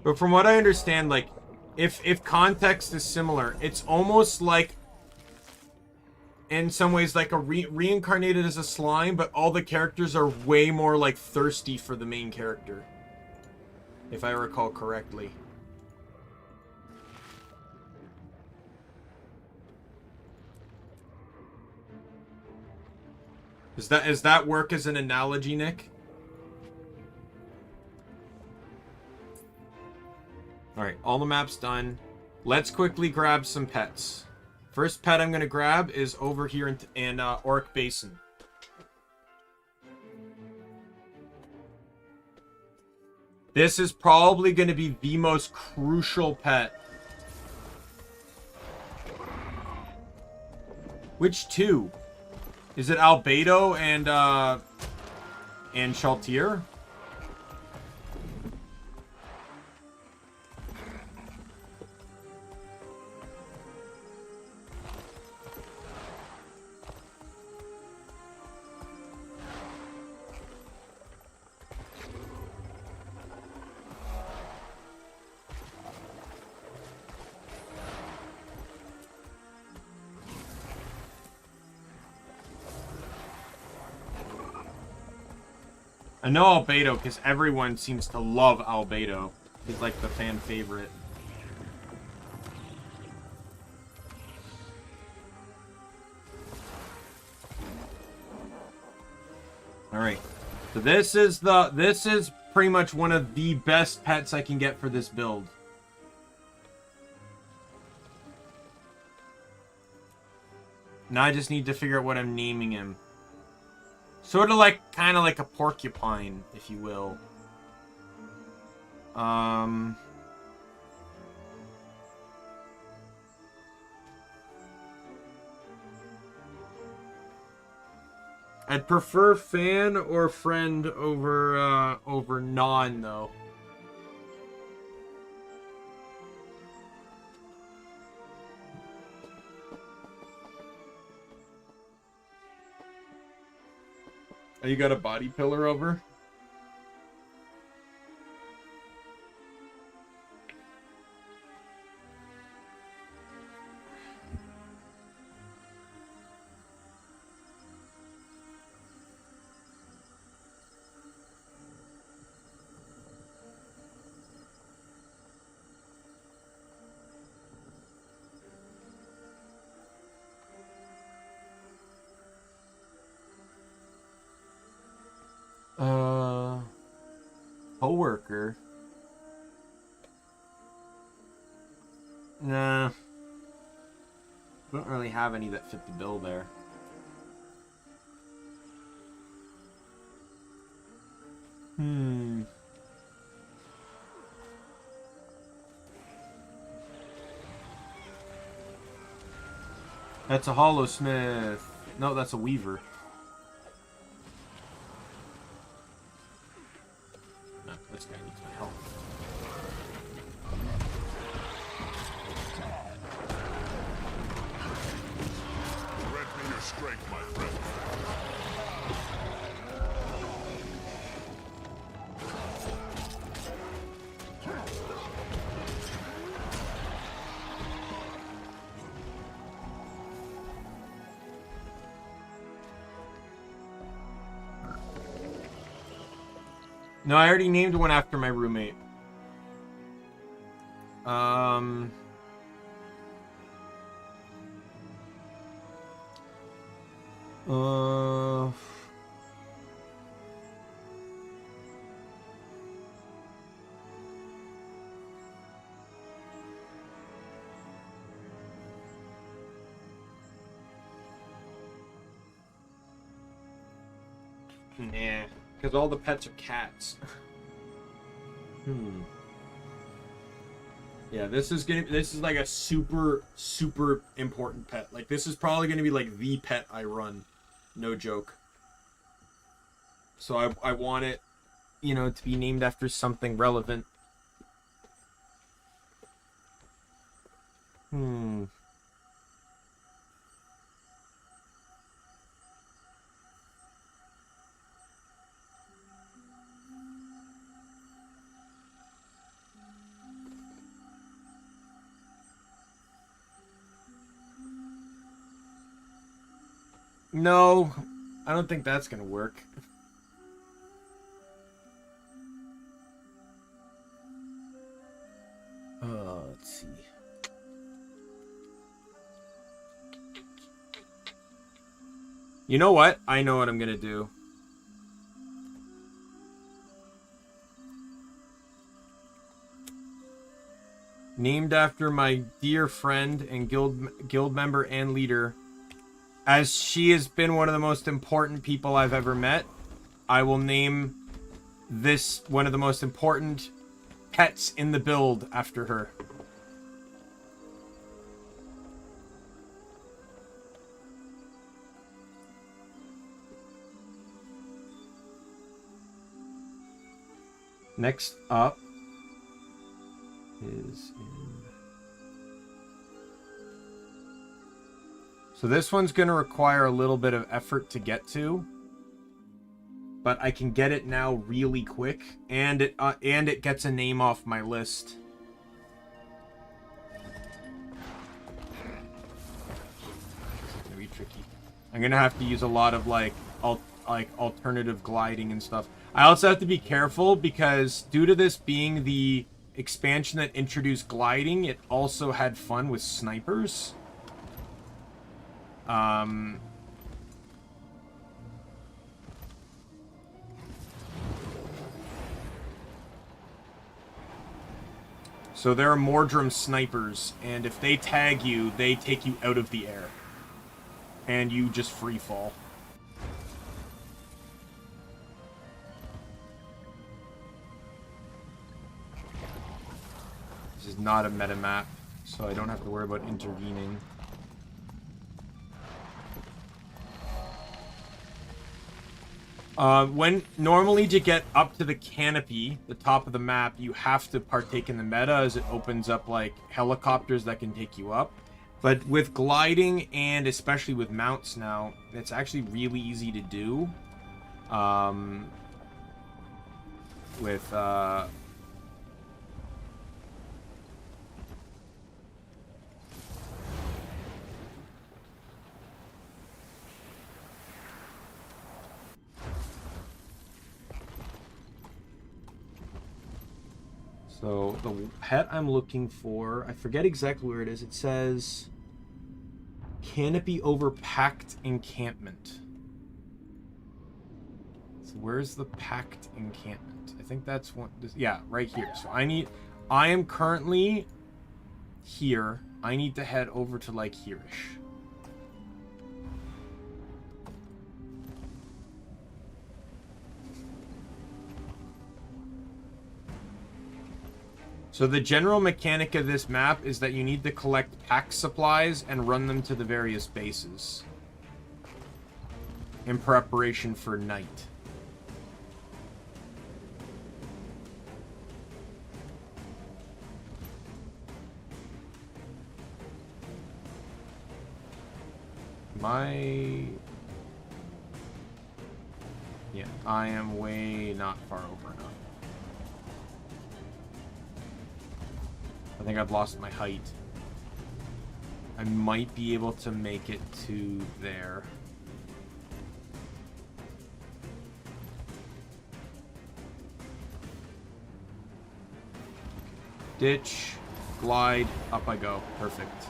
But from what I understand, like, if context is similar, it's almost like, in some ways, like a reincarnated as a slime, but all the characters are way more, like, thirsty for the main character. If I recall correctly. Does that work as an analogy, Nick? Alright, all the maps done. Let's quickly grab some pets. First pet I'm going to grab is over here in Orc Basin. This is probably going to be the most crucial pet. Which two? Is it Albedo and Shaltier? I know Albedo because everyone seems to love Albedo. He's like the fan favorite. Alright. So this is pretty much one of the best pets I can get for this build. Now I just need to figure out what I'm naming him. Sort of like, kind of like a porcupine, if you will. I'd prefer fan or friend over non though. Oh, you got a body pillar over? Coworker. Nah. Don't really have any that fit the bill there. That's a hollowsmith. No, that's a weaver. No, this guy needs my help. Grant me your strength, my friend. No, I already named one after my roommate. Nah, because all the pets are cats. Yeah, this is like a super important pet. Like this is probably gonna be like the pet I run. No joke. So I want it, you know, to be named after something relevant. No, I don't think that's gonna work. Let's see. You know what? I know what I'm gonna do. Named after my dear friend and guild member and leader, as she has been one of the most important people I've ever met, I will name this one of the most important pets in the build after her. Next up is so this one's going to require a little bit of effort to get to, but I can get it now really quick, and it gets a name off my list. It's gonna be tricky. I'm gonna have to use a lot of like alternative gliding and stuff. I also have to be careful because due to this being the expansion that introduced gliding, it also had fun with snipers. So there are Mordrum snipers, and if they tag you, they take you out of the air. And you just free fall. This is not a meta map, so I don't have to worry about intervening. Normally to get up to the canopy, the top of the map, you have to partake in the meta as it opens up like helicopters that can take you up. But with gliding and especially with mounts now, it's actually really easy to do. With so the pet I'm looking for, I forget exactly where it is. It says canopy over packed encampment. So where's the packed encampment? I think that's one. Yeah, right here. So I am currently here. I need to head over to like here-ish. So the general mechanic of this map is that you need to collect pack supplies and run them to the various bases in preparation for night. Yeah, I am way not far over enough. I think I've lost my height. I might be able to make it to there. Ditch, glide, up I go. Perfect.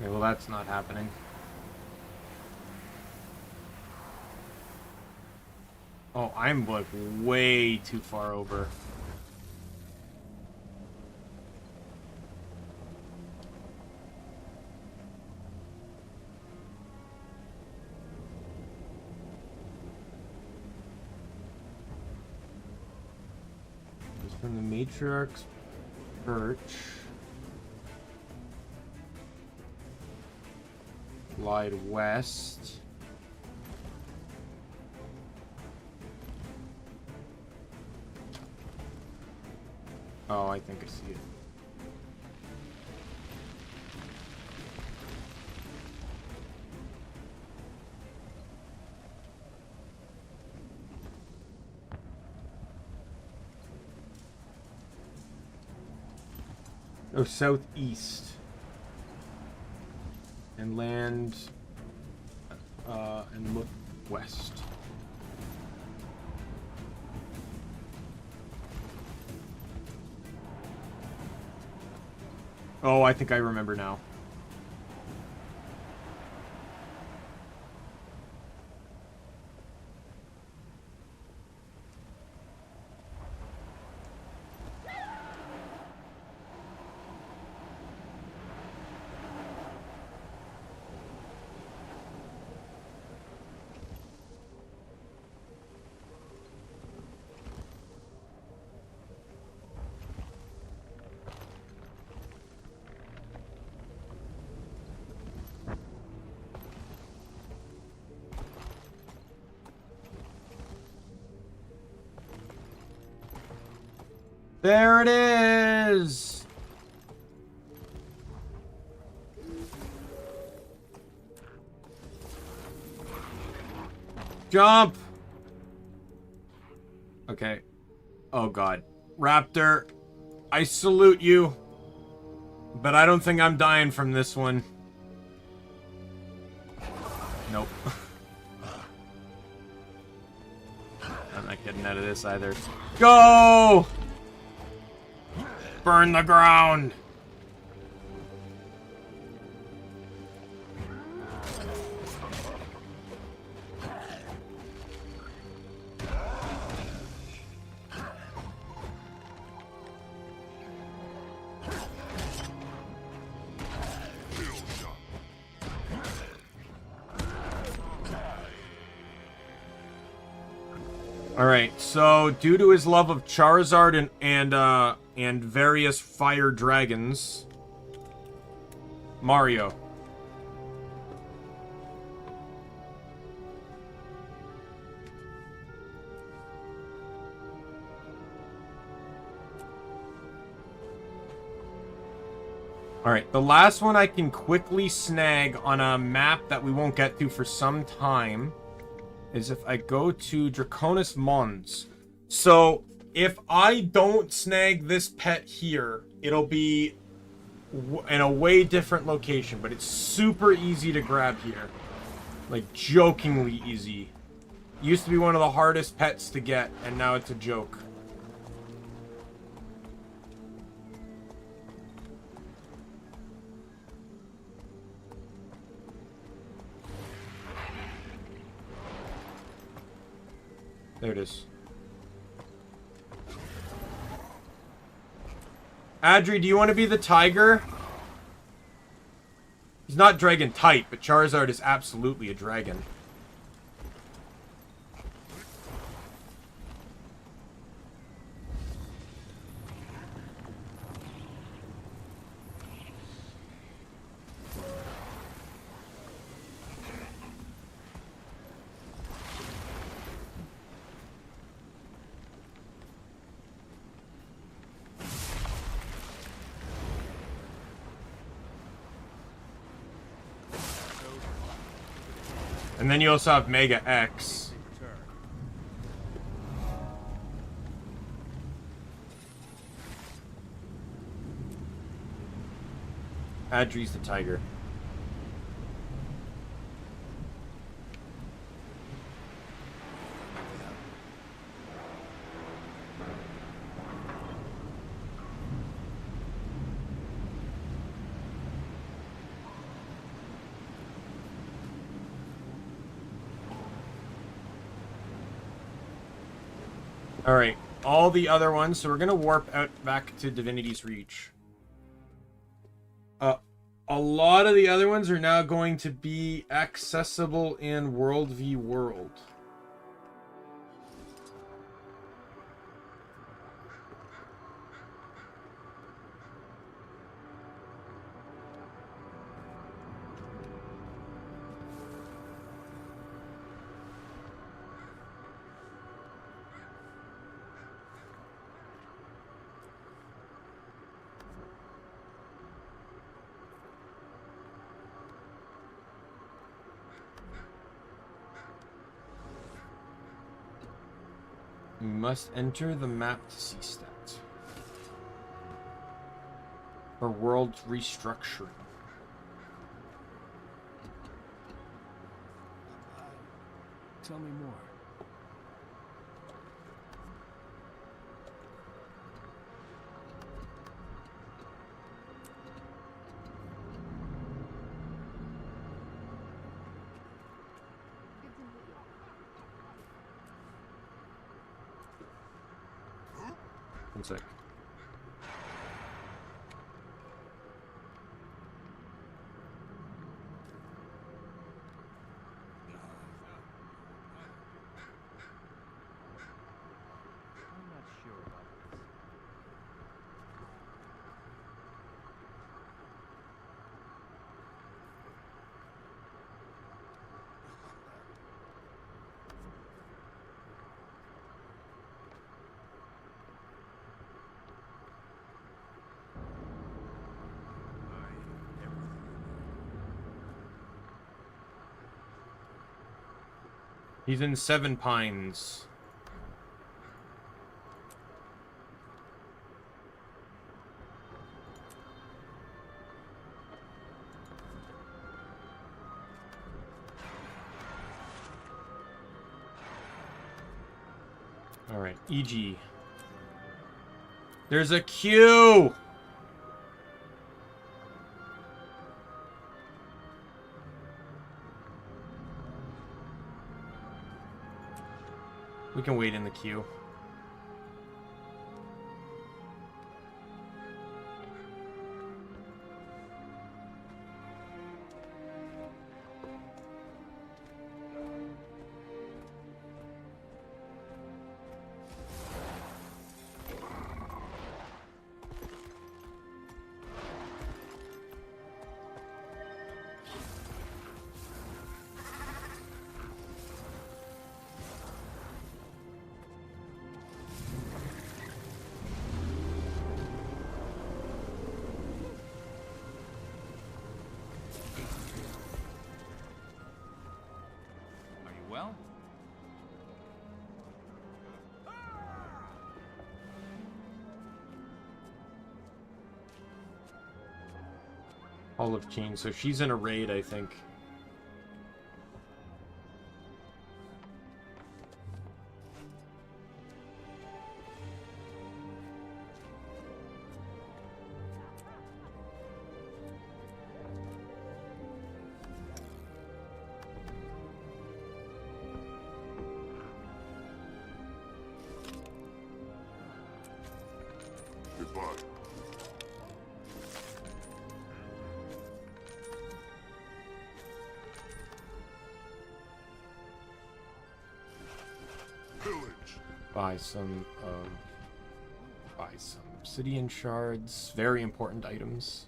Okay, well that's not happening. Oh, I'm like way too far over. Just from the matriarch's perch. Glide west. Oh, I think I see it. Oh, southeast. And land and look west. Oh, I think I remember now. There it is! Jump! Okay. Oh god. Raptor, I salute you. But I don't think I'm dying from this one. Nope. I'm not getting out of this either. Go! Burn the ground! Alright, so due to his love of Charizard and various fire dragons, Mario. Alright, the last one I can quickly snag on a map that we won't get to for some time is if I go to Draconis Mons. So, if I don't snag this pet here, it'll be in a way different location, but it's super easy to grab here. Like, jokingly easy. Used to be one of the hardest pets to get, and now it's a joke. There it is. Adri, do you want to be the tiger? He's not dragon type, but Charizard is absolutely a dragon. And then you also have Mega X. Adri's the tiger. Alright, all the other ones, so we're gonna warp out back to Divinity's Reach. A lot of the other ones are now going to be accessible in World v World. You must enter the map to see stats. For world restructuring. Tell me more. One sec. I'm not sure about this. He's in Seven Pines. Alright, EG. There's a queue! We can wait in the queue. Are you well? Hall of Chains, so she's in a raid, I think. Goodbye. Village. Buy some obsidian shards, very important items.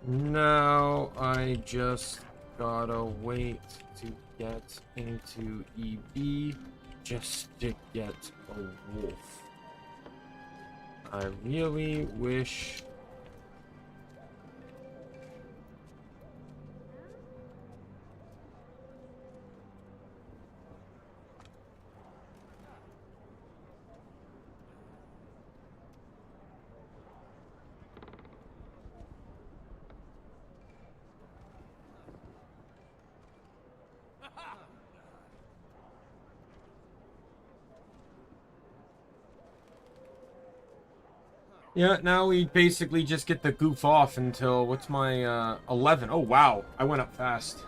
Now I just gotta wait to get into EB just to get a wolf. I really wish... Yeah, now we basically just get the goof off until, what's my, 11. Oh, wow. I went up fast.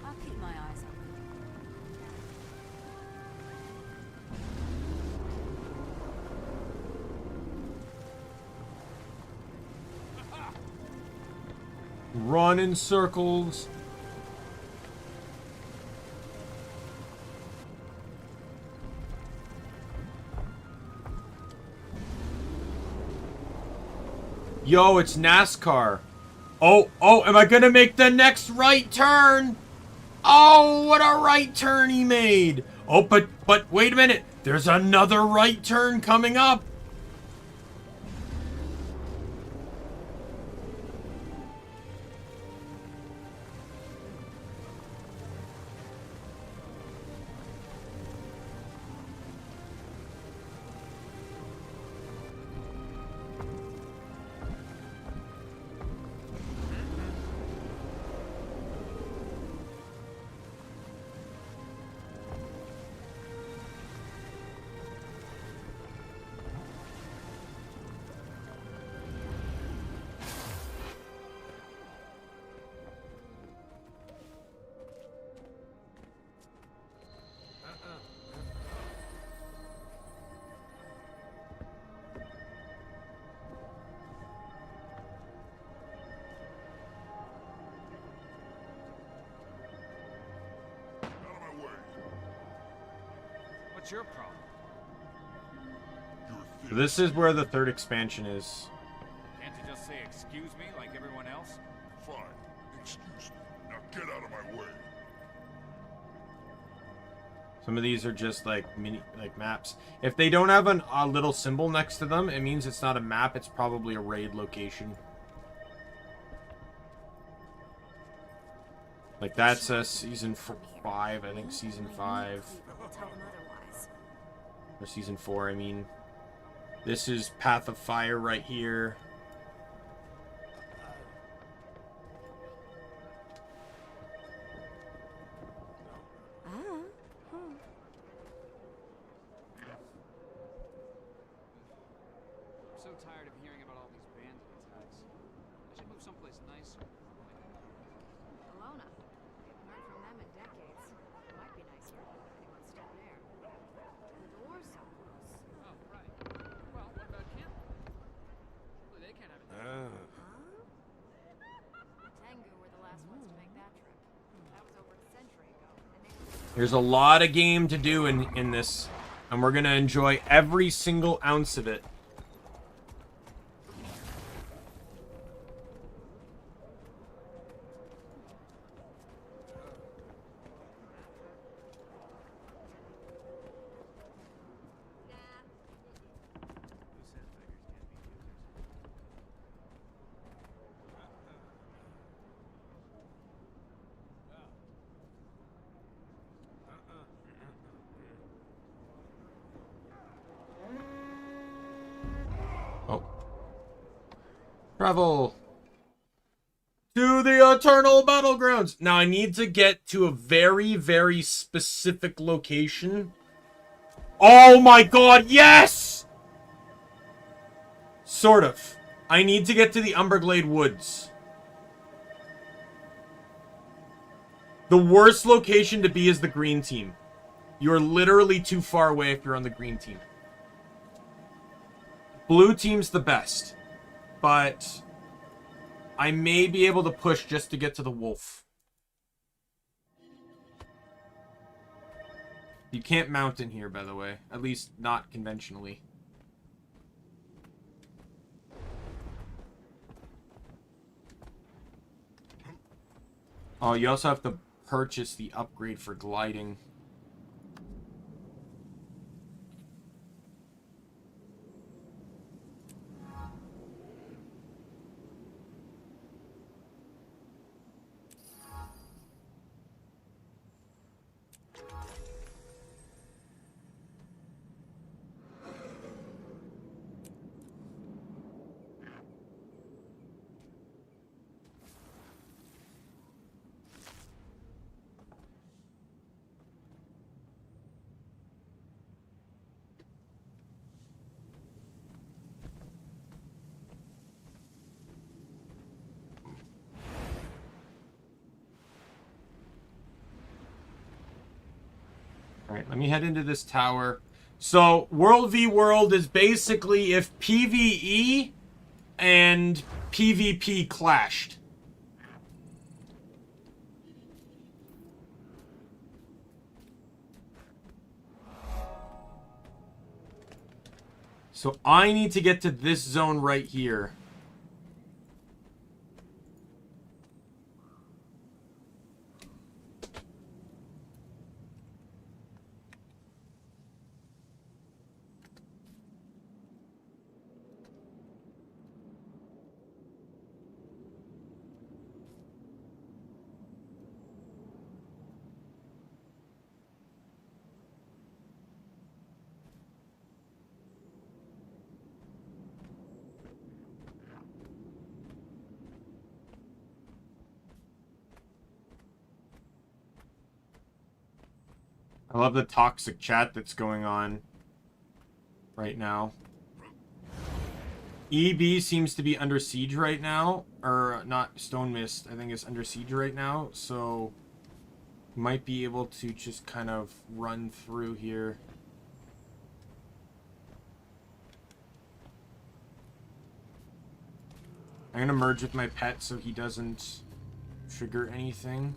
I'll keep my eyes open. Run in circles. Yo, it's NASCAR. Oh, am I gonna make the next right turn? Oh, what a right turn he made. Oh, but wait a minute. There's another right turn coming up. What's your problem? So this is where the third expansion is. Can't you just say excuse me like everyone else? Fine. Excuse me. Now get out of my way. Some of these are just like maps. If they don't have a little symbol next to them, it means it's not a map. It's probably a raid location. Like that's season 5, I think season 5. Tell them otherwise. Or season 4, I mean. This is Path of Fire right here. I'm so tired of hearing about all these bandit attacks. I should move someplace nicer. Alona. Haven't heard from them in decades. It might be nicer if anyone's still there. The door's so close. Oh, right. Well, what about Kim? Surely they can't have it. Tengu were the last ones to make that trip. That was over a century ago. And they There's a lot of game to do in this. And we're going to enjoy every single ounce of it. Oh. Travel to the eternal battlegrounds. Now I need to get to a very, very specific location. Oh my god, yes! Sort of. I need to get to the Umberglade Woods. The worst location to be is the green team. You're literally too far away if you're on the green team. Blue team's the best. But I may be able to push just to get to the wolf. You can't mount in here, by the way. At least not conventionally. Oh, you also have to purchase the upgrade for gliding. Alright, let me head into this tower. So, World v World is basically if PvE and PvP clashed. So, I need to get to this zone right here. I love the toxic chat that's going on right now. EB seems to be under siege right now. Or, not Stone Mist. I think it's under siege right now. So, might be able to just kind of run through here. I'm going to merge with my pet so he doesn't trigger anything.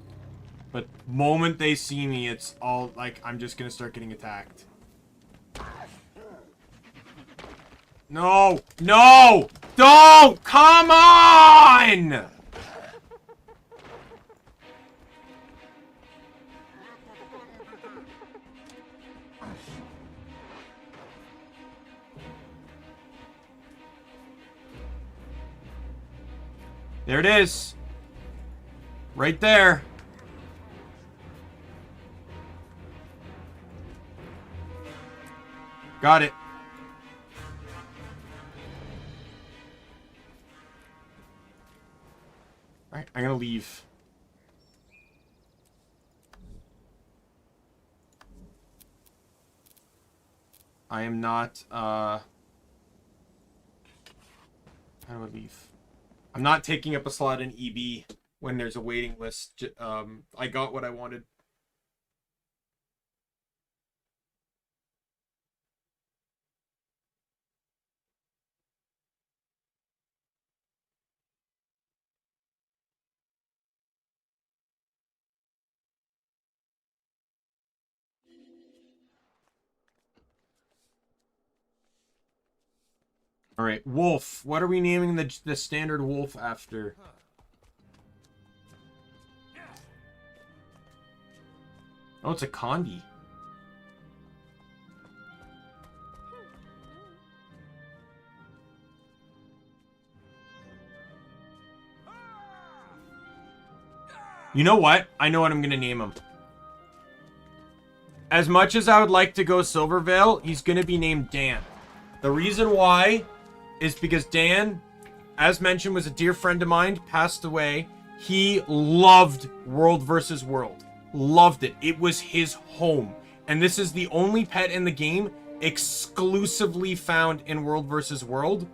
But moment they see me, it's all like I'm just gonna start getting attacked. No! No! Don't! Come on! There it is. Right there. Got it. Alright, I'm gonna leave. I am not, how do I leave? I'm not taking up a slot in EB when there's a waiting list. I got what I wanted. All right, wolf. What are we naming the standard wolf after? Oh, it's a Condi. You know what? I know what I'm gonna name him. As much as I would like to go Silvervale, he's gonna be named Dan. The reason why is because Dan, as mentioned, was a dear friend of mine, passed away. He loved World versus World. Loved it. It was his home. And this is the only pet in the game exclusively found in World versus World.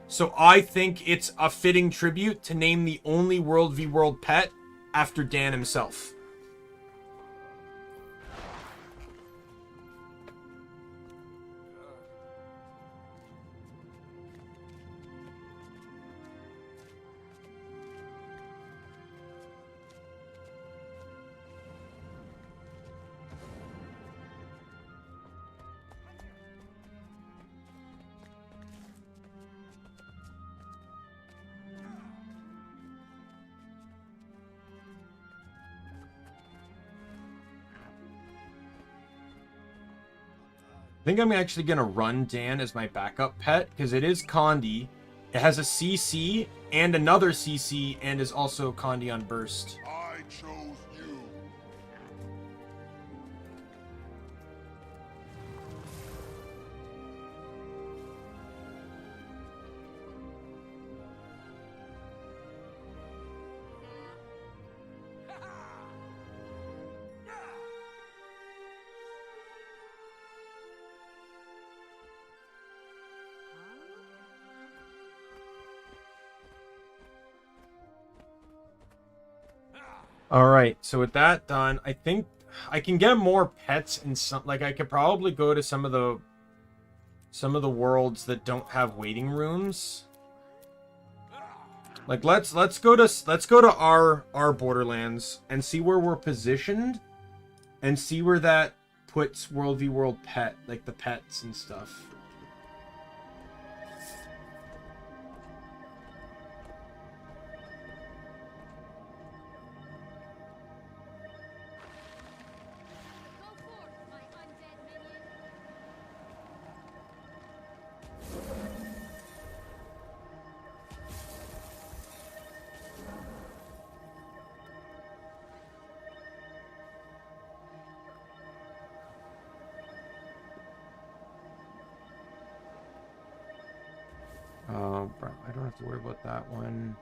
So I think it's a fitting tribute to name the only World v World pet after Dan himself. I think I'm actually going to run Dan as my backup pet, because it is Condi. It has a CC and another CC, and is also Condi on burst. I chose you. All right, so with that done, I think I can get more pets in some. Like I could probably go to some of the worlds that don't have waiting rooms. Like let's go to our Borderlands and see where we're positioned, and see where that puts World v World pet, like the pets and stuff. I don't have to worry about that one.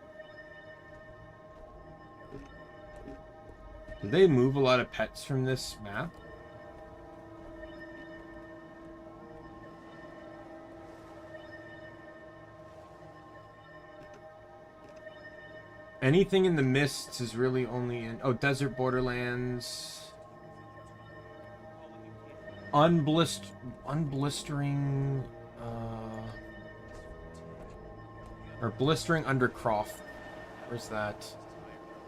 Did they move a lot of pets from this map? Anything in the mists is really only in... Oh, Desert Borderlands. Unblistering... Or Blistering Undercroft. Where's that?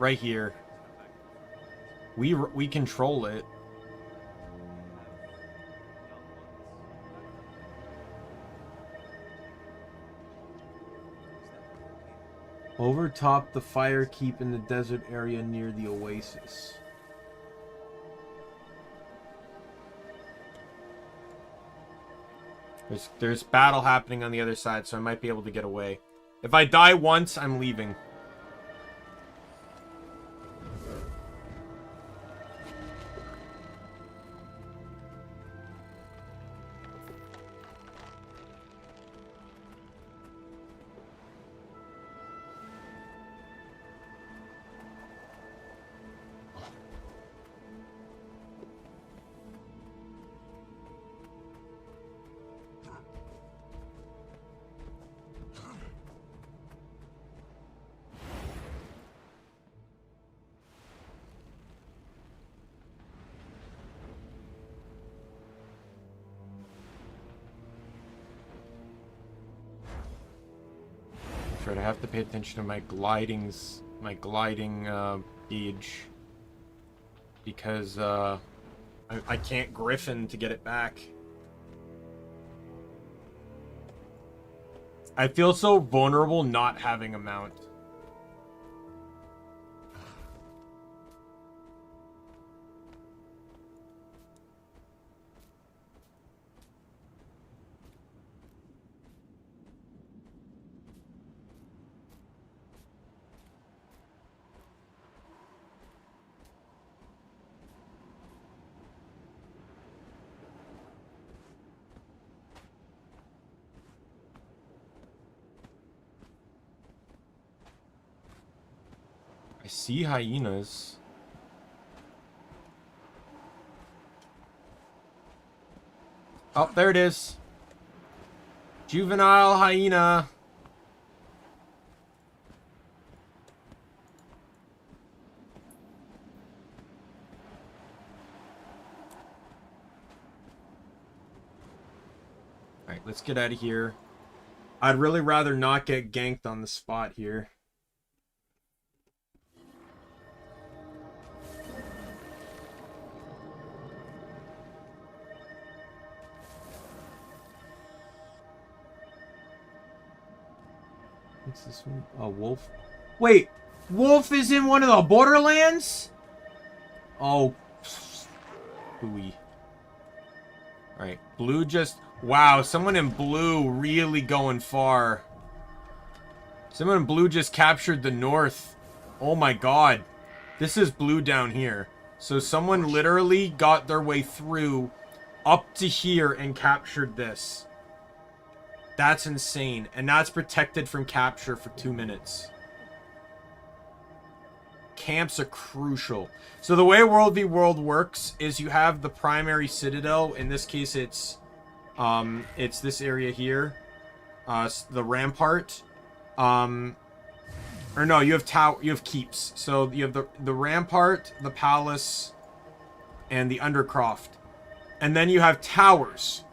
Right here. We control it. Overtop the fire keep in the desert area near the oasis. There's battle happening on the other side, so I might be able to get away. If I die once, I'm leaving. I have to pay attention to my gliding gauge, because I can't griffin to get it back. I feel so vulnerable not having a mount. I see hyenas. Oh, there it is. Juvenile hyena. Alright, let's get out of here. I'd really rather not get ganked on the spot here. What's this one? Oh, Wolf. Wait, Wolf is in one of the Borderlands? Oh, hooey. Alright, blue just... Wow, someone in blue really going far. Someone in blue just captured the north. Oh my god. This is blue down here. So someone literally got their way through up to here and captured this. That's insane. And that's protected from capture for 2 minutes. Camps are crucial. So the way World v World works is you have the primary citadel. In this case, it's this area here. The rampart. Or no, you have keeps. So you have the rampart, the palace, and the undercroft. And then you have towers.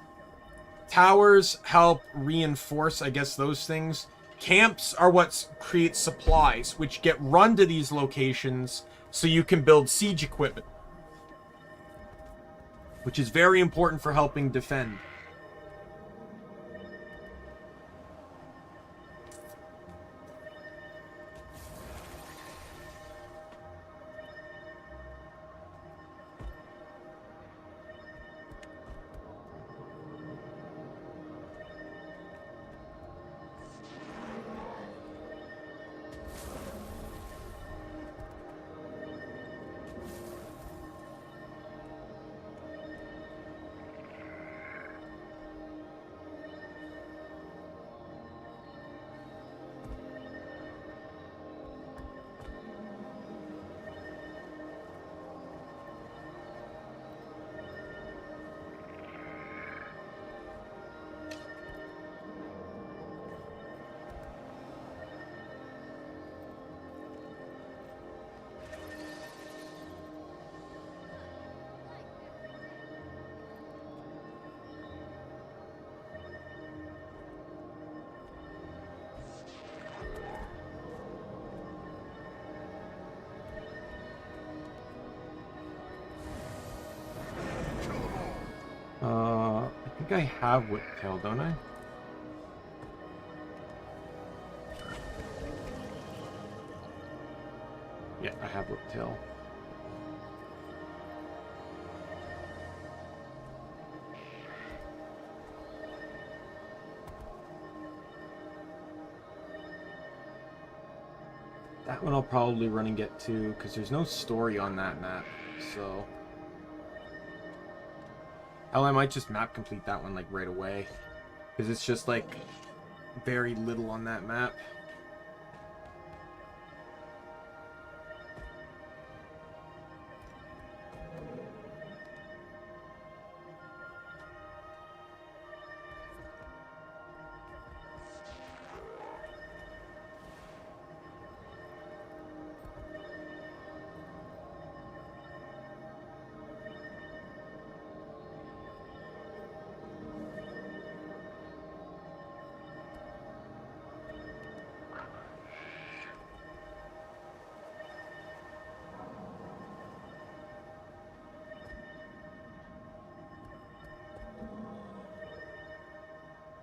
Towers help reinforce, I guess, those things. Camps are what creates supplies, which get run to these locations so you can build siege equipment. Which is very important for helping defend. I think I have Whiptail, don't I? Yeah, I have Whiptail. That one I'll probably run and get to, because there's no story on that map, so... Hell, I might just map complete that one, like, right away. Because it's just, like, very little on that map.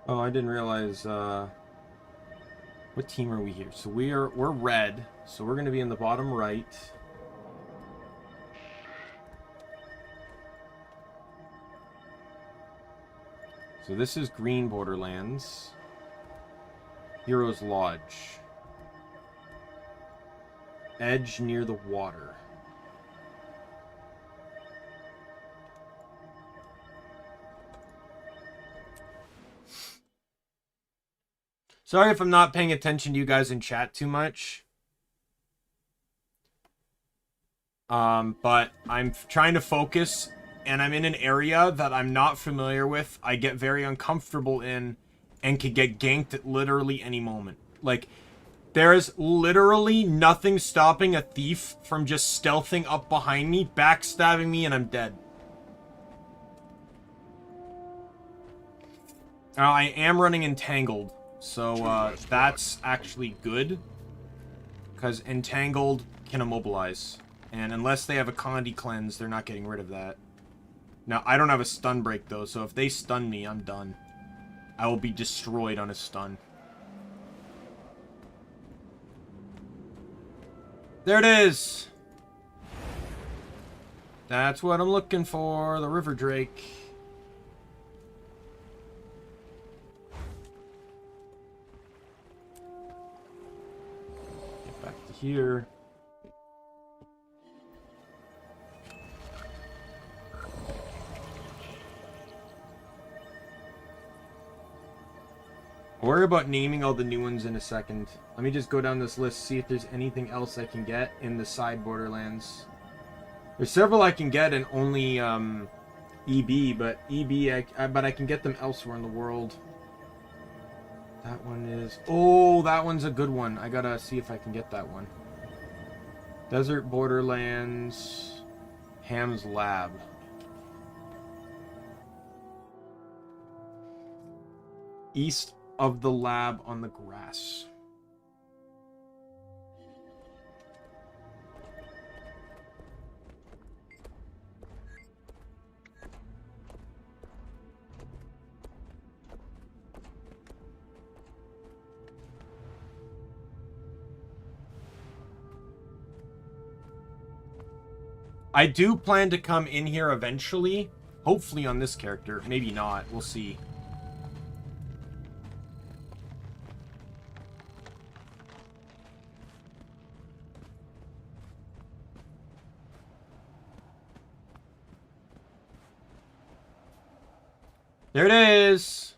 Oh, I didn't realize, what team are we here? So we're red, so we're gonna be in the bottom right. So this is green Borderlands. Heroes Lodge. Edge near the water. Sorry if I'm not paying attention to you guys in chat too much. But I'm trying to focus, and I'm in an area that I'm not familiar with. I get very uncomfortable in, and can get ganked at literally any moment. Like, there is literally nothing stopping a thief from just stealthing up behind me, backstabbing me, and I'm dead. Now, I am running Entangled. So, that's actually good. Because Entangled can immobilize. And unless they have a Condi Cleanse, they're not getting rid of that. Now, I don't have a stun break, though, so if they stun me, I'm done. I will be destroyed on a stun. There it is! That's what I'm looking for, the River Drake. Here. I'll worry about naming all the new ones in a second. Let me just go down this list, see if there's anything else I can get in the side Borderlands. There's several I can get in only EB, but but I can get them elsewhere in the world. That one is... Oh, that one's a good one. I gotta see if I can get that one. Desert Borderlands... Ham's Lab. East of the lab on the grass. I do plan to come in here eventually. Hopefully on this character. Maybe not. We'll see. There it is!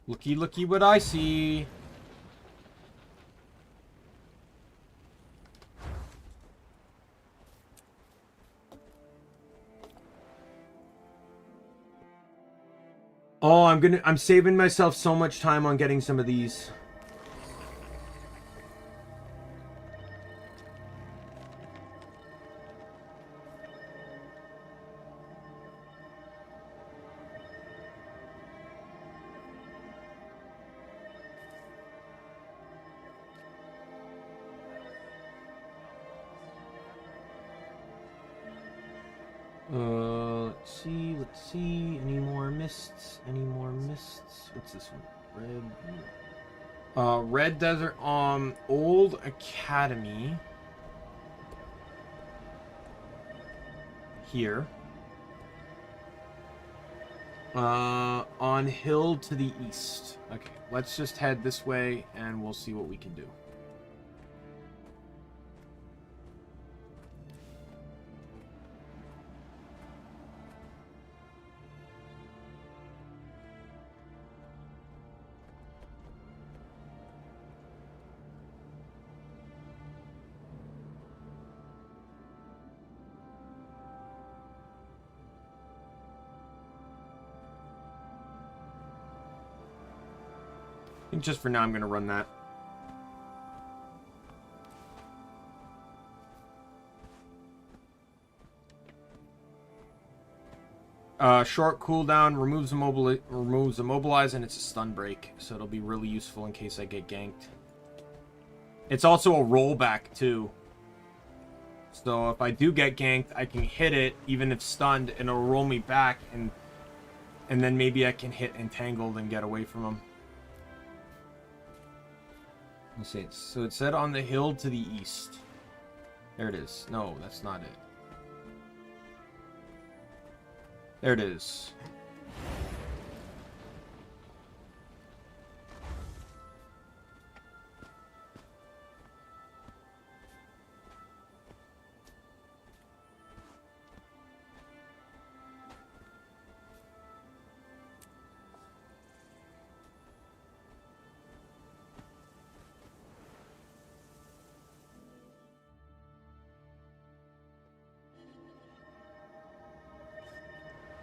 Looky, looky what I see. Oh, I'm saving myself so much time on getting some of these. Let's see. Any more mists? Any more mists? What's this one? Red. Red Desert, Old Academy. Here. On hill to the east. Okay, let's just head this way and we'll see what we can do. I think just for now I'm going to run that. Short cooldown, removes immobilize, and it's a stun break, so it'll be really useful in case I get ganked. It's also a rollback too. So if I do get ganked, I can hit it even if stunned, and it'll roll me back, and then maybe I can hit entangled and get away from him. Let's see. So it said on the hill to the east. There it is. No, that's not it. There it is.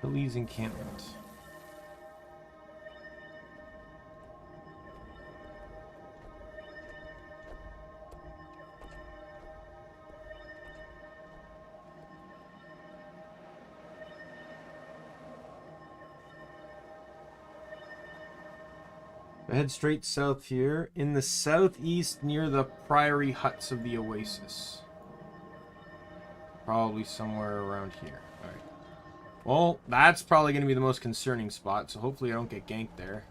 Lee's encampment. I head straight south here. In the southeast near the priory huts of the oasis. Probably somewhere around here. Alright. Well, that's probably going to be the most concerning spot, so hopefully I don't get ganked there.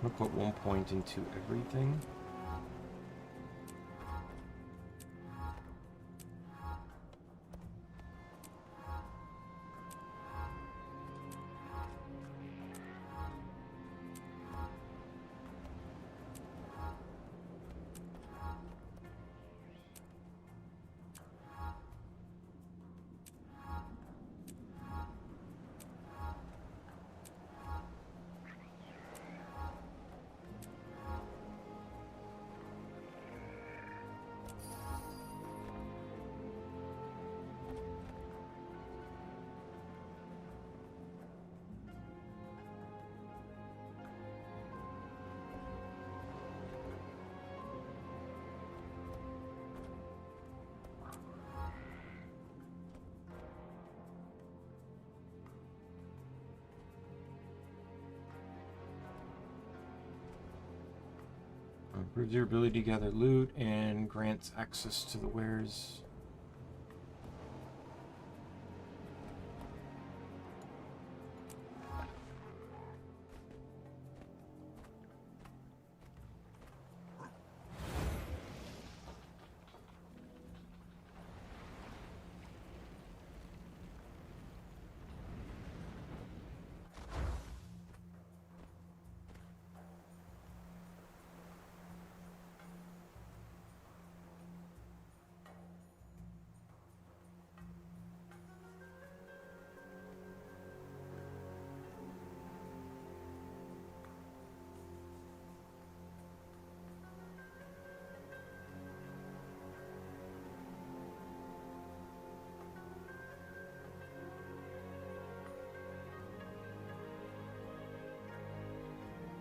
I'm going to put 1 point into everything. Improves your ability to gather loot and grants access to the wares.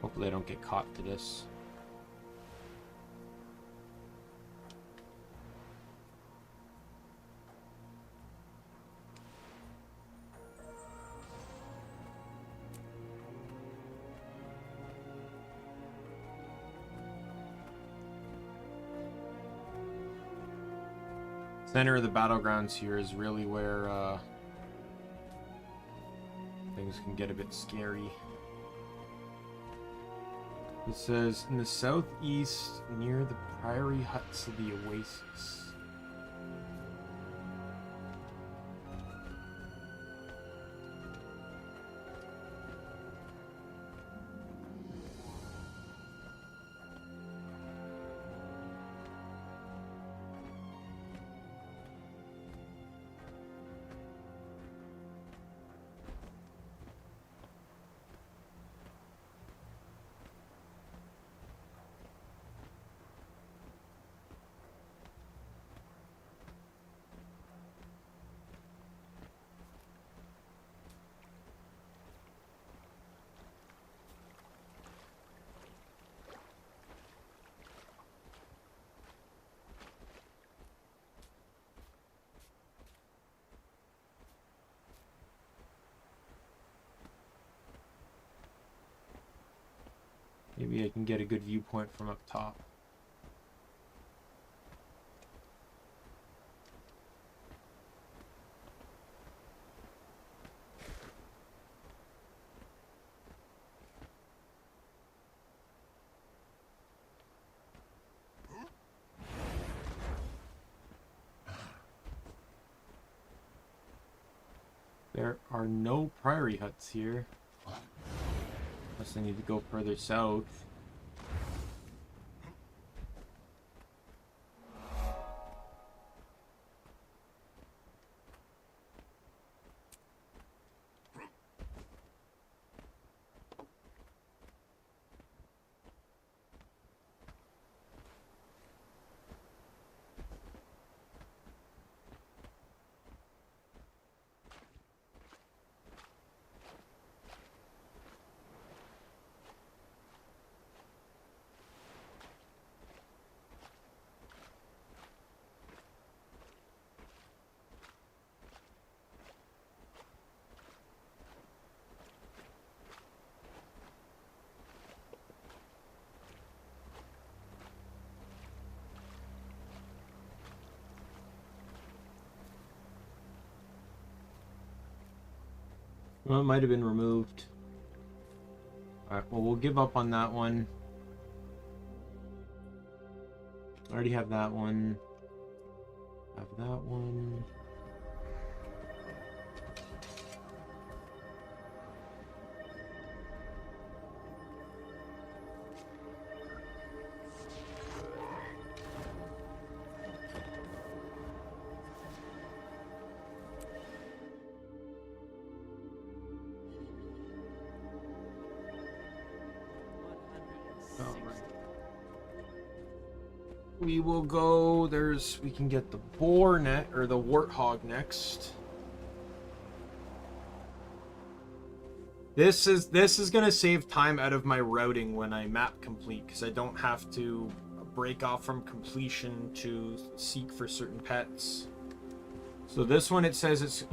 Hopefully I don't get caught to this. Center of the battlegrounds here is really where things can get a bit scary. It says, in the southeast, near the priory huts of the oasis. Maybe I can get a good viewpoint from up top. There are no priory huts here. Unless I need to go further south. Well, it might have been removed. Alright, well, we'll give up on that one. I already have that one. Have that one. We will go, we can get the boar net, or the warthog next. This is gonna save time out of my routing when I map complete, because I don't have to break off from completion to seek for certain pets. So this one, it says it's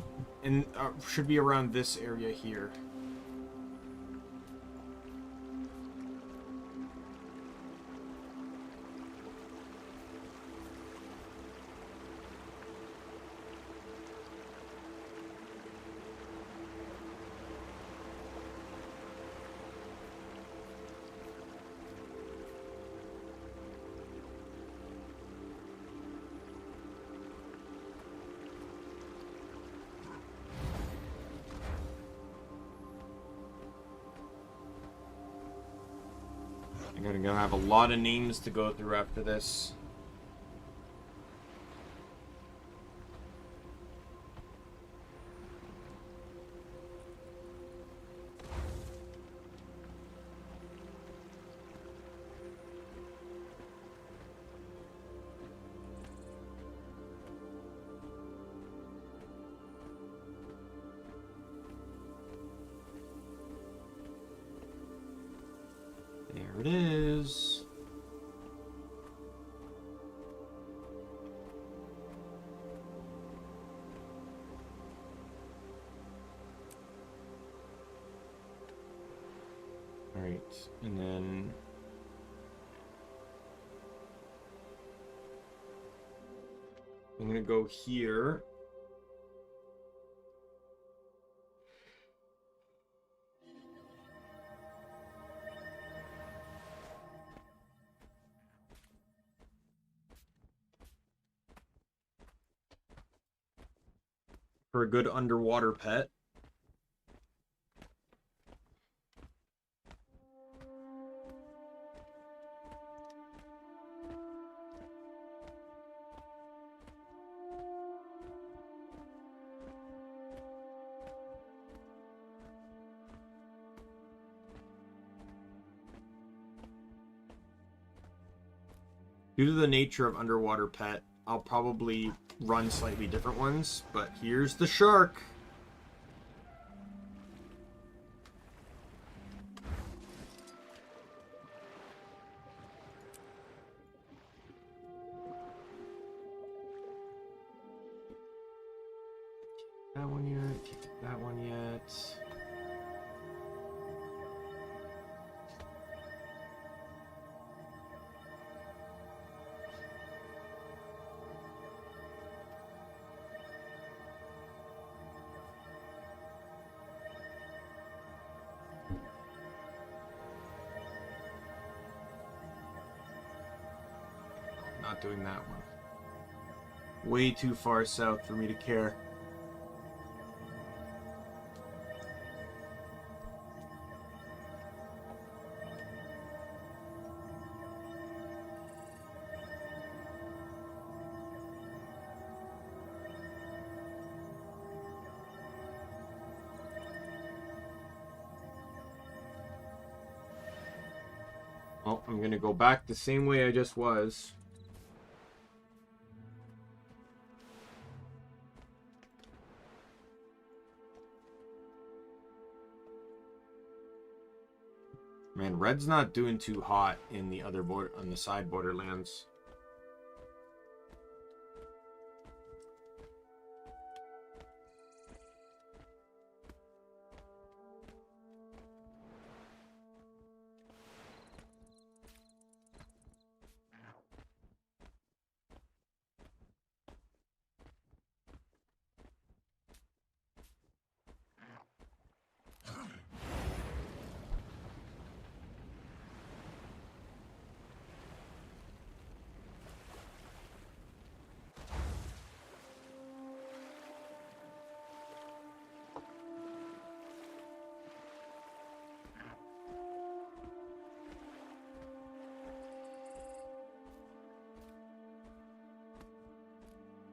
in, should be around this area here. I'm gonna have a lot of names to go through after this. There it is. All right, and then I'm gonna go here. For a good underwater pet. Due to the nature of underwater pet, I'll probably run slightly different ones, but here's the shark. That one yet, can't get that one yet. Not doing that one. Way too far south for me to care. Oh, I'm gonna go back the same way I just was. Man, red's not doing too hot in the other border, on the side borderlands.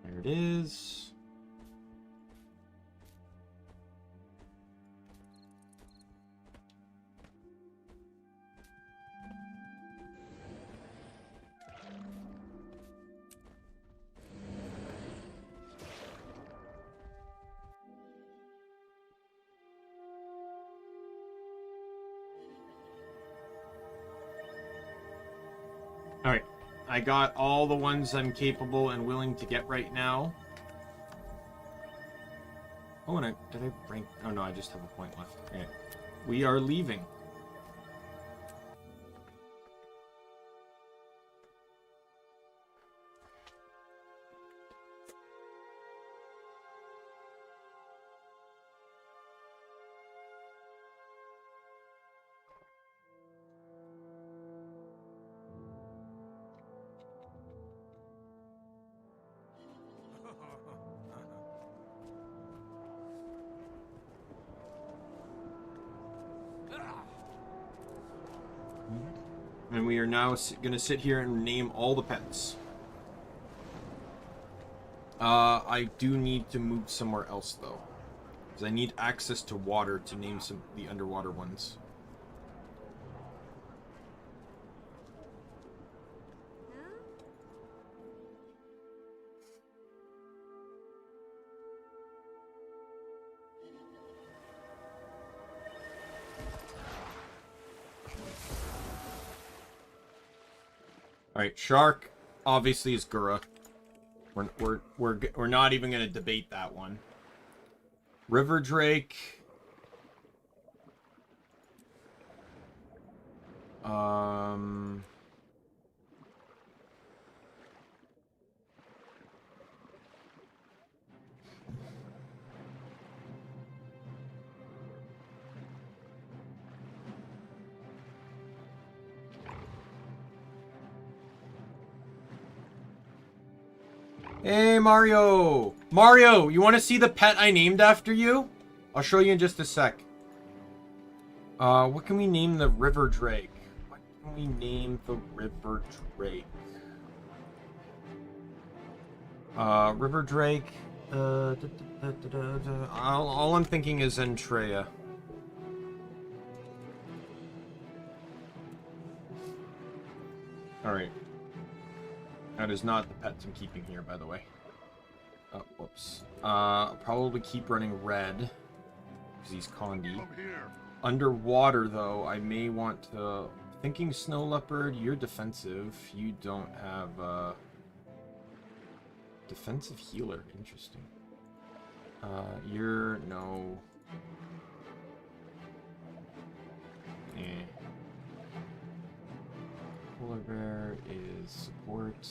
There it is. All right, I got all the ones I'm capable and willing to get right now. Oh, and did I rank? Oh no, I just have a point left. Okay. We are leaving. And we are now going to sit here and name all the pets. I do need to move somewhere else, though. Because I need access to water to name some the underwater ones. Alright, shark obviously is Gura. We're not even gonna debate that one. River Drake. Hey, Mario. Mario, you want to see the pet I named after you? I'll show you in just a sec. What can we name the river drake? What can we name the river drake? River drake. All I'm thinking is Entreya. Alright. That is not the pets I'm keeping here, by the way. Oh, whoops. I'll probably keep running red. Because he's Condi. Come here. Underwater, though, I may want to... Thinking snow leopard, you're defensive. You don't have, defensive healer. Interesting. You're... No. Eh. Polar bear is support.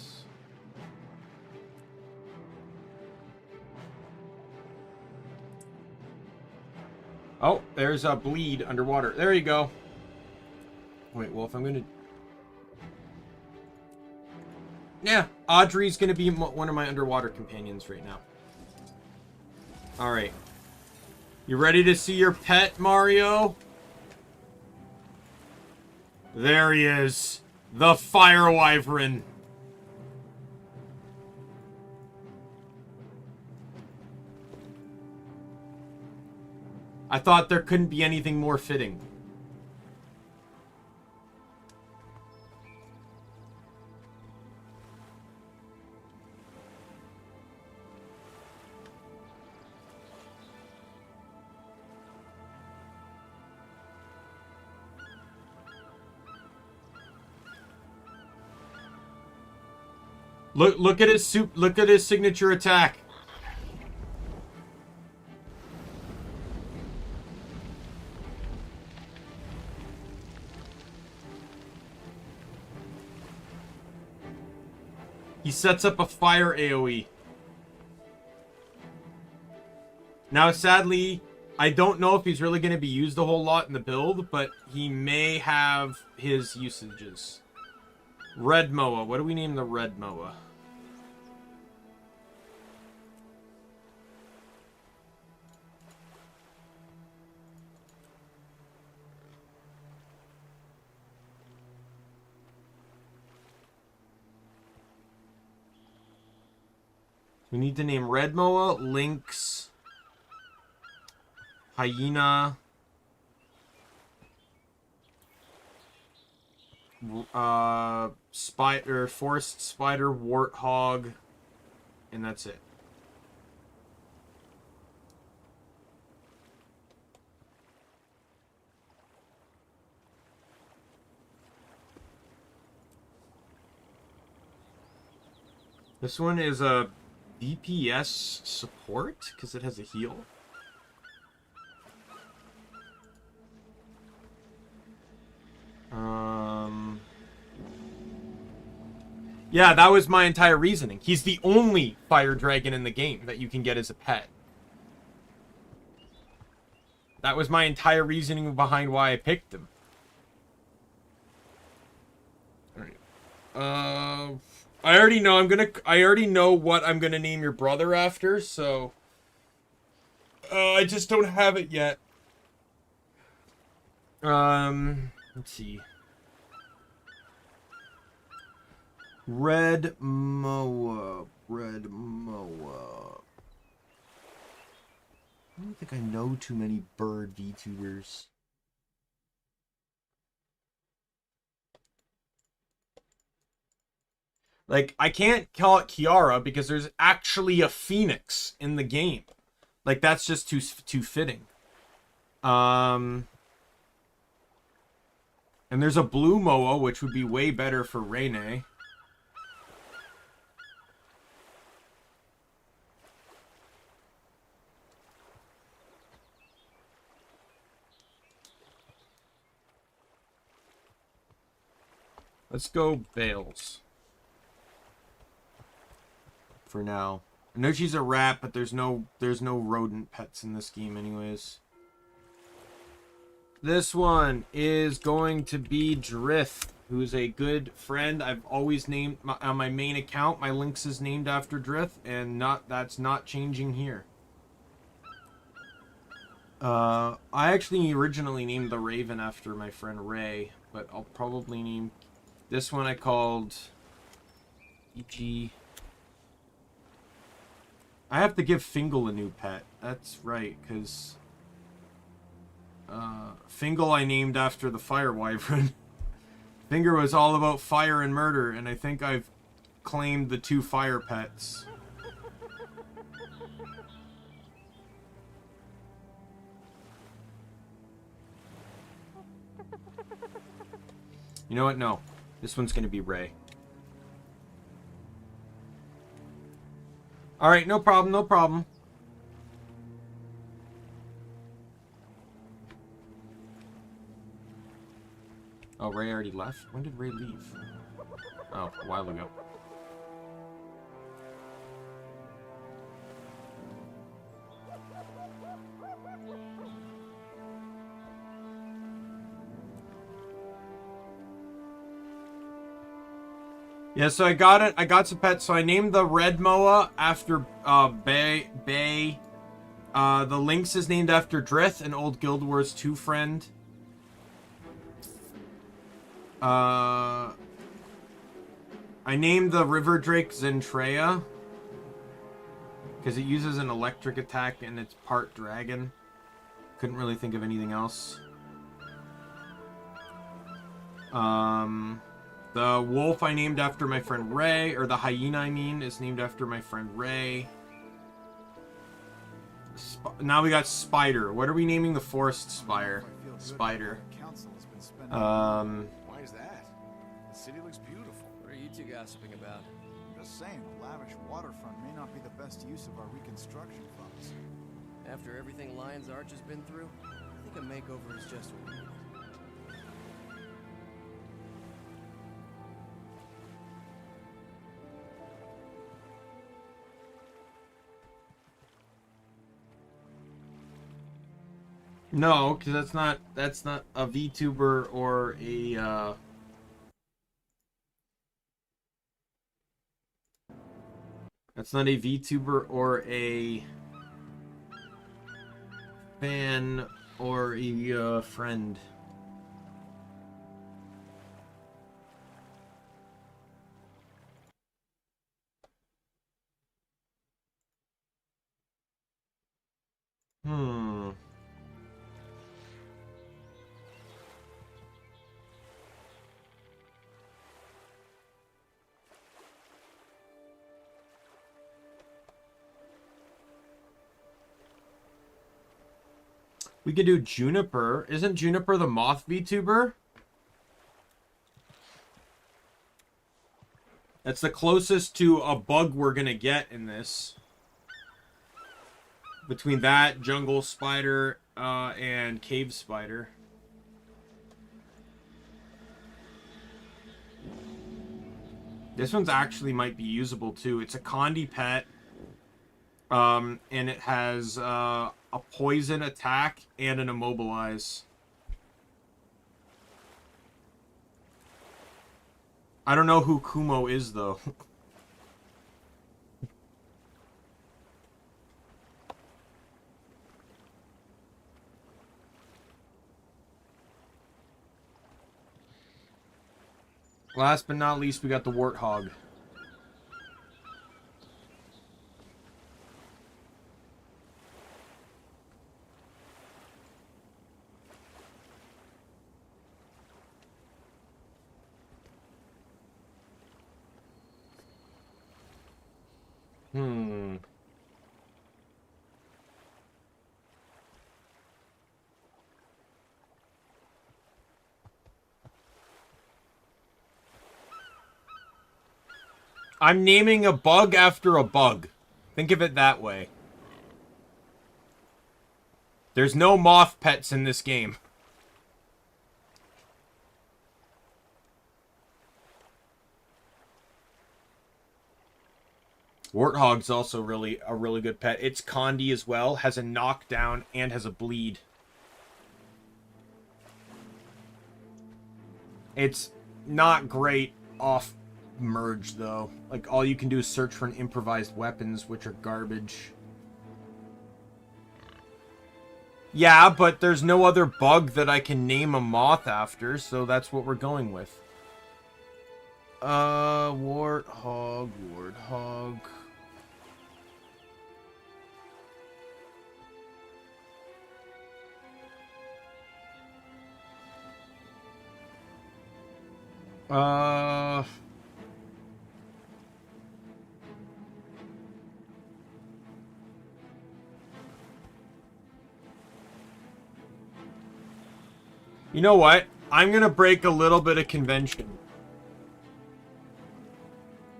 Oh, there's a bleed underwater. There you go. Wait, well, if I'm gonna... Yeah, Audrey's gonna be one of my underwater companions right now. Alright. You ready to see your pet, Mario? There he is. The Fire Wyvern. I thought there couldn't be anything more fitting. Look at his signature attack. He sets up a fire AoE. Now, sadly, I don't know if he's really going to be used a whole lot in the build, but he may have his usages. Red Moa. What do we name the Red Moa? We need to name Red Moa, Lynx, Hyena, Spider, Forest Spider, Warthog, and that's it. This one is a DPS support because it has a heal. Yeah, that was my entire reasoning. He's the only fire dragon in the game that you can get as a pet. That was my entire reasoning behind why I picked him. Alright. I already know what I'm gonna name your brother after, so I just don't have it yet. Let's see. Red Moa. Red Moa. I don't think I know too many bird VTubers. Like, I can't call it Kiara because there's actually a phoenix in the game. Like, that's just too fitting. And there's a blue Moa, which would be way better for Rene. Let's go Bales. For now. I know she's a rat, but there's no rodent pets in this game anyways. This one is going to be Drift. who's a good friend. I've always named on my main account. My Lynx is named after Drith, and that's not changing here. I actually originally named the Raven after my friend Ray, but I'll probably name this one I called E.G. I have to give Fingal a new pet. That's right, because Fingal I named after the Fire Wyvern. Finger was all about fire and murder, and I think I've claimed the 2 fire pets. You know what? No. This one's going to be Ray. Alright, no problem, no problem. Oh, Ray already left? When did Ray leave? Oh, a while ago. Yeah, so I got it. I got some pets. So I named the red moa after Bay. The Lynx is named after Drith, an old Guild Wars 2 friend. I named the River Drake Zentreya because it uses an electric attack and it's part dragon. Couldn't really think of anything else. The wolf I named after my friend Ray, or the hyena I mean, is named after my friend Ray. Now we got Spider. What are we naming the forest spire? Spider. Why is that? The city looks beautiful. What are you two gossiping about? I'm just saying, the lavish waterfront may not be the best use of our reconstruction funds. After everything Lion's Arch has been through, I think a makeover is just what we need. No, because that's not a VTuber or a that's not a VTuber or a fan or a friend. We could do Juniper. Isn't Juniper the moth VTuber? That's the closest to a bug we're gonna get in this. Between that, jungle spider, and cave spider. This one's actually might be usable too. It's a Condi pet. And it has a poison attack and an immobilize. I don't know who Kumo is though. Last but not least, we got the Warthog. I'm naming a bug after a bug. Think of it that way. There's no moth pets in this game. Warthog's also a really good pet. It's Condi as well, has a knockdown and has a bleed. It's not great off merge, though. Like, all you can do is search for an improvised weapons, which are garbage. Yeah, but there's no other bug that I can name a moth after, so that's what we're going with. Warthog. You know what? I'm gonna break a little bit of convention.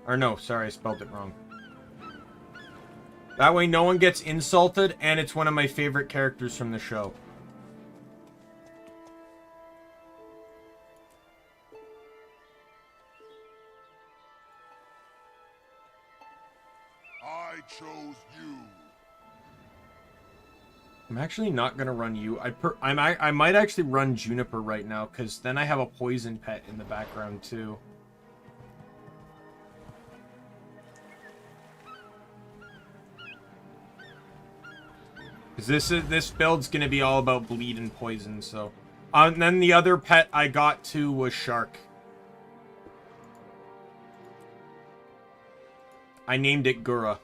Or no, sorry, I spelled it wrong. That way no one gets insulted, and it's one of my favorite characters from the show. I chose you. I'm actually not gonna run you. I might actually run Juniper right now, because then I have a poison pet in the background too. Because this build's gonna be all about bleed and poison. So, and then the other pet I got too was Shark. I named it Gura.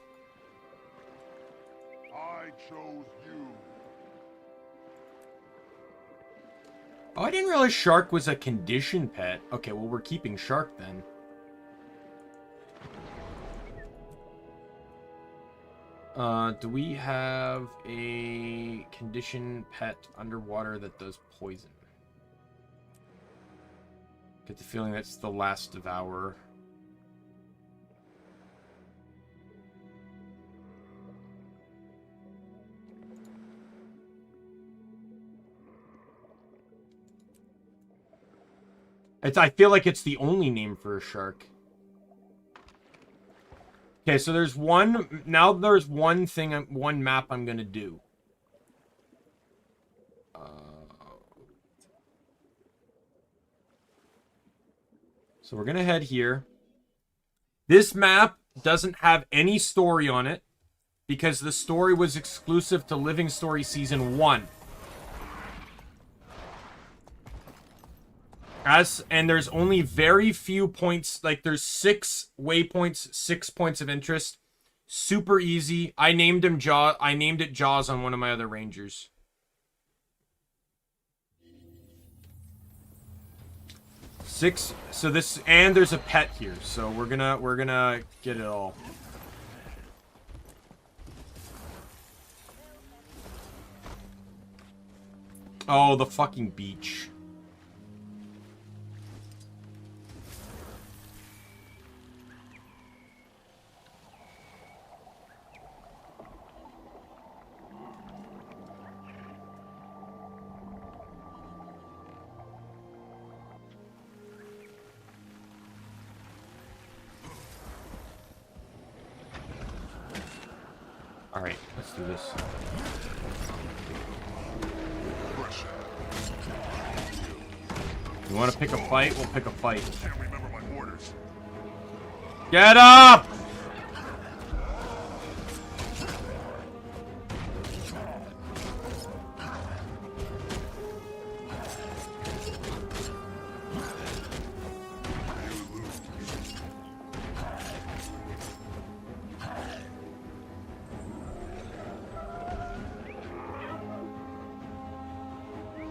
I chose you. Oh, I didn't realize Shark was a condition pet. Okay, well, we're keeping Shark then. Do we have a condition pet underwater that does poison? Get the feeling that's the last Devourer. I feel like it's the only name for a shark. Okay, so there's one... Now there's one thing, one map I'm gonna do. So we're gonna head here. This map doesn't have any story on it, because the story was exclusive to Living Story Season 1. And there's only very few points, like there's 6 waypoints, 6 points of interest. Super easy. I named it Jaws on one of my other rangers. So this, and there's a pet here, so we're gonna get it all. Oh, the fucking beach. Alright, let's do this. You want to pick a fight? We'll pick a fight. Can't remember my orders. Get up!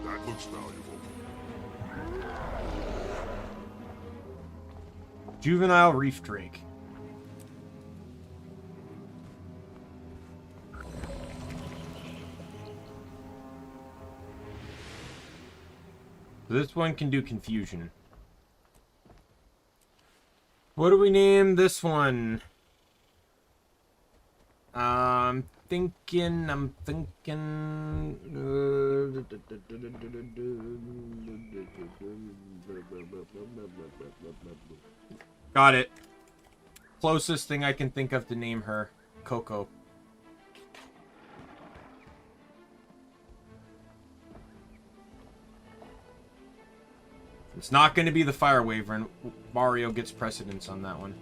That looks valuable. Juvenile reef drake. This one can do confusion. What do we name this one? I'm thinking. Got it. Closest thing I can think of to name her. Coco. It's not going to be the Fire Wyvern. Mario gets precedence on that one.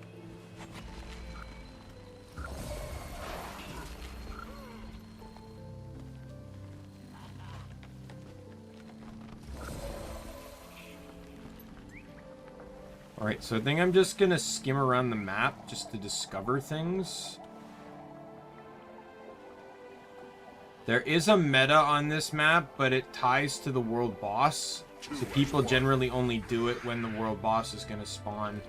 Alright, so I think I'm just going to skim around the map just to discover things. There is a meta on this map, but it ties to the world boss. So people generally only do it when the world boss is going to spawn.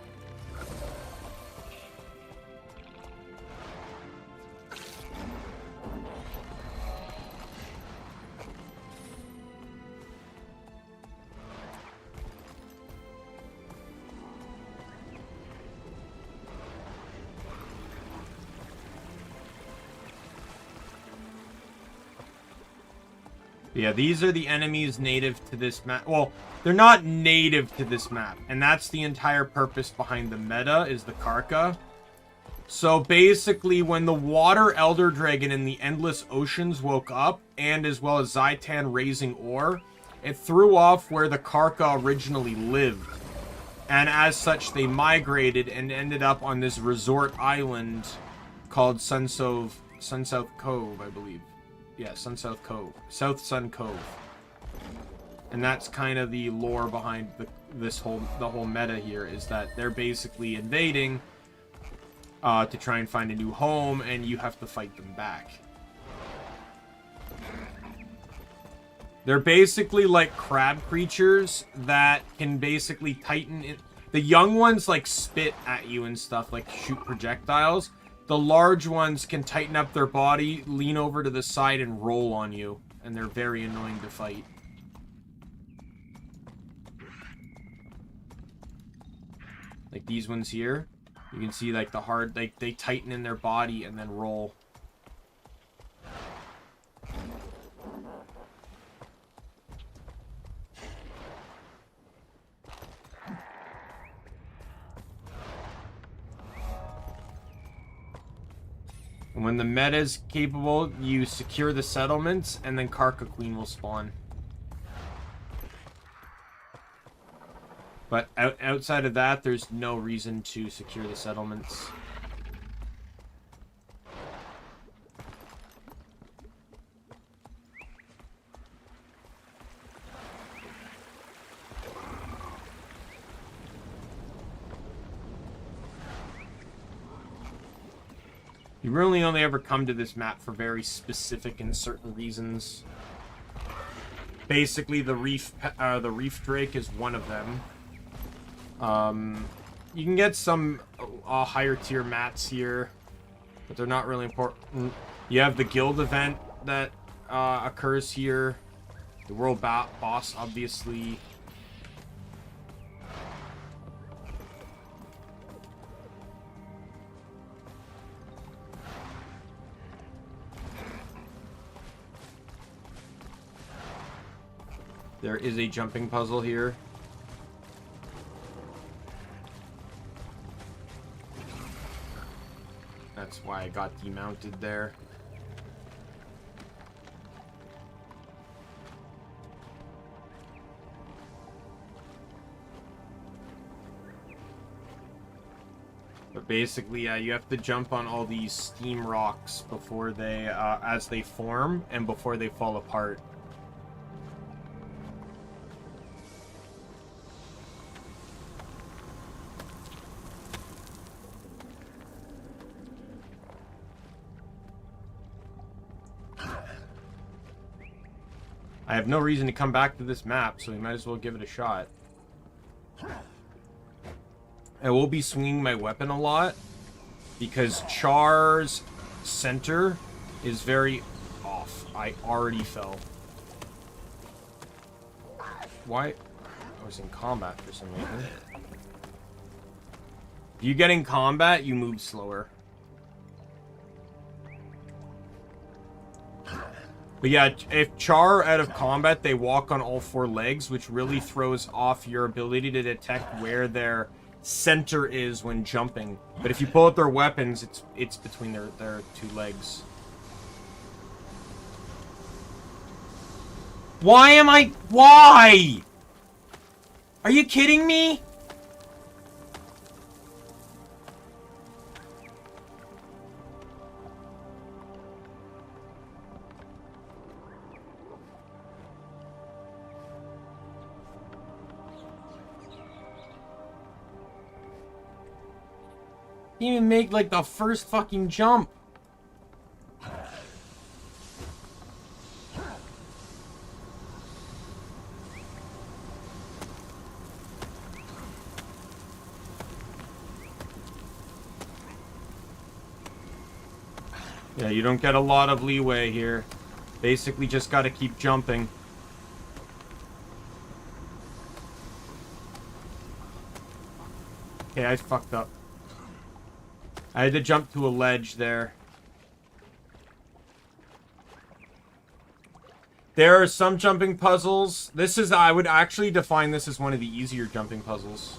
Yeah, these are the enemies native to this map. Well, they're not native to this map. And that's the entire purpose behind the meta, is the Karka. So basically, when the Water Elder Dragon in the Endless Oceans woke up, and as well as Zaitan raising ore, it threw off where the Karka originally lived. And as such, they migrated and ended up on this resort island called Sunsouth Cove, I believe. Yeah, Sunsouth Cove. South Sun Cove. And that's kind of the lore behind the whole meta here, is that they're basically invading to try and find a new home, and you have to fight them back. They're basically like crab creatures that can basically tighten it. The young ones like spit at you and stuff, like shoot projectiles. The large ones can tighten up their body, lean over to the side, and roll on you. And they're very annoying to fight. Like these ones here. You can see like the hard, like they tighten in their body and then roll. And when the meta is capable, you secure the settlements, and then Karka Queen will spawn. But outside of that, there's no reason to secure the settlements. You really only ever come to this map for very specific and certain reasons. Basically, the reef drake is one of them. You can get some higher tier mats here, but they're not really important. You have the guild event that occurs here. The world boss, obviously. There is a jumping puzzle here. That's why I got demounted there. But basically, yeah, you have to jump on all these steam rocks before they, as they form and before they fall apart. I have no reason to come back to this map, so we might as well give it a shot. I will be swinging my weapon a lot, because Char's center is very off. I already fell. Why? I was in combat for some reason. If you get in combat, you move slower. But yeah, if Char out of combat, they walk on all four legs, which really throws off your ability to detect where their center is when jumping. But if you pull out their weapons, it's between their two legs. Why? Are you kidding me? Didn't even make like the first fucking jump. Yeah, you don't get a lot of leeway here. Basically just gotta keep jumping. Okay, I fucked up. I had to jump to a ledge there. There are some jumping puzzles. This is, I would actually define this as one of the easier jumping puzzles.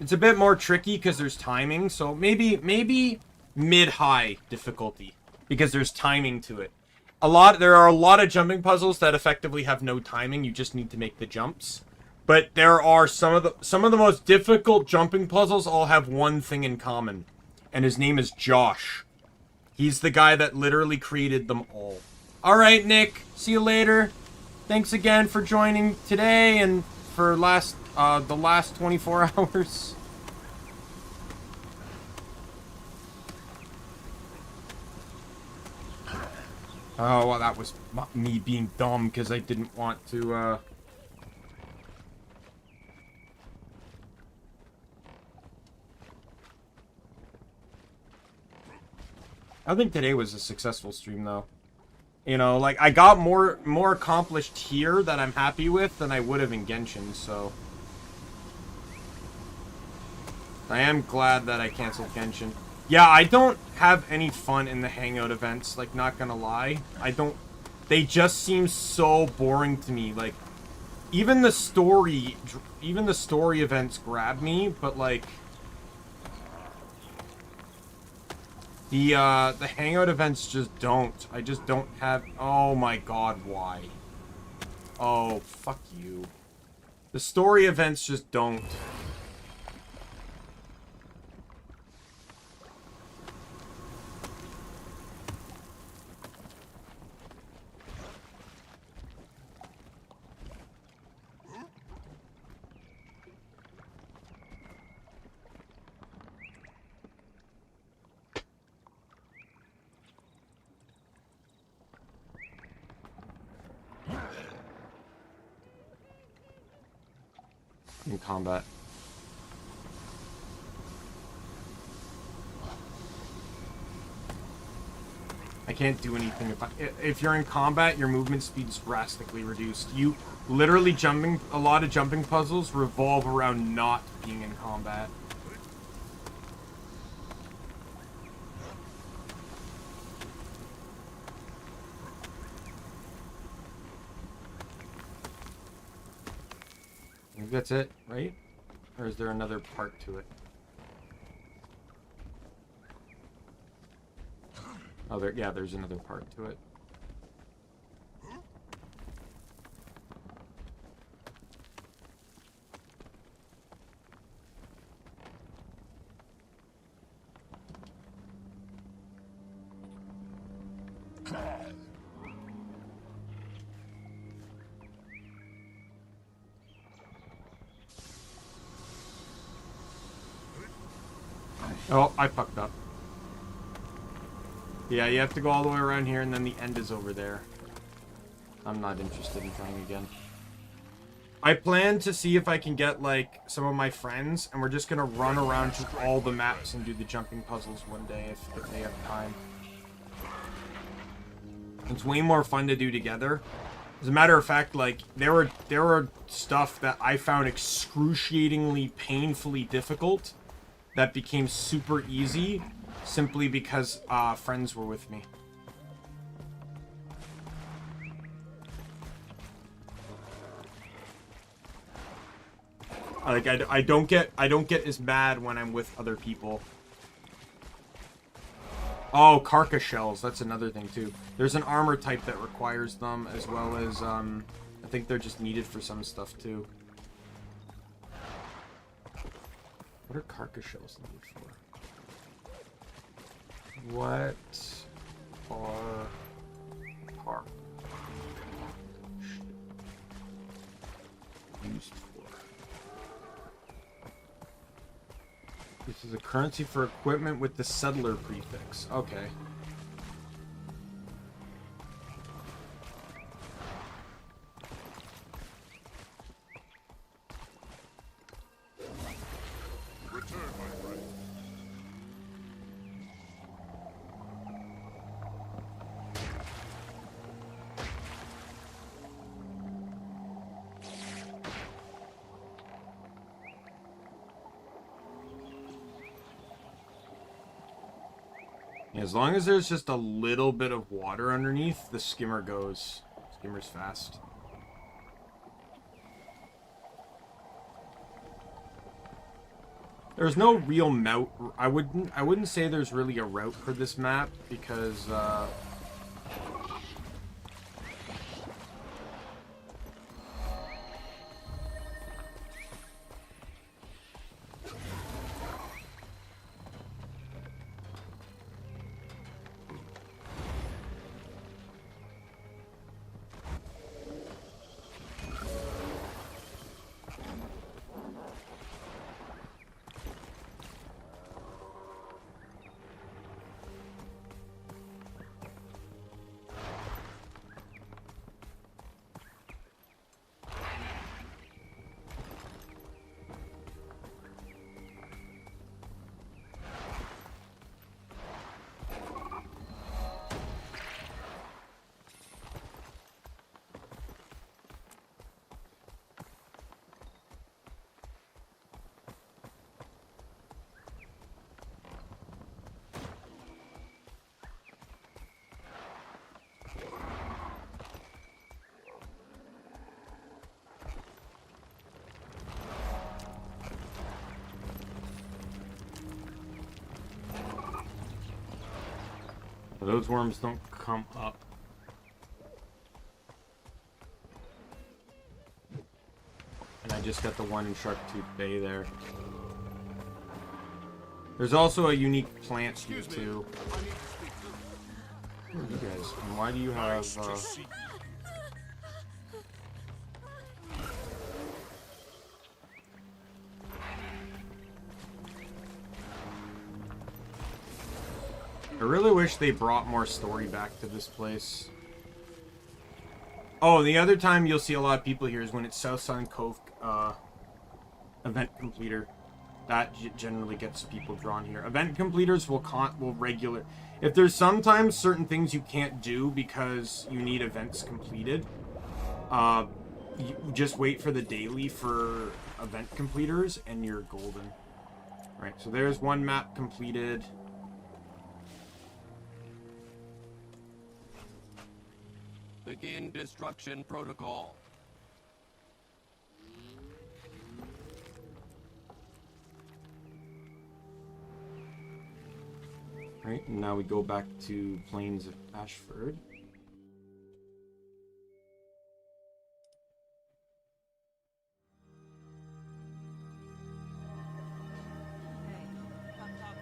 It's a bit more tricky because there's timing, so maybe mid-high difficulty because there's timing to it. There are a lot of jumping puzzles that effectively have no timing. You just need to make the jumps. But there are some of the most difficult jumping puzzles all have one thing in common, and his name is Josh. He's the guy that literally created them all. All right, Nick. See you later. Thanks again for joining today and for the last 24 hours. Oh, well, that was me being dumb because I didn't want to, I think today was a successful stream, though. You know, like, I got more accomplished here that I'm happy with than I would have in Genshin, so... I am glad that I canceled Genshin. Yeah, I don't have any fun in the Hangout events, like, not gonna lie. They just seem so boring to me, like... Even the story events grab me, but, like... The Hangout events just don't. I just don't have... Oh my god, why? Oh, fuck you. The story events just don't. In combat. I can't do anything if you're in combat, your movement speed's drastically reduced. You literally a lot of jumping puzzles revolve around not being in combat. I think that's it, right? Or is there another part to it? Oh, there's another part to it. Oh, I fucked up. Yeah, you have to go all the way around here, and then the end is over there. I'm not interested in trying again. I plan to see if I can get, like, some of my friends, and we're just gonna run around to all the maps and do the jumping puzzles one day if they have time. It's way more fun to do together. As a matter of fact, like, there were stuff that I found excruciatingly, painfully difficult that became super easy simply because friends were with me. Like, I don't get as mad when I'm with other people. Oh, carcass shells, that's another thing too. There's an armor type that requires them, as well as I think they're just needed for some stuff too. What are carcass shells needed for? What are carcass used for? This is a currency for equipment with the settler prefix. Okay. Return, my friend. As long as there's just a little bit of water underneath, the skimmer goes. Skimmer's fast. There's no real route. I wouldn't say there's really a route for this map because those worms don't come up. And I just got the one in Sharktooth Bay there. There's also a unique plant here too. Who are you guys? And why do you have I really wish they brought more story back to this place. Oh, the other time you'll see a lot of people here is when it's South Sun Cove event completer. That generally gets people drawn here. Event completers will regular. If there's sometimes certain things you can't do because you need events completed, you just wait for the daily for event completers and you're golden. Right, so there's one map completed. Begin destruction protocol. Right, and now we go back to Plains of Ashford. Hey, come talk to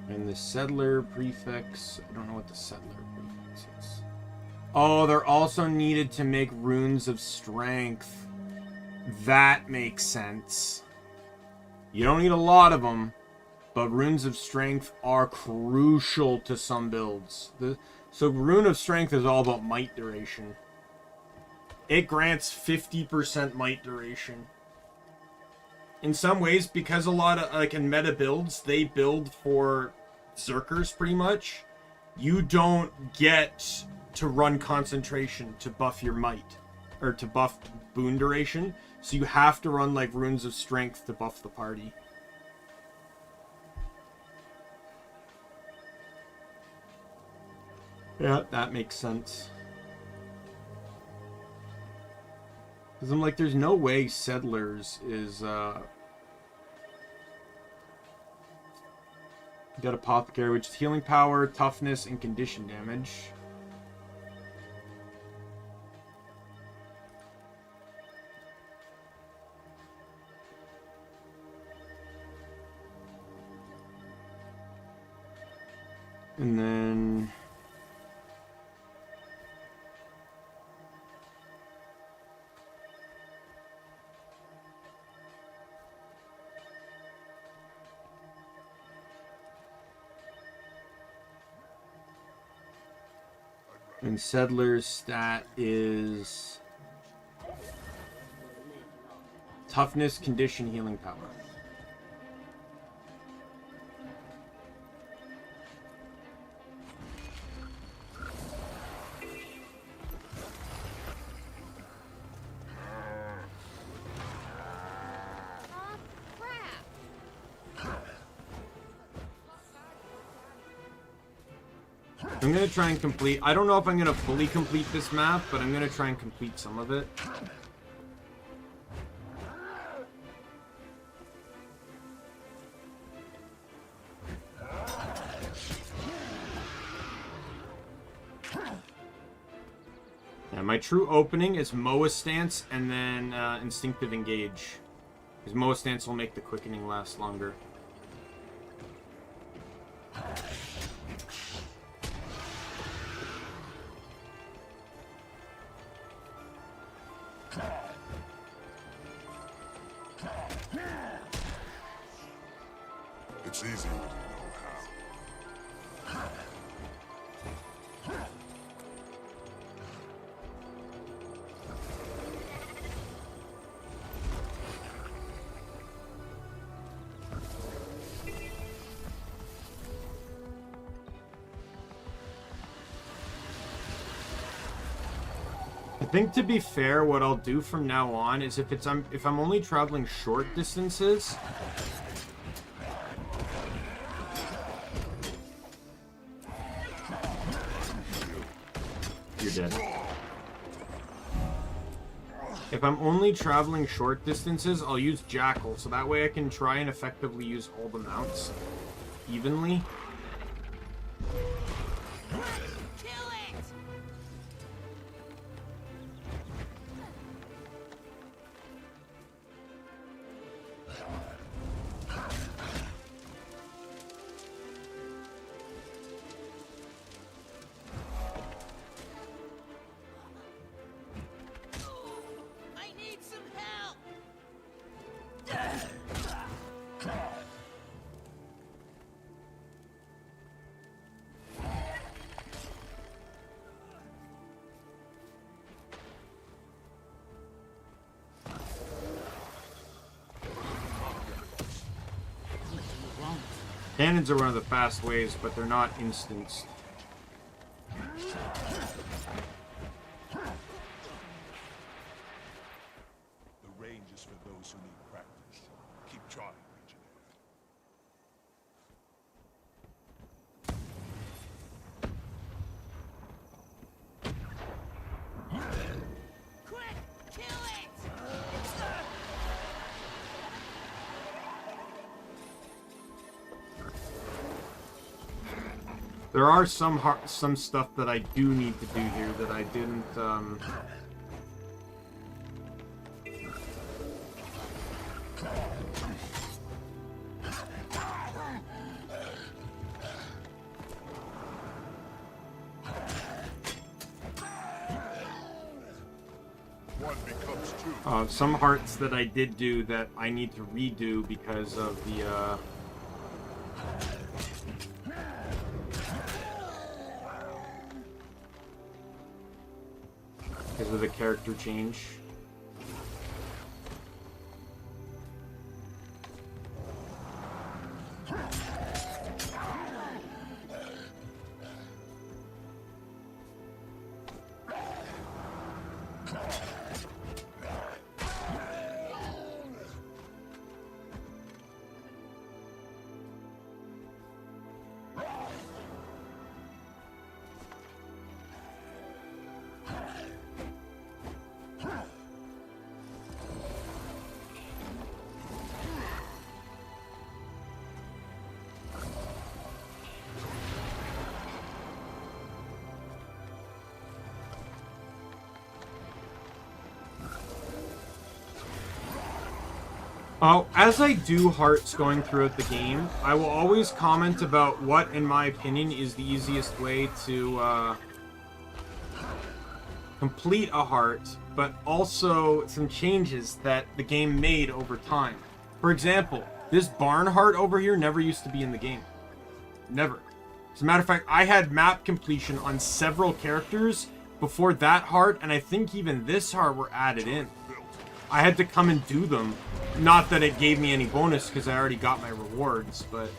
me. And the settler prefix, I don't know what the settler prefix is. Oh, they're also needed to make runes of strength. That makes sense. You don't need a lot of them, but runes of strength are crucial to some builds. So rune of strength is all about might duration. It grants 50% might duration. In some ways, because a lot of, like in meta builds, they build for Zerkers pretty much. You don't get to run concentration to buff your might, or to buff boon duration. So you have to run like runes of strength to buff the party. Yeah, that makes sense. Because I'm like, there's no way Settlers is got Apothecary, which is healing power, toughness, and condition damage. And then... And Settler's stat is... Toughness, condition, healing power. I'm gonna try and complete... I don't know if I'm gonna fully complete this map, but I'm gonna try and complete some of it. Yeah, my true opening is Moa Stance and then Instinctive Engage. Because Moa Stance will make the quickening last longer. It's easy when you know how. I think, to be fair, what I'll do from now on is if I'm only traveling short distances, you're dead. If I'm only traveling short distances, I'll use Jackal, so that way I can try and effectively use all the mounts evenly. Cannons are one of the fast ways, but they're not instanced. The range is for those who need practice. Keep trying, Engineer. Quick, kill it! There are some stuff that I do need to do here that I didn't, One becomes two. some hearts that I did do that I need to redo because of the, because of the character change. As I do hearts going throughout the game, I will always comment about what, in my opinion, is the easiest way to complete a heart, but also some changes that the game made over time. For example, this barn heart over here never used to be in the game. Never. As a matter of fact, I had map completion on several characters before that heart, and I think even this heart were added in. I had to come and do them. Not that it gave me any bonus, because I already got my rewards, but...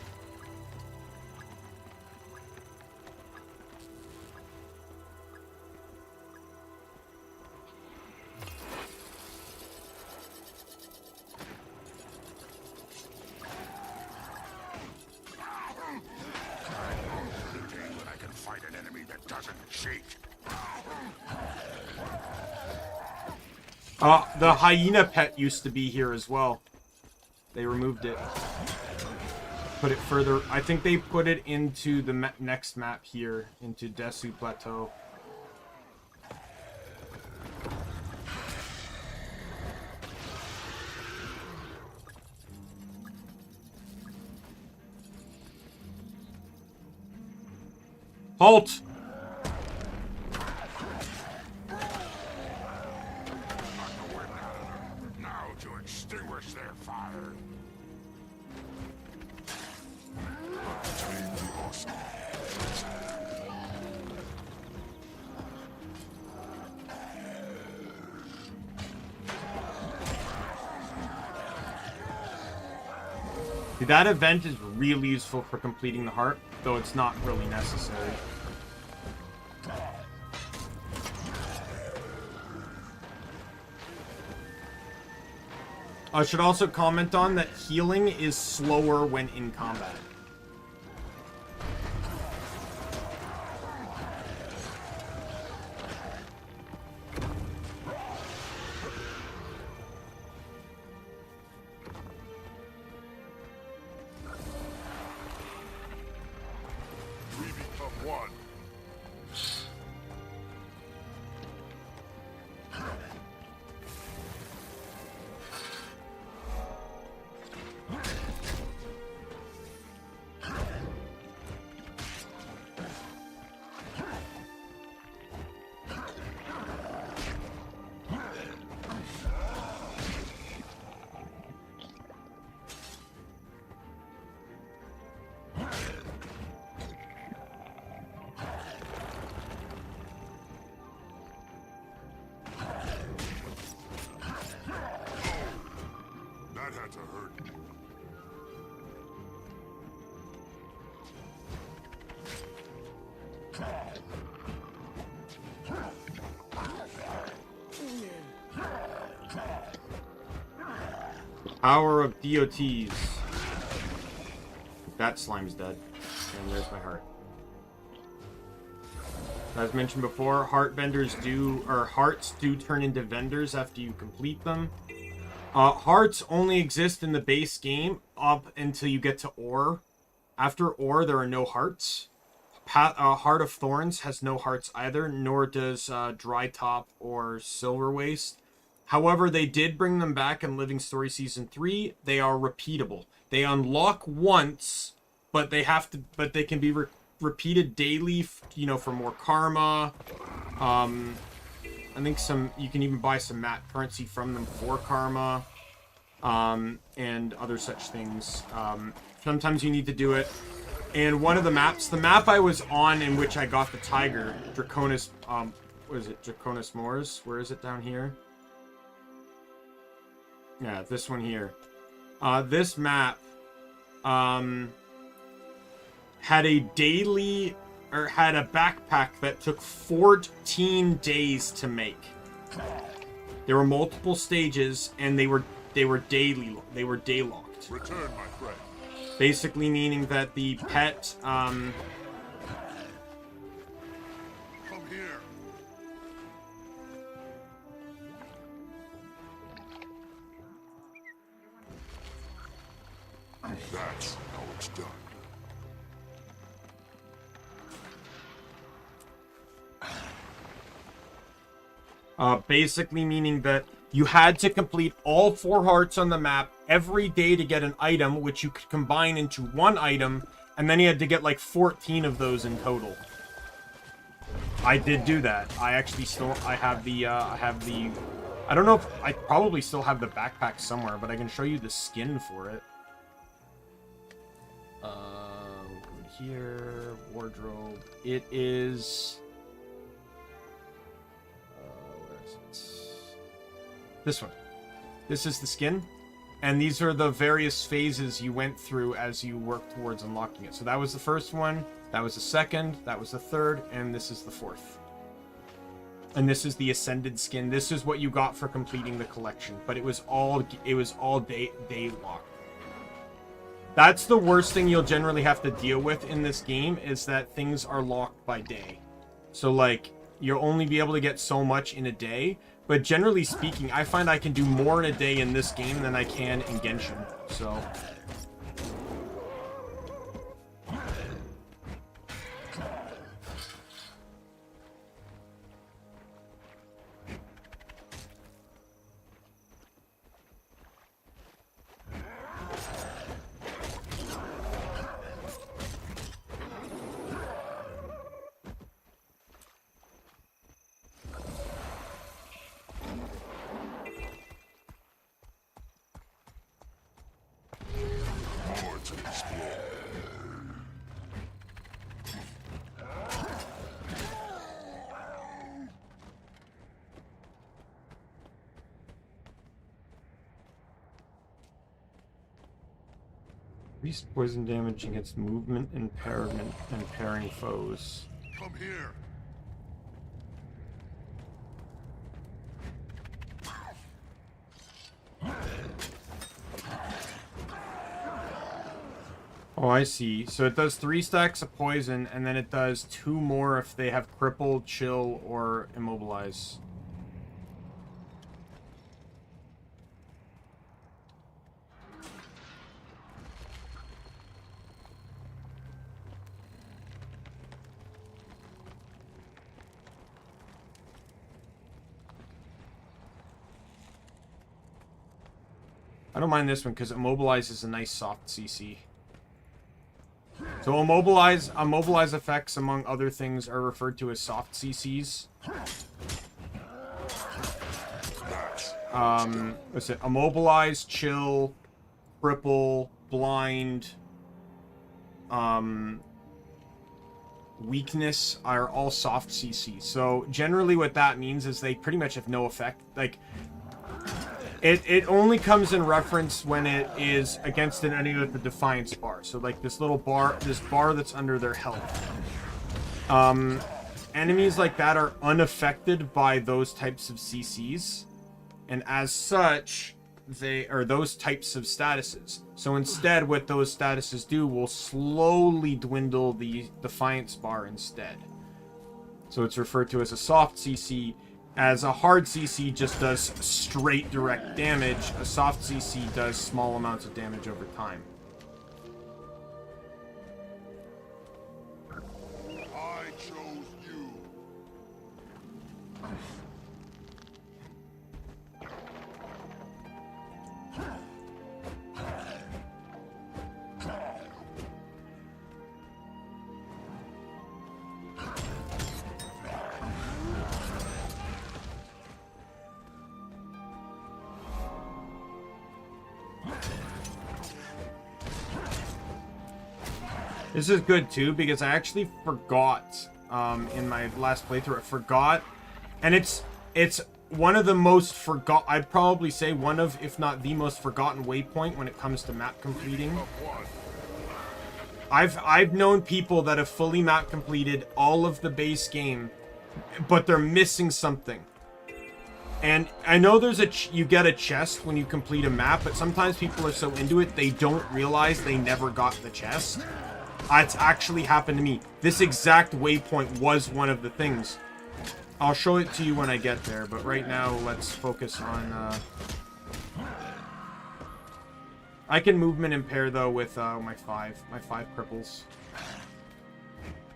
I can fight an enemy that doesn't cheat. The hyena pet used to be here as well. They removed it. Put it further. I think they put it into the next map here, into Desu Plateau. Halt! Now to extinguish their fire. Obtain the awesome. See, that event is really useful for completing the heart, though it's not really necessary. I should also comment on that healing is slower when in combat. We become one. That had to hurt. Power of DOTs. That slime's dead. And there's my heart. As mentioned before, hearts do turn into vendors after you complete them. Hearts only exist in the base game up until you get to ore. After ore, there are no hearts. Heart of Thorns has no hearts either, nor does Dry Top or Silver Waste. However, they did bring them back in Living Story Season 3. They are repeatable. They unlock once, but they can be repeated daily, for more karma. I think you can even buy some map currency from them for karma, and other such things. Sometimes you need to do it. And one of the map I was on in which I got the tiger, Draconis, what is it, Draconis Moors? Where is it down here? Yeah, this one here. This map, had a backpack that took 14 days to make. There were multiple stages, and they were day locked. Return, my friend. Basically meaning that the pet, Come here. That's how it's done. basically meaning that you had to complete all 4 hearts on the map every day to get an item, which you could combine into one item, and then you had to get like 14 of those in total. I did do that. I actually still, I have the, I don't know if, I probably still have the backpack somewhere, but I can show you the skin for it. We'll go here, wardrobe. It is, where is it? This one. This is the skin. And these are the various phases you went through as you worked towards unlocking it. So that was the first one, that was the second, that was the third, and this is the fourth. And this is the Ascended skin. This is what you got for completing the collection. But it was all day locked. That's the worst thing you'll generally have to deal with in this game, is that things are locked by day. So like, you'll only be able to get so much in a day. But generally speaking, I find I can do more in a day in this game than I can in Genshin. So increased poison damage against movement, impairment, and pairing foes. Come here. Oh, I see. So it does 3 stacks of poison, and then it does 2 more if they have cripple, chill, or immobilize. I don't mind this one because immobilize is a nice soft CC. So immobilize effects, among other things, are referred to as soft CCs. What's it? Immobilize, chill, cripple, blind, weakness are all soft CC. So generally what that means is they pretty much have no effect. Like, it only comes in reference when it is against an enemy with the Defiance bar. So like this little bar, this bar that's under their health. Enemies like that are unaffected by those types of CCs. And as such, they are those types of statuses. So instead, what those statuses do will slowly dwindle the Defiance bar instead. So it's referred to as a soft CC. As a hard CC just does straight direct damage, a soft CC does small amounts of damage over time. I chose you. This is good too, because I actually forgot in my last playthrough, I forgot, and it's one of the most I'd probably say one of, if not the most forgotten waypoint when it comes to map completing. I've known people that have fully map completed all of the base game, but they're missing something. And I know there's you get a chest when you complete a map, but sometimes people are so into it they don't realize they never got the chest. It's actually happened to me. This exact waypoint was one of the things. I'll show it to you when I get there, but right now let's focus on... I can movement impair though with my 5 cripples.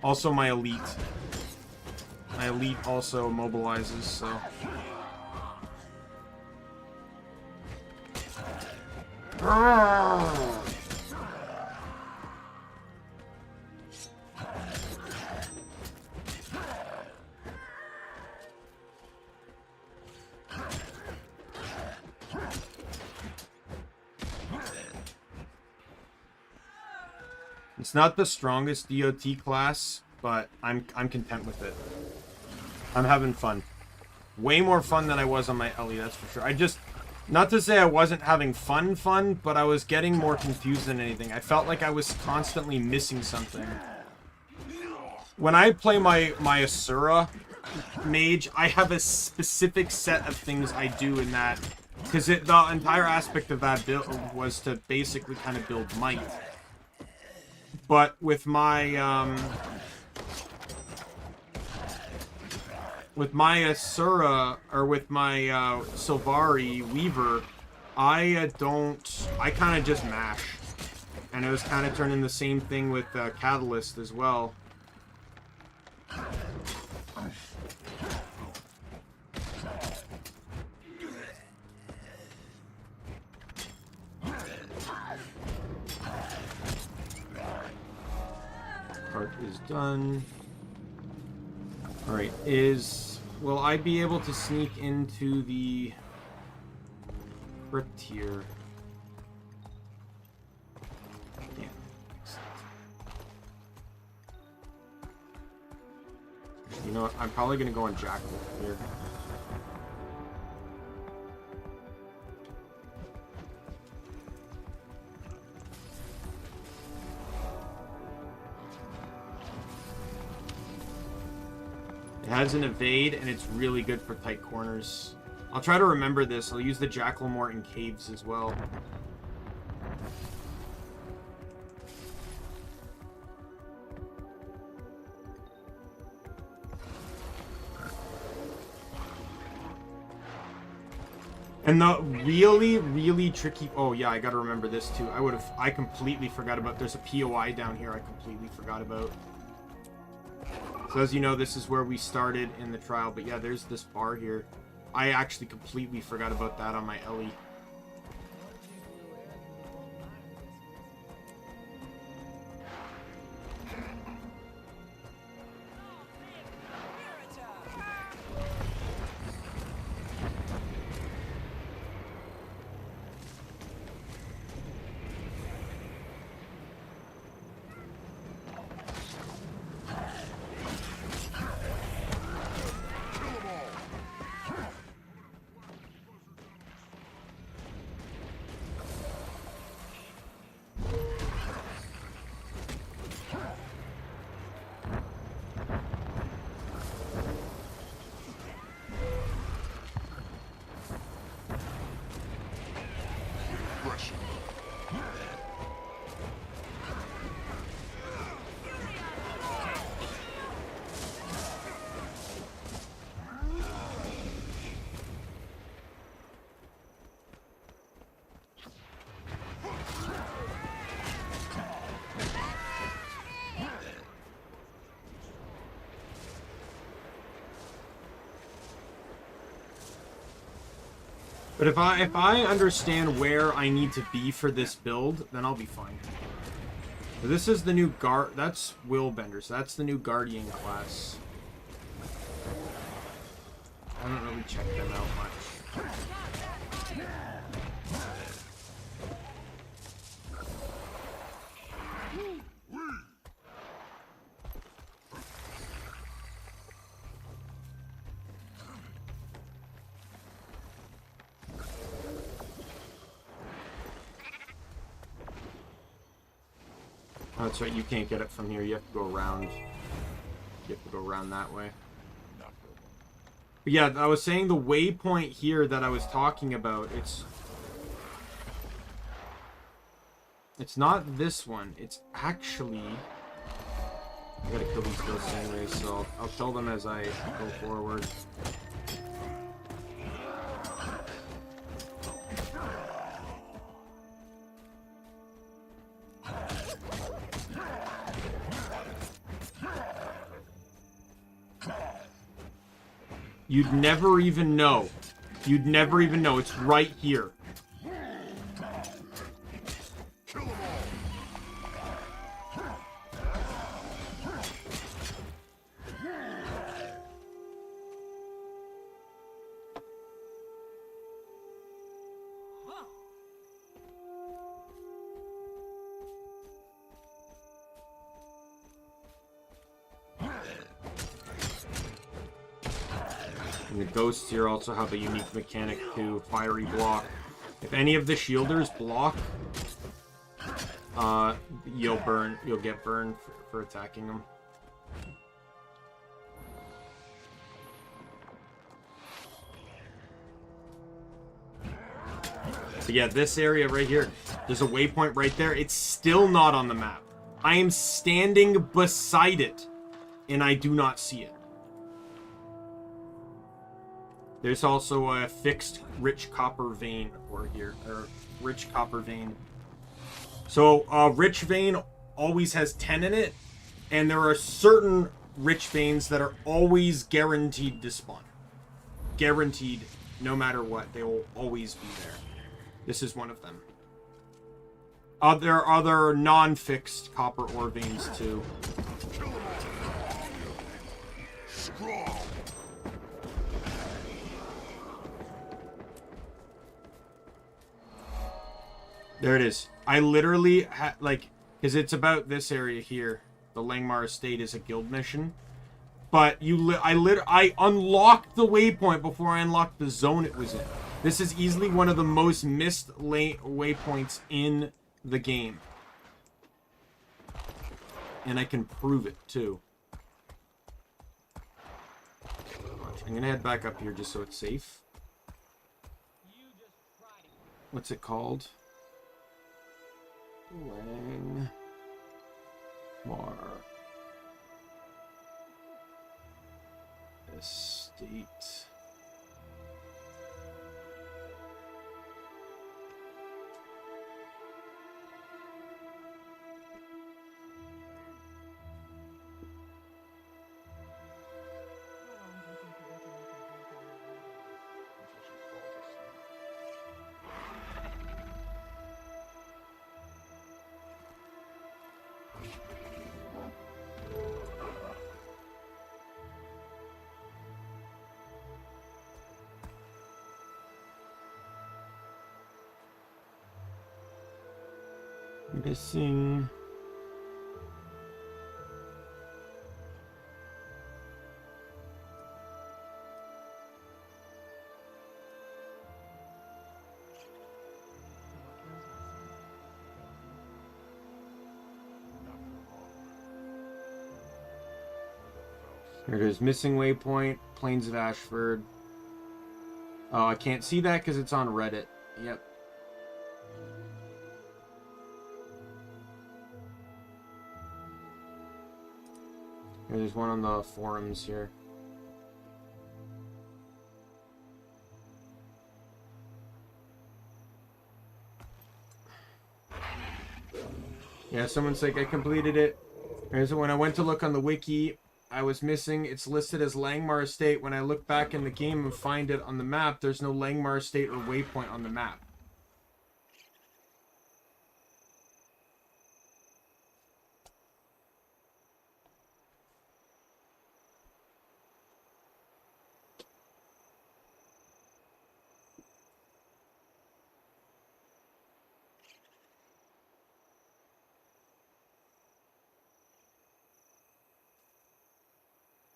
Also my elite. My elite also mobilizes, so... It's not the strongest DOT class, but I'm content with it. I'm having fun. Way more fun than I was on my Ellie, that's for sure. I just, not to say I wasn't having fun, but I was getting more confused than anything. I felt like I was constantly missing something. When I play my Asura mage, I have a specific set of things I do in that, because the entire aspect of that build was to basically kind of build might. But with my Asura, or with my Sylvari Weaver, I kind of just mash. And it was kind of turning the same thing with Catalyst as well. Part is done. Alright, will I be able to sneak into the crypt here? Yeah. You know what? I'm probably gonna go on Jackal here. It has an evade, and it's really good for tight corners. I'll try to remember this. I'll use the Jackal more in caves as well. And the really, really tricky... Oh, yeah, I gotta remember this, too. I completely forgot about... There's a POI down here I completely forgot about. So as you know, this is where we started in the trial. But yeah, there's this bar here. I actually completely forgot about that on my Ellie. But if I understand where I need to be for this build, then I'll be fine. This is the new that's Willbender, so that's the new Guardian class. I don't really check them out much. Oh, that's right, you can't get it from here. You have to go around. You have to go around that way. But yeah, I was saying the waypoint here that I was talking about, it's not this one. It's actually... I gotta kill these ghosts anyway, so I'll kill them as I go forward. You'd never even know. You'd never even know. It's right here. And the ghosts here also have a unique mechanic too, fiery block. If any of the shielders block, you'll get burned for attacking them. So yeah, this area right here, there's a waypoint right there. It's still not on the map. I am standing beside it, and I do not see it. There's also a fixed rich copper vein over here, or rich copper vein. So rich vein always has 10 in it, and there are certain rich veins that are always guaranteed to spawn. Guaranteed, no matter what, they will always be there. This is one of them. There are other non-fixed copper ore veins too. Strong. There it is. I literally because it's about this area here. The Langmar Estate is a guild mission, but I unlocked the waypoint before I unlocked the zone it was in. This is easily one of the most missed waypoints in the game, and I can prove it too. I'm gonna head back up here just so it's safe. What's it called? Langmar Estate. Missing. Here it is. Missing waypoint. Plains of Ashford. Oh, I can't see that because it's on Reddit. Yep. There's one on the forums here. Yeah, someone's like, I completed it. Here's when I went to look on the wiki, I was missing. It's listed as Langmar Estate. When I look back in the game and find it on the map, there's no Langmar Estate or waypoint on the map.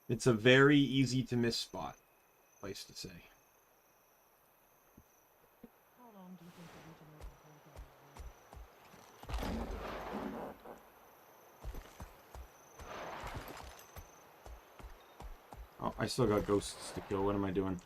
It's a very easy to miss spot, place to say. Oh, I still got ghosts to kill. What am I doing?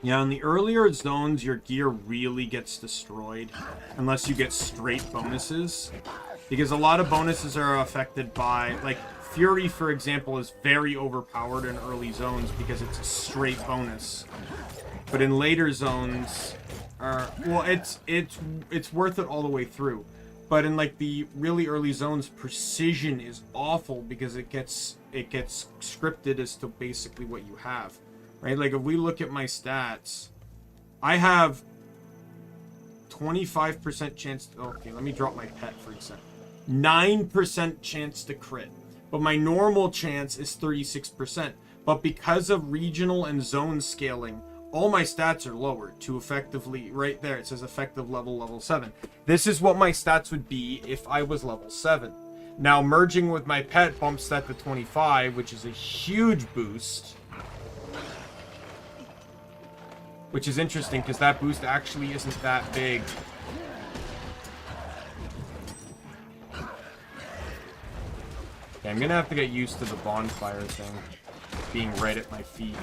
Yeah, in the earlier zones, your gear really gets destroyed unless you get straight bonuses. Because a lot of bonuses are affected by, like, Fury, for example, is very overpowered in early zones because it's a straight bonus. But in later zones, well, it's worth it all the way through. But in, like, the really early zones, precision is awful because it gets scripted as to basically what you have. Right, like if we look at my stats, I have 25% chance. Okay, let me drop my pet for a second. 9% chance to crit. But my normal chance is 36%. But because of regional and zone scaling, all my stats are lowered to effectively, right there, it says effective level 7. This is what my stats would be if I was level 7. Now, merging with my pet bumps that to 25, which is a huge boost. Which is interesting, because that boost actually isn't that big. Okay, I'm gonna have to get used to the bonfire thing being right at my feet.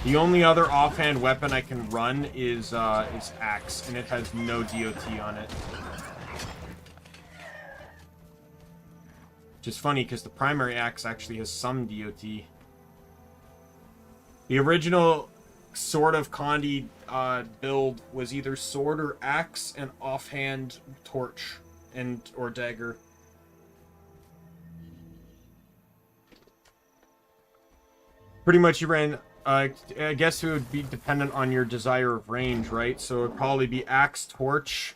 The only other offhand weapon I can run is axe, and it has no DOT on it. Which is funny, because the primary axe actually has some DOT. The original Sword of Condi build was either sword or axe and offhand torch or dagger. Pretty much you ran, I guess it would be dependent on your desire of range, right? So it would probably be axe, torch.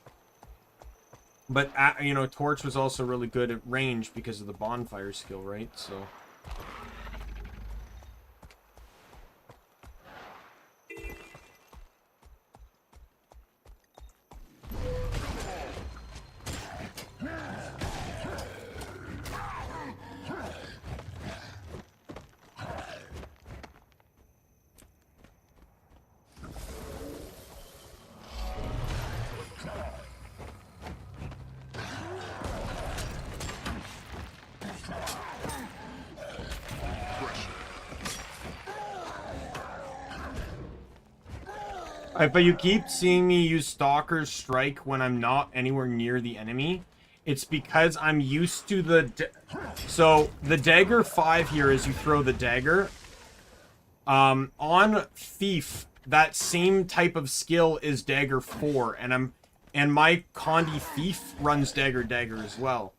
But, you know, torch was also really good at range because of the bonfire skill, right? So... But you keep seeing me use Stalker's Strike when I'm not anywhere near the enemy. It's because I'm used to the... So, the Dagger 5 here is you throw the dagger. On Thief, that same type of skill is Dagger 4. And my Condi Thief runs Dagger as well.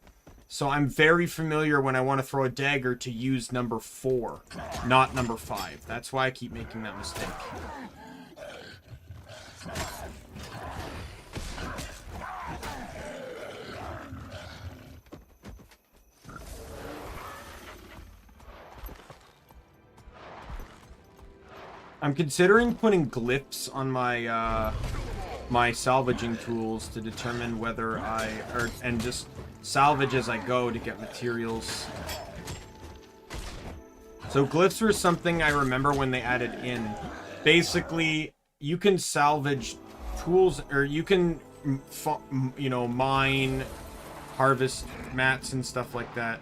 So I'm very familiar when I want to throw a dagger to use number 4, not number 5. That's why I keep making that mistake. I'm considering putting glyphs on my my salvaging tools to determine whether and just salvage as I go to get materials. So glyphs were something I remember when they added in. Basically, you can salvage tools, or you can, you know, mine, harvest mats and stuff like that.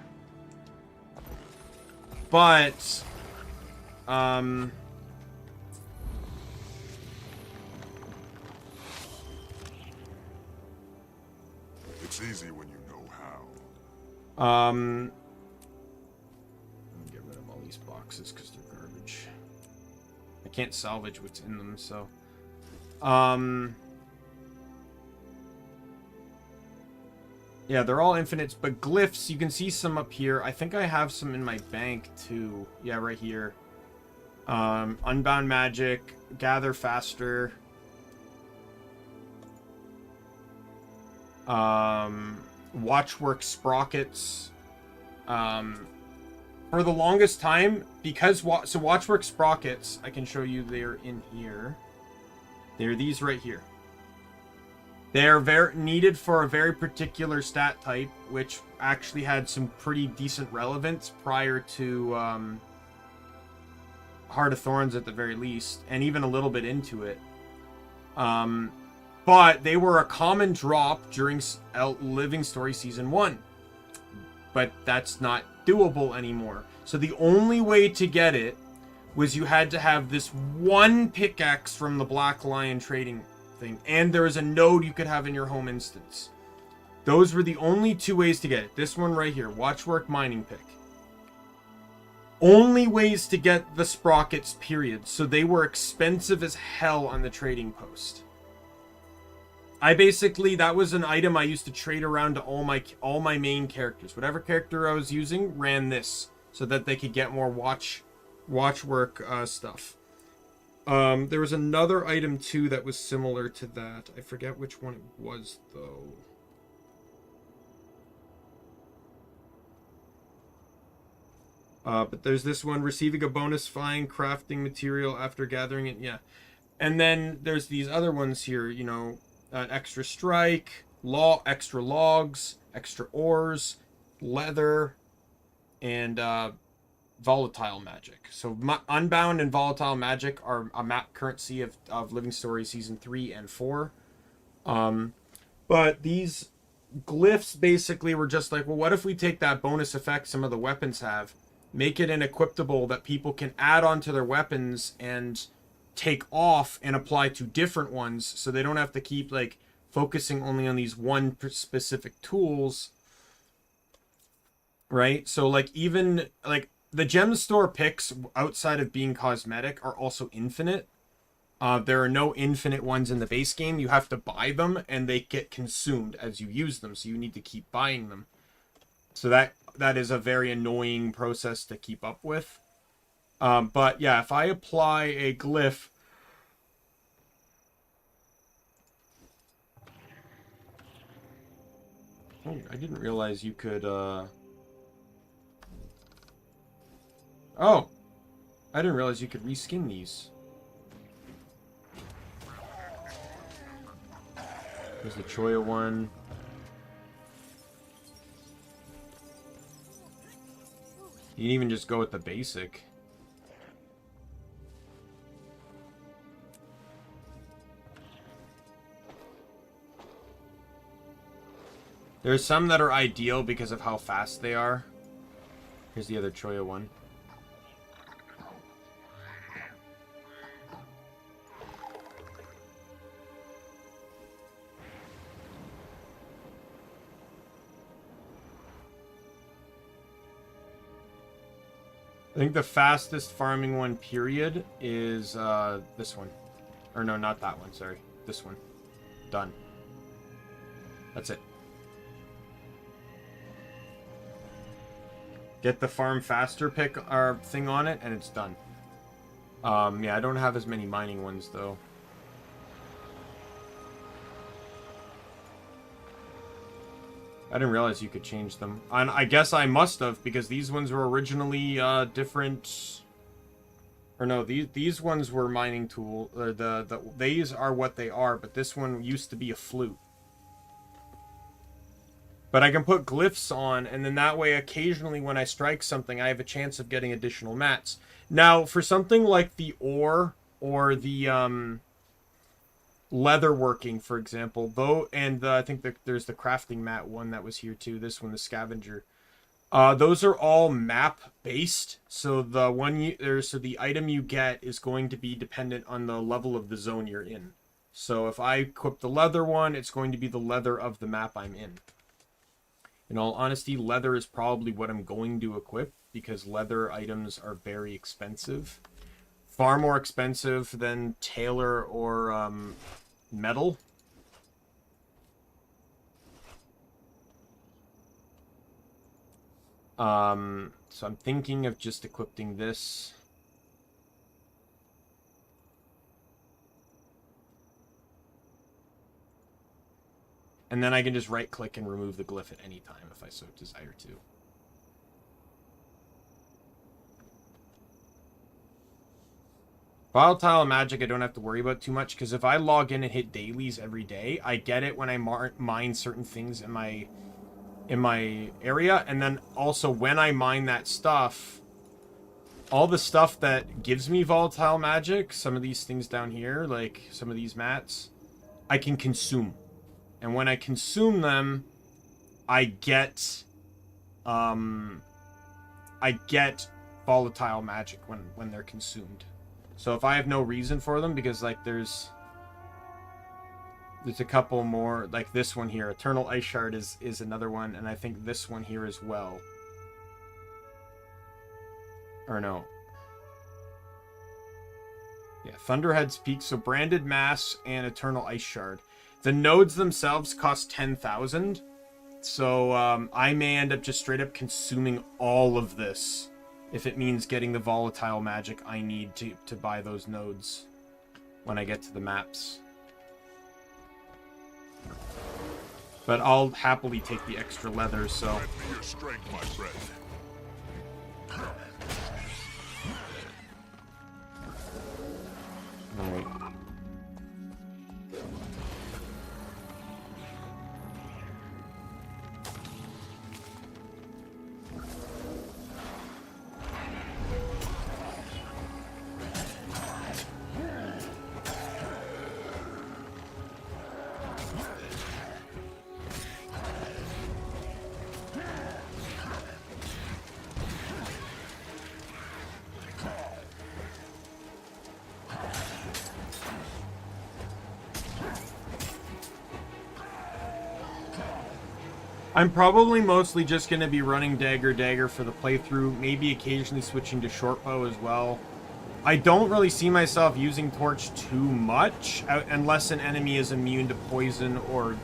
But, it's easy when you know how. Let me get rid of all these boxes because they're garbage. I can't salvage what's in them, so. Yeah, they're all infinites, but glyphs, you can see some up here. I think I have some in my bank, too. Yeah, right here. Unbound Magic, Gather Faster. Watchwork Sprockets. For the longest time, because so Watchwork Sprockets, I can show you they're in here. They're these right here. They're very needed for a very particular stat type, which actually had some pretty decent relevance prior to Heart of Thorns at the very least, and even a little bit into it. But they were a common drop during Living Story Season 1. But that's not doable anymore. So the only way to get it was you had to have this one pickaxe from the Black Lion trading thing, and there was a node you could have in your home instance. Those were the only two ways to get it. This one right here, Watchwork Mining Pick. Only ways to get the sprockets, period. So they were expensive as hell on the trading post. that was an item I used to trade around to all my main characters. Whatever character I was using ran this, so that they could get more watchwork stuff. There was another item too that was similar to that. I forget which one it was though. But there's this one, receiving a bonus fine crafting material after gathering it. Yeah. And then there's these other ones here, you know, extra strike, extra logs, extra ores, leather, and volatile magic. So unbound and volatile magic are a map currency of Living Story Season 3 and 4. But these glyphs basically were just like, well, what if we take that bonus effect some of the weapons have, make it an equipable that people can add onto their weapons and take off and apply to different ones, so they don't have to keep like focusing only on these one specific tools, right? So like even like the gem store picks outside of being cosmetic are also infinite. There are no infinite ones in the base game. You have to buy them and they get consumed as you use them, so you need to keep buying them. So that is a very annoying process to keep up with. But yeah, if I apply a glyph, oh, I didn't realize you could, oh, I didn't realize you could reskin these. There's the Choya one. You can even just go with the basic. There's some that are ideal because of how fast they are. Here's the other Choya one. I think the fastest farming one, period, is this one. Or no, not that one, sorry. This one. Done. That's it. Get the farm faster pick or thing on it, and it's done. Yeah, I don't have as many mining ones, though. I didn't realize you could change them. And I guess I must have, because these ones were originally different. Or no, these ones were mining tool. These are what they are, but this one used to be a flute. But I can put glyphs on, and then that way, occasionally when I strike something, I have a chance of getting additional mats. Now, for something like the ore or the leather working, for example, though, and I think there's the crafting mat one that was here too. This one, the scavenger. Those are all map based, so the item you get is going to be dependent on the level of the zone you're in. So if I equip the leather one, it's going to be the leather of the map I'm in. In all honesty, leather is probably what I'm going to equip, because leather items are very expensive. Far more expensive than tailor or metal. So I'm thinking of just equipping this. And then I can just right-click and remove the glyph at any time if I so desire to. Volatile magic I don't have to worry about too much, because if I log in and hit dailies every day, I get it when I mine certain things in my area, and then also when I mine that stuff, all the stuff that gives me volatile magic, some of these things down here, like some of these mats, I can consume. And when I consume them, I get volatile magic when they're consumed. So if I have no reason for them, because like there's a couple more, like this one here, Eternal Ice Shard is another one, and I think this one here as well. Or no. Yeah, Thunderhead's Peak, so Branded Mass and Eternal Ice Shard. The nodes themselves cost 10,000, so I may end up just straight up consuming all of this if it means getting the volatile magic I need to buy those nodes. when I get to the maps. But I'll happily take the extra leather, so... Grant me your strength, my friend. Alright. I'm probably mostly just going to be running Dagger for the playthrough, maybe occasionally switching to Shortbow as well. I don't really see myself using Torch too much, unless an enemy is immune to poison or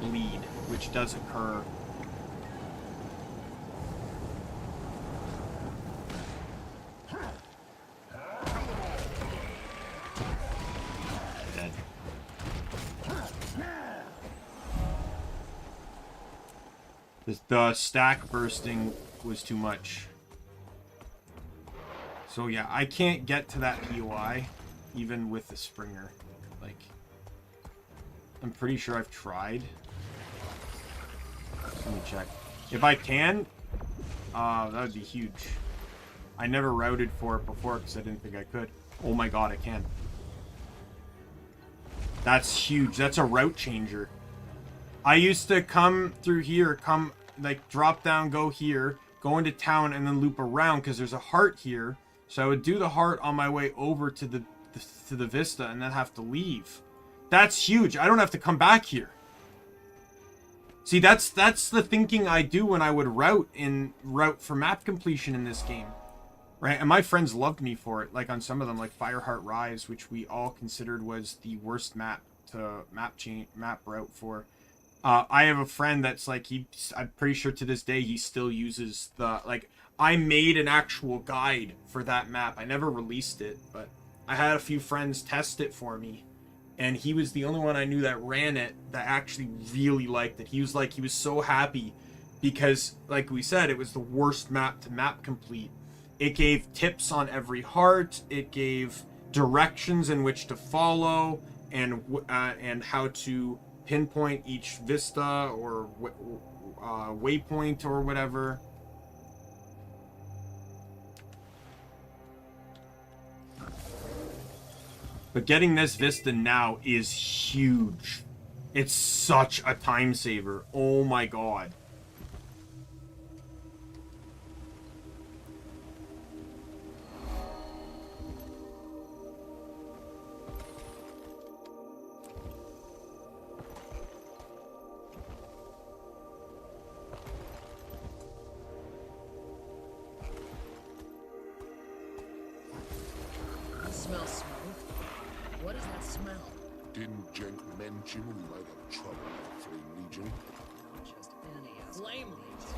bleed, which does occur. Dead. The stack bursting was too much. So yeah, I can't get to that POI, even with the Springer. Like, I'm pretty sure I've tried. Let me check. If I can, that would be huge. I never routed for it before because I didn't think I could. Oh my god, I can. That's huge. That's a route changer. I used to come through here, like drop down, go here, go into town, and then loop around because there's a heart here. So I would do the heart on my way over to the Vista and then have to leave. That's huge. I don't have to come back here. See, that's the thinking I do when I would route for map completion in this game. Right? And my friends loved me for it. Like on some of them, like Fireheart Rise, which we all considered was the worst map to map route for. I have a friend that's like, I'm pretty sure to this day he still uses the, like, I made an actual guide for that map. I never released it, but I had a few friends test it for me. And he was the only one I knew that ran it that actually really liked it. He was like, he was so happy because, like we said, it was the worst map to map complete. It gave tips on every heart. It gave directions in which to follow and how to pinpoint each vista or waypoint or whatever. But getting this vista now is huge. It's such a time saver. Oh my god. Smells smooth. What is that smell? Didn't Jenk mention we might have trouble with Flame Legion? Just any Flame Legion.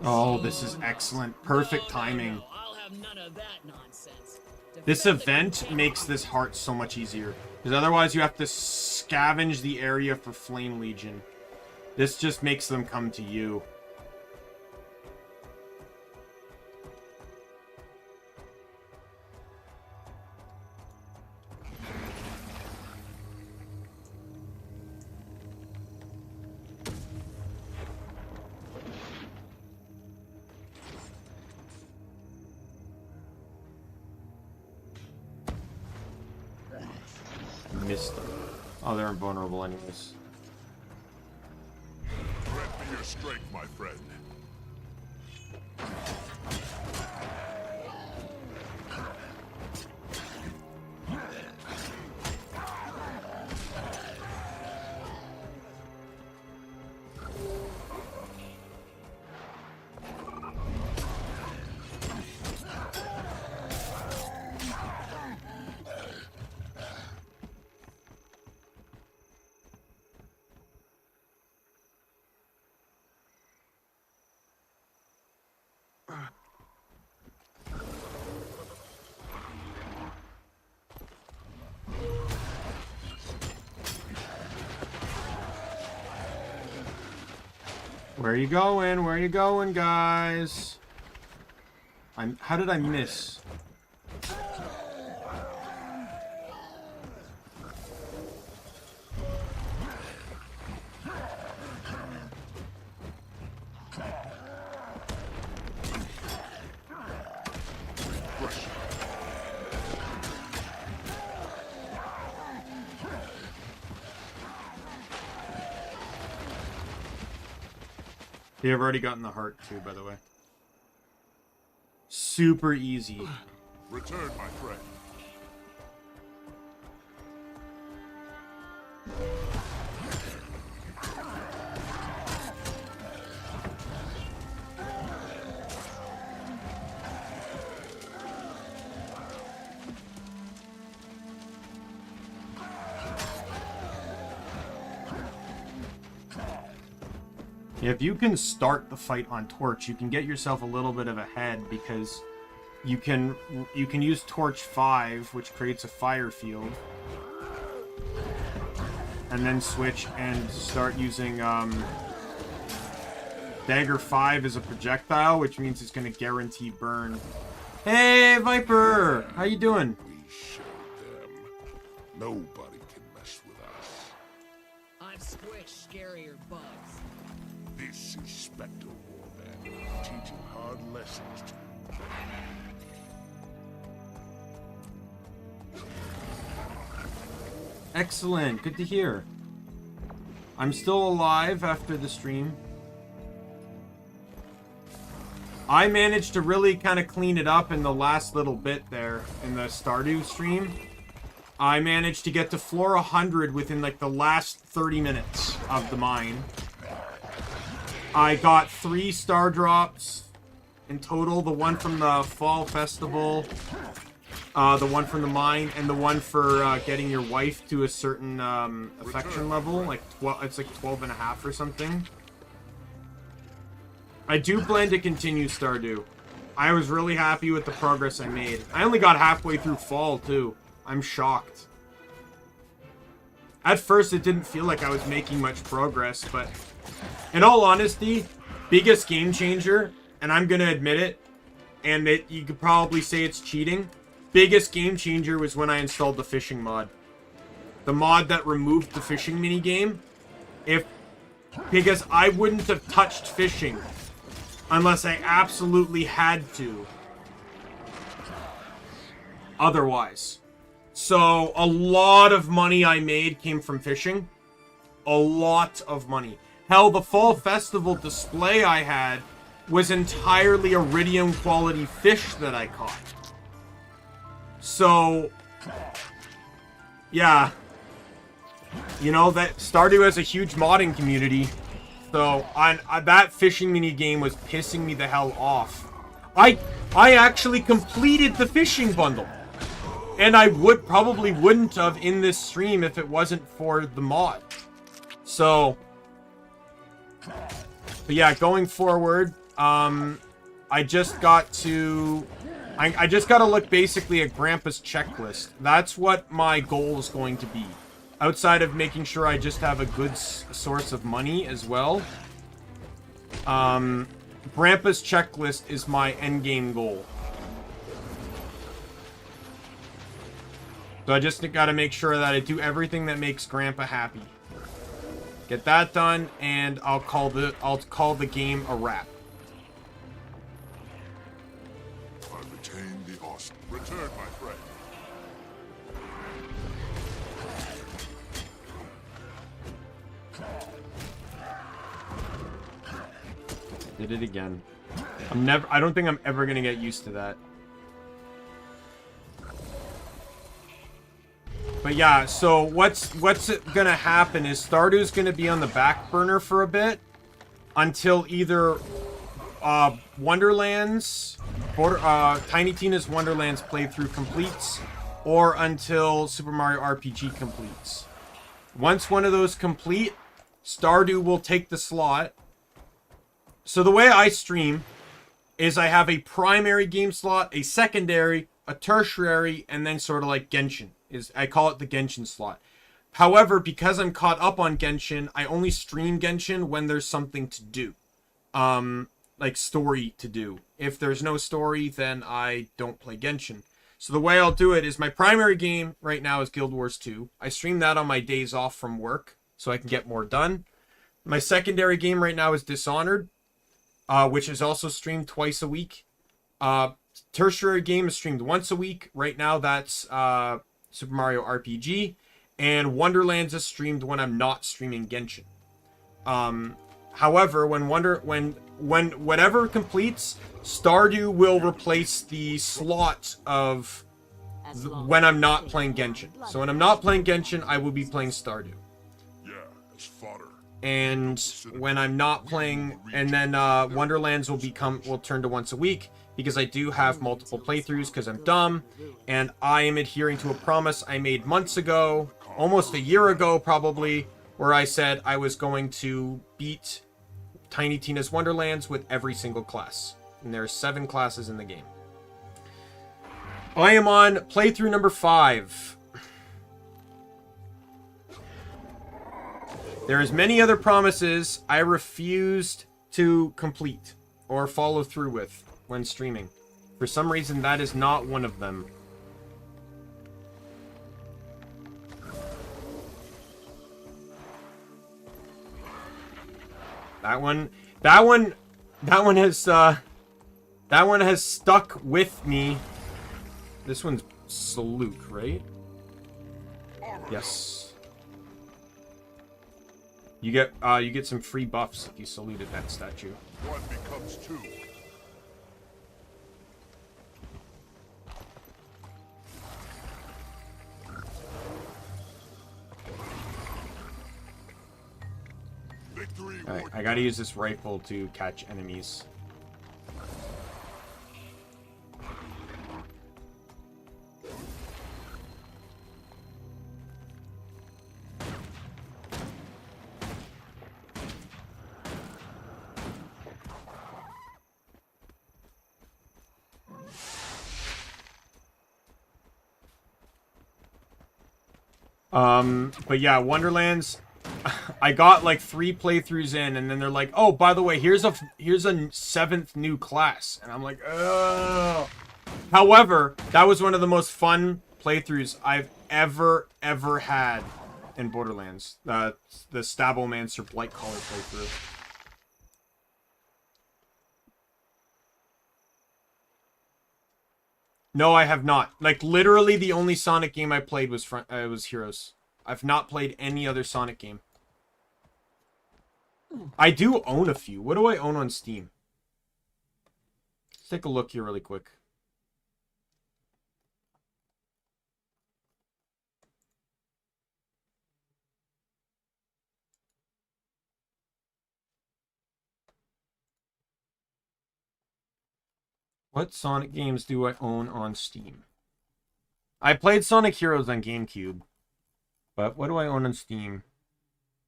Oh, this is excellent. Perfect timing. No, I'll have none of that nonsense. This event makes this heart so much easier. Because otherwise you have to scavenge the area for Flame Legion. This just makes them come to you. Missed them. Oh, they're invulnerable anyways. Grant me your strength, my friend. Where are you going? Where are you going, guys? How did I miss? Yeah, I've already gotten the heart too, by the way. Super easy. Return, my friend. If you can start the fight on Torch, you can get yourself a little bit of a head because you can use Torch 5, which creates a fire field, and then switch and start using Dagger 5 as a projectile, which means it's going to guarantee burn. Hey, Viper! How you doing? We showed them. Nobody can mess with us. I've squished scarier bugs. This is Spectre Warman, teaching hard lessons to Excellent. Good to hear. I'm still alive after the stream. I managed to really kind of clean it up in the last little bit there in the Stardew stream. I managed to get to floor 100 within like the last 30 minutes of the mine. I got 3 star drops in total. The one from the Fall Festival, the one from the mine, and the one for getting your wife to a certain affection level. Like it's like 12.5 or something. I do plan to continue Stardew. I was really happy with the progress I made. I only got halfway through Fall too. I'm shocked. At first it didn't feel like I was making much progress, but in all honesty, biggest game changer, and I'm gonna admit it, and you could probably say it's cheating, biggest game changer was when I installed the fishing mod. The mod that removed the fishing minigame. Because I wouldn't have touched fishing unless I absolutely had to. Otherwise. So, a lot of money I made came from fishing. A lot of money. Hell, the Fall Festival display I had was entirely iridium quality fish that I caught. So, yeah. You know, that Stardew has a huge modding community. So, that fishing mini game was pissing me the hell off. I actually completed the fishing bundle. And I probably wouldn't have in this stream if it wasn't for the mod. So, but yeah, going forward, I just got to look basically at Grandpa's checklist. That's what my goal is going to be. Outside of making sure I just have a good source of money as well. Grandpa's checklist is my endgame goal. So I just gotta make sure that I do everything that makes Grandpa happy. Get that done, and I'll call the game a wrap. I retain the awesome. Return, my friend. Did it again. I don't think I'm ever gonna get used to that. But yeah, so what's gonna happen is Stardew's gonna be on the back burner for a bit until either Wonderlands, Tiny Tina's Wonderlands playthrough completes, or until Super Mario RPG completes. Once one of those complete, Stardew will take the slot. So the way I stream is I have a primary game slot, a secondary, a tertiary, and then sort of like Genshin. I call it the Genshin slot. However, because I'm caught up on Genshin, I only stream Genshin when there's something to do. like story to do. If there's no story, then I don't play Genshin. So the way I'll do it is my primary game right now is Guild Wars 2. I stream that on my days off from work so I can get more done. My secondary game right now is Dishonored, which is also streamed twice a week. Tertiary game is streamed once a week. Right now that's Super Mario RPG. And Wonderlands is streamed when I'm not streaming Genshin. However, when whatever completes, Stardew will replace the slot of when I'm not playing Genshin. So when I'm not playing Genshin, I will be playing Stardew. Yeah, as fodder. And when I'm not playing, and then Wonderlands will turn to once a week because I do have multiple playthroughs because I'm dumb, and I am adhering to a promise I made months ago, almost a year ago probably, where I said I was going to beat Tiny Tina's Wonderlands with every single class. And there are 7 classes in the game. I am on playthrough number 5. There is many other promises I refused to complete or follow through with when streaming. For some reason, that is not one of them. That one has stuck with me. This one's Saluk, right? Yes. You get some free buffs if you saluted that statue. 1 becomes 2. Alright, I gotta use this rifle to catch enemies. But yeah, Wonderlands, I got like 3 playthroughs in, and then they're like, oh, by the way, here's a 7th new class. And I'm like, oh. However, that was one of the most fun playthroughs I've ever had in Borderlands. The Stabbomancer Blightcaller playthrough. No, I have not. Like, literally the only Sonic game I played was Heroes. I've not played any other Sonic game. I do own a few. What do I own on Steam? Let's take a look here really quick. What Sonic games do I own on Steam? I played Sonic Heroes on GameCube. But what do I own on Steam?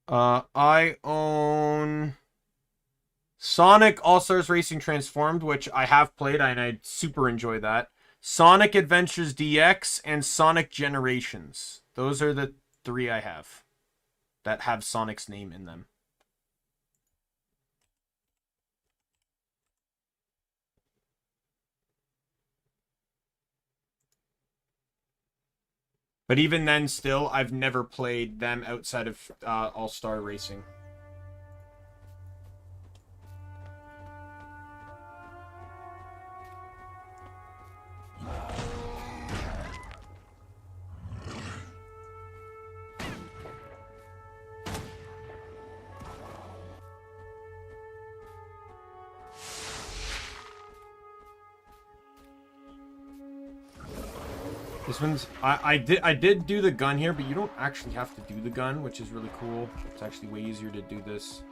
I own Sonic All-Stars Racing Transformed, which I have played, and I super enjoy that. Sonic Adventures DX and Sonic Generations. Those are the 3 I have that have Sonic's name in them. But even then, still, I've never played them outside of All-Star Racing. This one's I did do the gun here, but you don't actually have to do the gun, which is really cool. It's actually way easier to do this.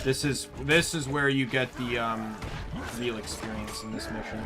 This is where you get the real experience in this mission.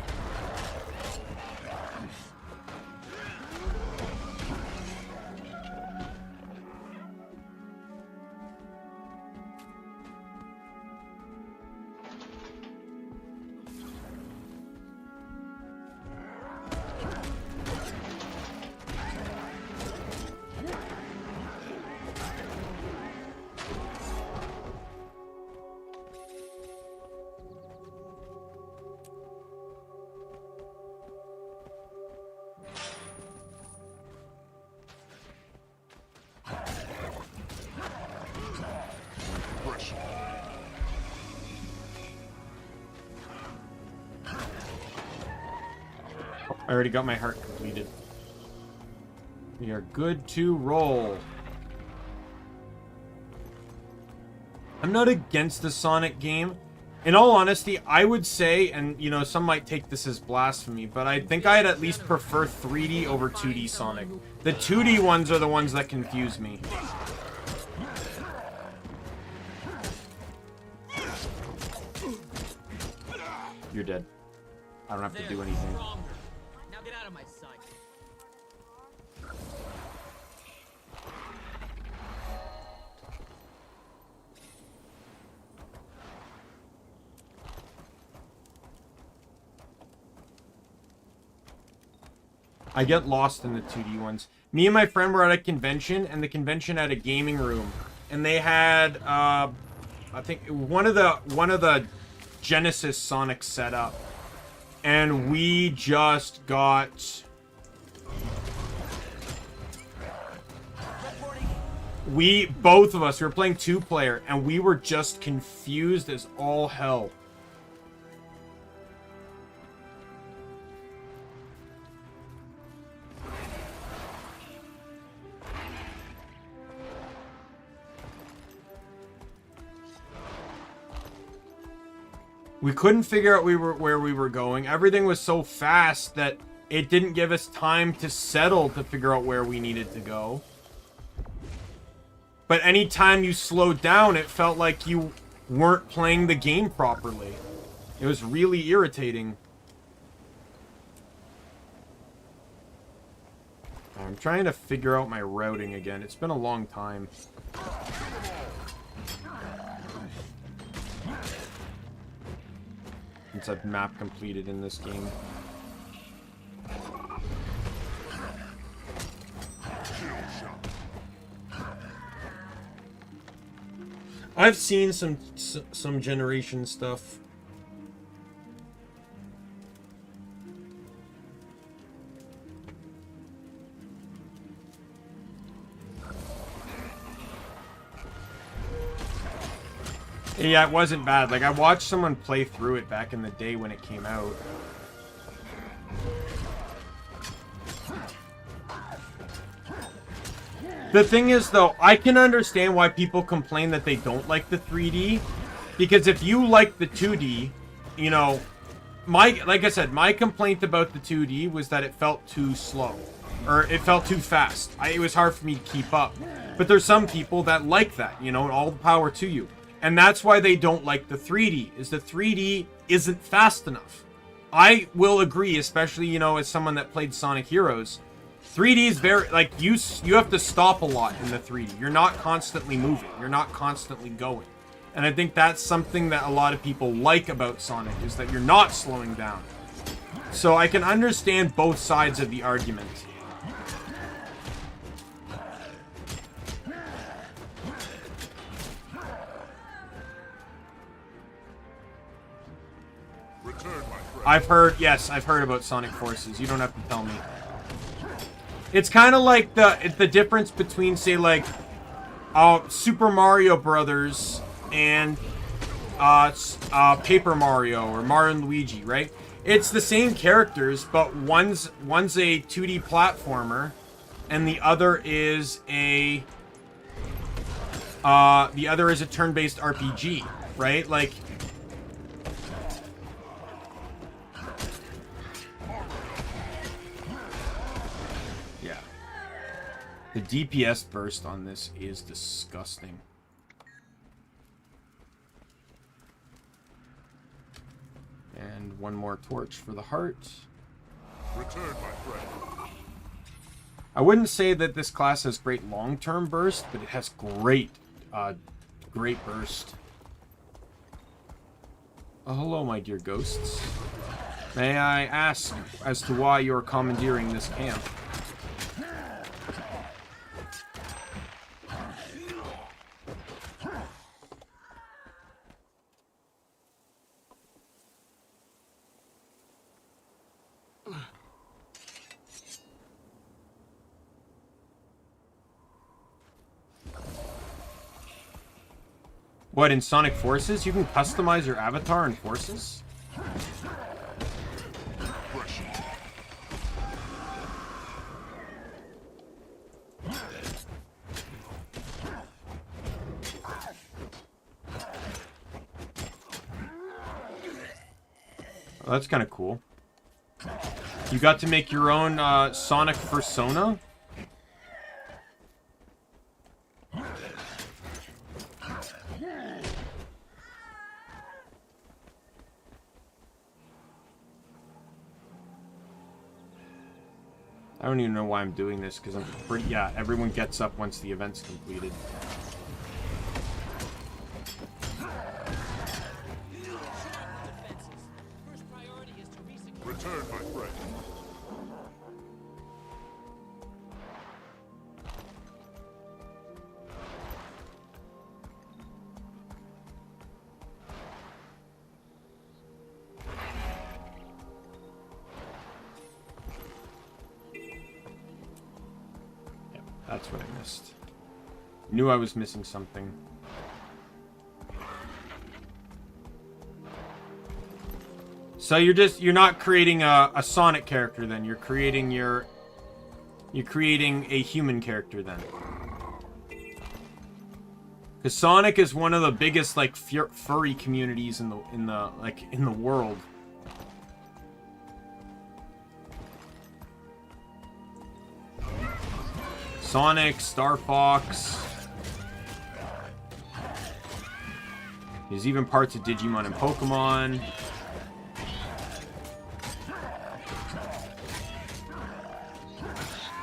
I already got my heart completed. We are good to roll. I'm not against the Sonic game. In all honesty, I would say, and you know, some might take this as blasphemy, but I think I'd at least prefer 3D over 2D Sonic. The 2D ones are the ones that confuse me. You're dead. I don't have to do anything. Now get out of my sight. I get lost in the 2D ones. Me and my friend were at a convention, and the convention had a gaming room, and they had I think one of the Genesis Sonic set up, and we just got both of us, we were playing 2-player, and we were just confused as all hell. We couldn't figure out where we were going. Everything was so fast that it didn't give us time to settle to figure out where we needed to go. But anytime you slowed down, it felt like you weren't playing the game properly. It was really irritating. I'm trying to figure out my routing again. It's been a long time. Since I've map completed in this game. I've seen some generation stuff. Yeah, it wasn't bad. Like, I watched someone play through it back in the day when it came out. The thing is, though, I can understand why people complain that they don't like the 3D. Because if you like the 2D, you know, like I said, my complaint about the 2D was that it felt too slow. Or it felt too fast. It was hard for me to keep up. But there's some people that like that, you know, and all the power to you. And that's why they don't like the 3D, is the 3D isn't fast enough. I will agree, especially, you know, as someone that played Sonic Heroes. 3D is very, like, you have to stop a lot in the 3D. You're not constantly moving. You're not constantly going. And I think that's something that a lot of people like about Sonic, is that you're not slowing down. So I can understand both sides of the argument. I've heard about Sonic Forces. You don't have to tell me. It's kind of like the difference between, say, like, Super Mario Brothers and Paper Mario or Mario and Luigi, right? It's the same characters, but one's a 2D platformer, and the other is a turn-based RPG, right? Like. The DPS burst on this is disgusting. And one more torch for the heart. Return, my friend. I wouldn't say that this class has great long-term burst, but it has great burst. Oh, hello, my dear ghosts. May I ask as to why you're commandeering this camp? What, in Sonic Forces? You can customize your avatar in Forces? Oh, that's kind of cool. You got to make your own Sonic persona? I don't even know why I'm doing this, because I'm pretty... Yeah, everyone gets up once the event's completed. Return, my friend. Yep, that's what I missed. Knew I was missing something. So you're not creating a Sonic character then. You're creating a human character then. Cuz Sonic is one of the biggest like furry communities in the world. Sonic, Star Fox. There's even parts of Digimon and Pokemon.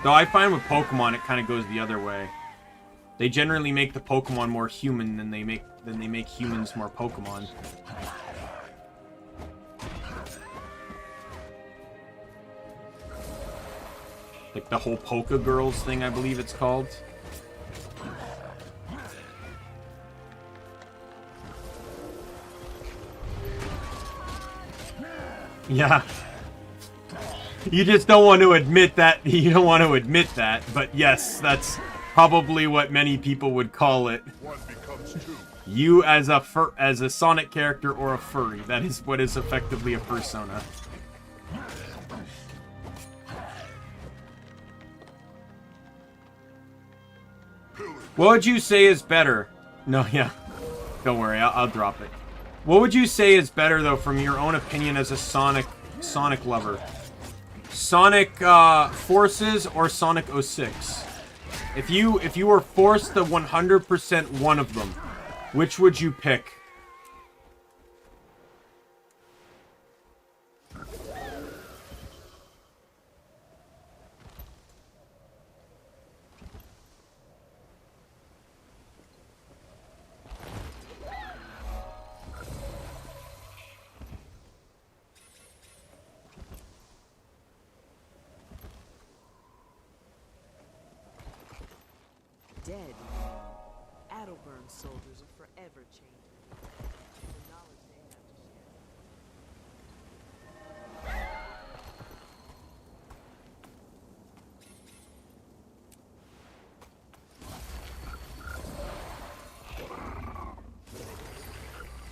Though I find with Pokemon, it kind of goes the other way. They generally make the Pokemon more human than they make humans more Pokemon. Like the whole Poke Girls thing, I believe it's called. Yeah. You just don't want to admit that. You don't want to admit that. But yes, that's probably what many people would call it. One becomes two. You as a Sonic character or a furry. That is what is effectively a persona. What would you say is better? No, yeah. Don't worry, I'll drop it. What would you say is better, though, from your own opinion as a Sonic lover? Sonic Forces or Sonic 06? If you were forced to 100% one of them, which would you pick? Dead. Adelburn's soldiers are forever changing. The knowledge they have to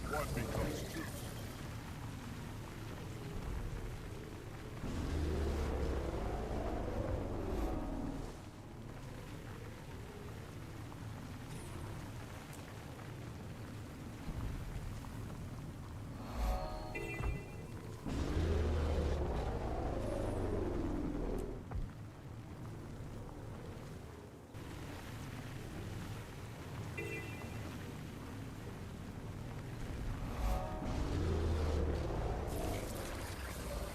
share. One becomes two.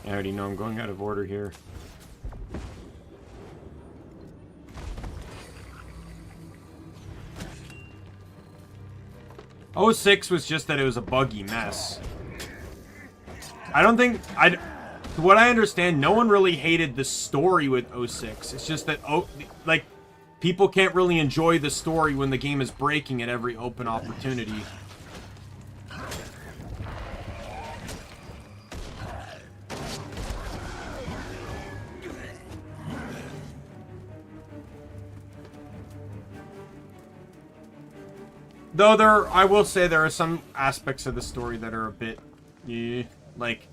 I already know I'm going out of order here. '06 was just that it was a buggy mess. I don't think... to what I understand, no one really hated the story with '06. It's just that, like, people can't really enjoy the story when the game is breaking at every open opportunity. Though I will say there are some aspects of the story that are a bit, like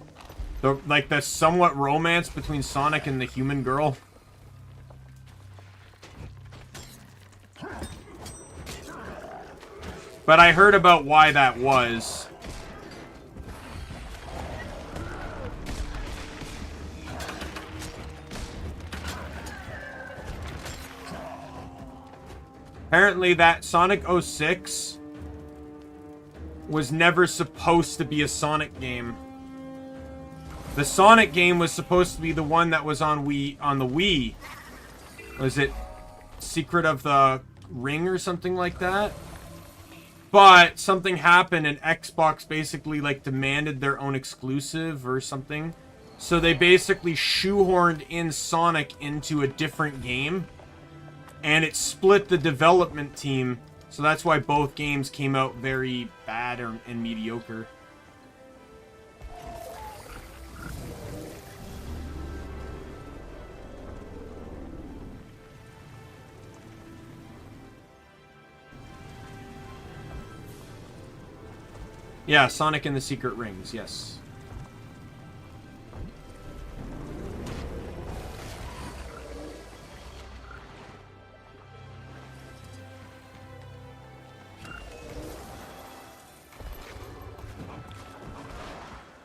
the somewhat romance between Sonic and the human girl. But I heard about why that was. Apparently that Sonic 06 was never supposed to be a Sonic game. The Sonic game was supposed to be the one that was on the Wii. Was it Secret of the Ring or something like that? But something happened and Xbox basically like demanded their own exclusive or something. So they basically shoehorned in Sonic into a different game. And it split the development team. So that's why both games came out very bad and mediocre. Yeah, Sonic and the Secret Rings, yes.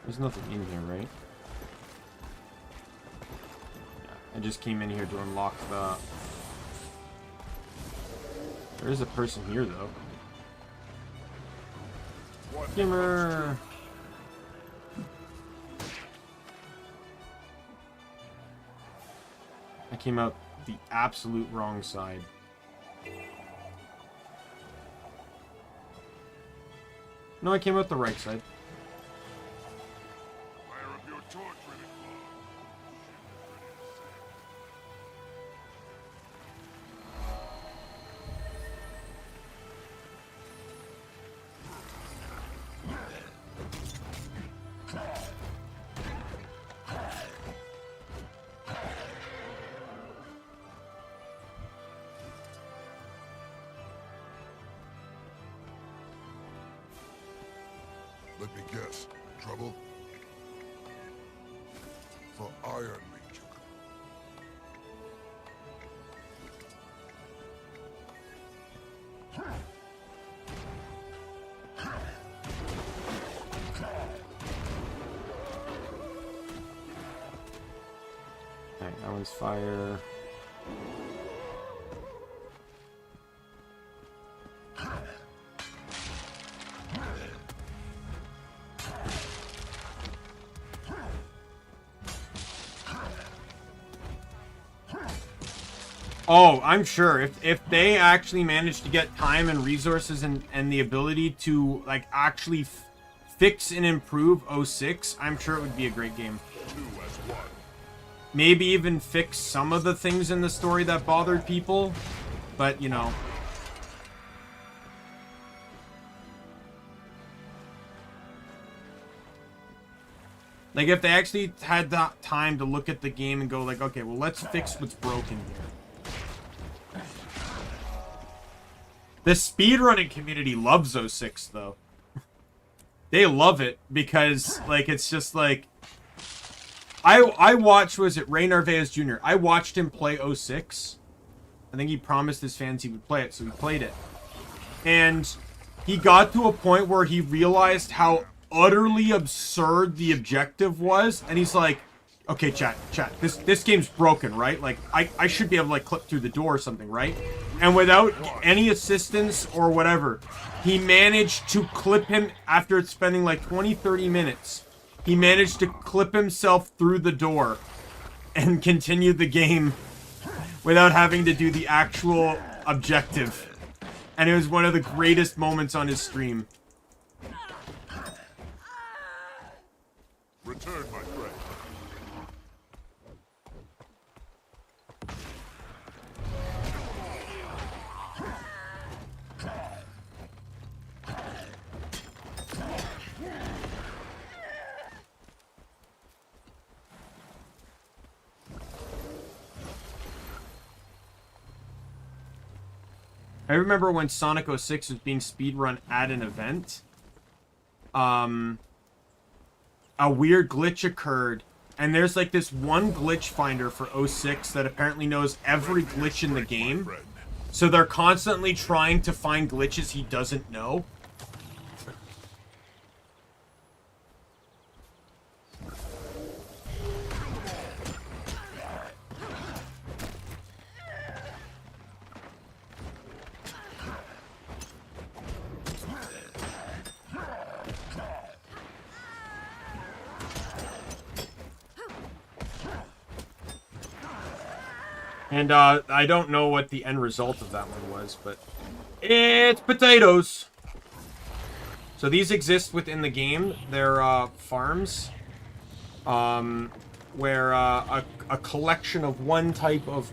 There's nothing in here, right? Yeah, I just came in here to unlock the... There is a person here, though. Gamer! I came out the absolute wrong side. No, I came out the right side. Fire up your torch, Ravenclaw. Let me guess. Trouble? For Iron Legion. Alright, that one's fire. Oh, I'm sure if they actually managed to get time and resources and the ability to like actually fix and improve 06, I'm sure it would be a great game. Maybe even fix some of the things in the story that bothered people, but you know. Like if they actually had that time to look at the game and go like, okay, well let's fix what's broken here. The speedrunning community loves 06, though. They love it because, like, it's just like... I watched, was it Ray Narvaez Jr.? I watched him play 06. I think he promised his fans he would play it, so he played it. And he got to a point where he realized how utterly absurd the objective was, and he's like, okay, chat, this game's broken, right? Like, I should be able to, like, clip through the door or something, right? And without any assistance or whatever, he managed to clip him after spending like 20-30 minutes. He managed to clip himself through the door and continue the game without having to do the actual objective. And it was one of the greatest moments on his stream. Return, my friend. I remember when Sonic 06 was being speedrun at an event. A weird glitch occurred. And there's like this one glitch finder for 06 that apparently knows every glitch in the game. So they're constantly trying to find glitches he doesn't know. And I don't know what the end result of that one was, but it's potatoes. So these exist within the game. They're farms, where a collection of one type of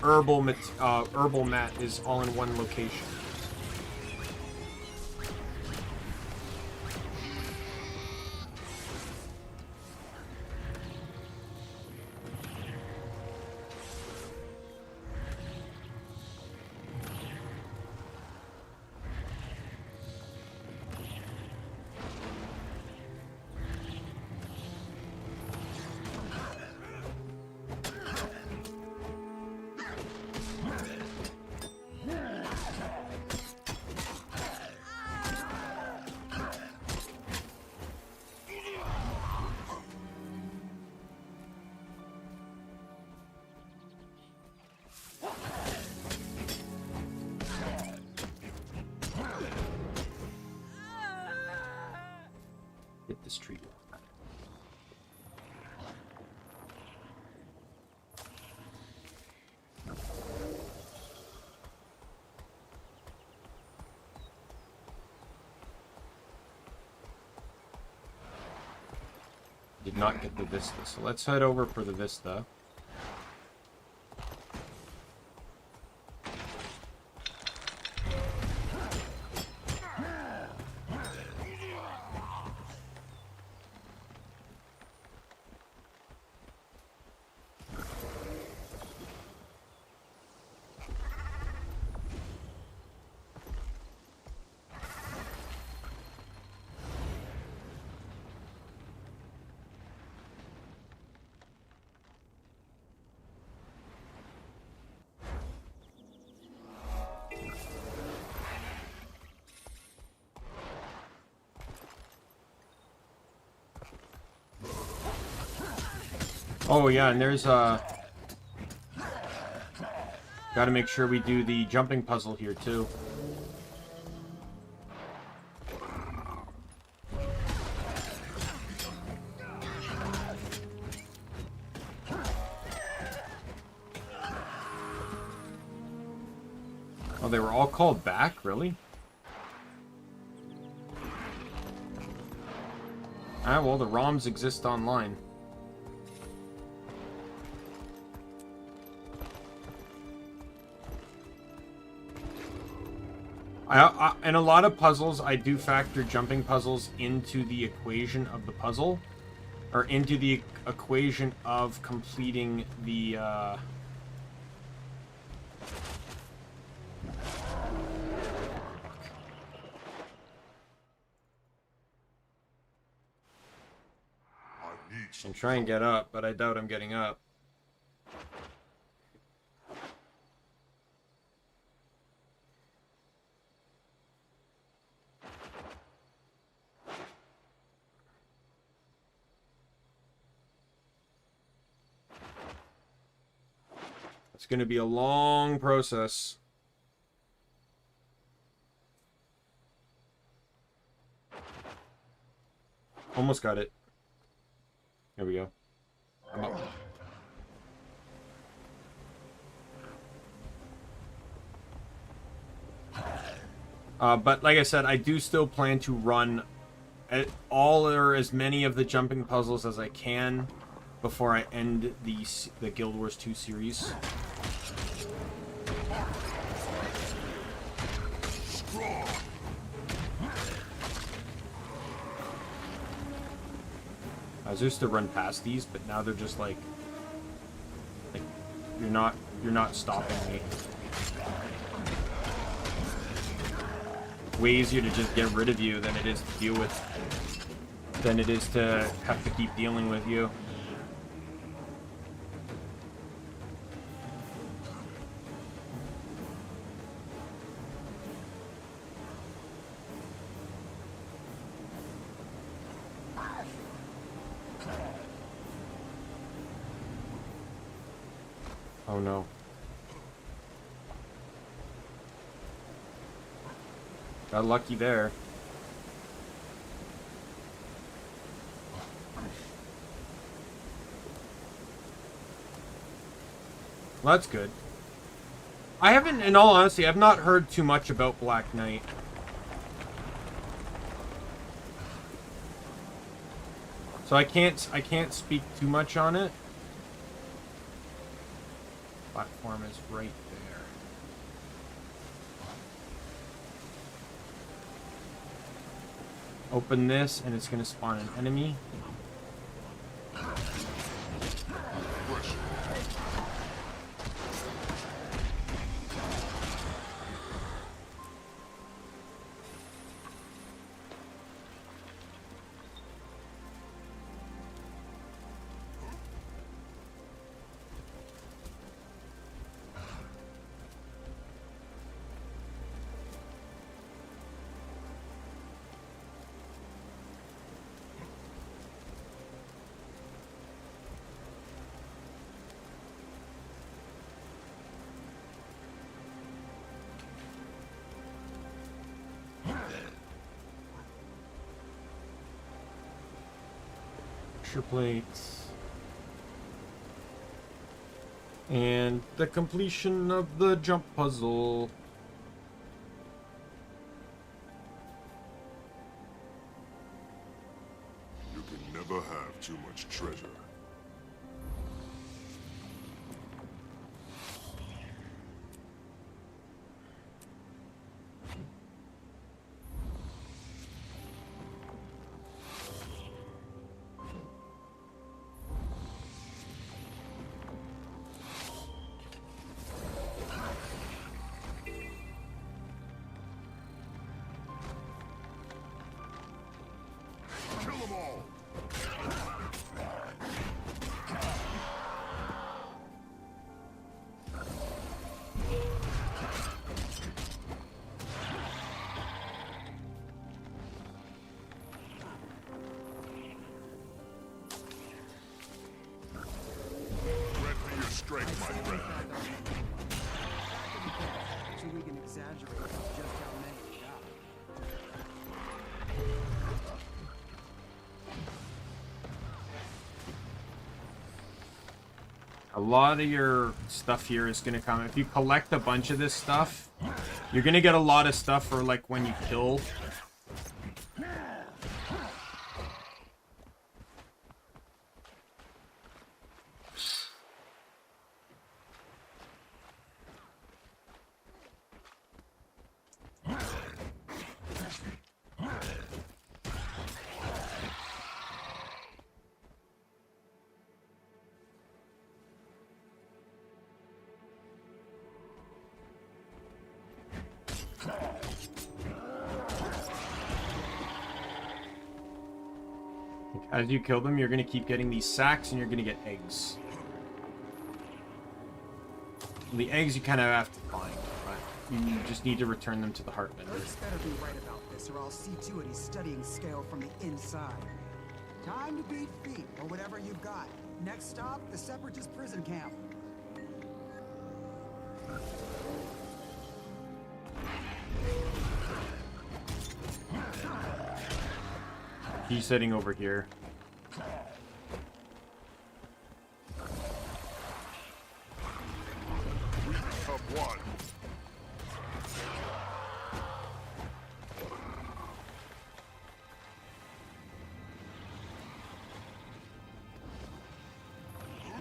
herbal mat is all in one location. Hit this tree. Did not get the Vista, so let's head over for the Vista. Oh yeah, and there's gotta make sure we do the jumping puzzle here too. Oh, they were all called back? Really? Ah, well, the ROMs exist online. In a lot of puzzles, I do factor jumping puzzles into the equation of the puzzle, or into the equation of completing the, I need some I'll try and get up, but I doubt I'm getting up. It's going to be a long process. Almost got it. There we go. I'm up. But like I said, I do still plan to run all or as many of the jumping puzzles as I can before I end the Guild Wars 2 series. I was used to run past these, but now they're just like you're not stopping me. Way easier to just get rid of you than it is to deal with, than it is to have to keep dealing with you. Oh no. Got lucky there. Well, that's good. I haven't, in all honesty, I've not heard too much about Black Knight. So I can't speak too much on it. Platform is right there. Open this and it's gonna spawn an enemy. Plates and the completion of the jump puzzle. You can never have too much treasure. Strength, my friend. So we can exaggerate just how many we got. A lot of your stuff here is gonna come. If you collect a bunch of this stuff, you're gonna get a lot of stuff for like when you kill. As you kill them, you're going to keep getting these sacks and you're going to get eggs. And the eggs you kind of have to find, but you just need to return them to the Heartland. Earth's better be right about this, or I'll see to it he's studying scale from the inside. Time to beat feet, or whatever you've got. Next stop, the Separatist prison camp. He's sitting over here.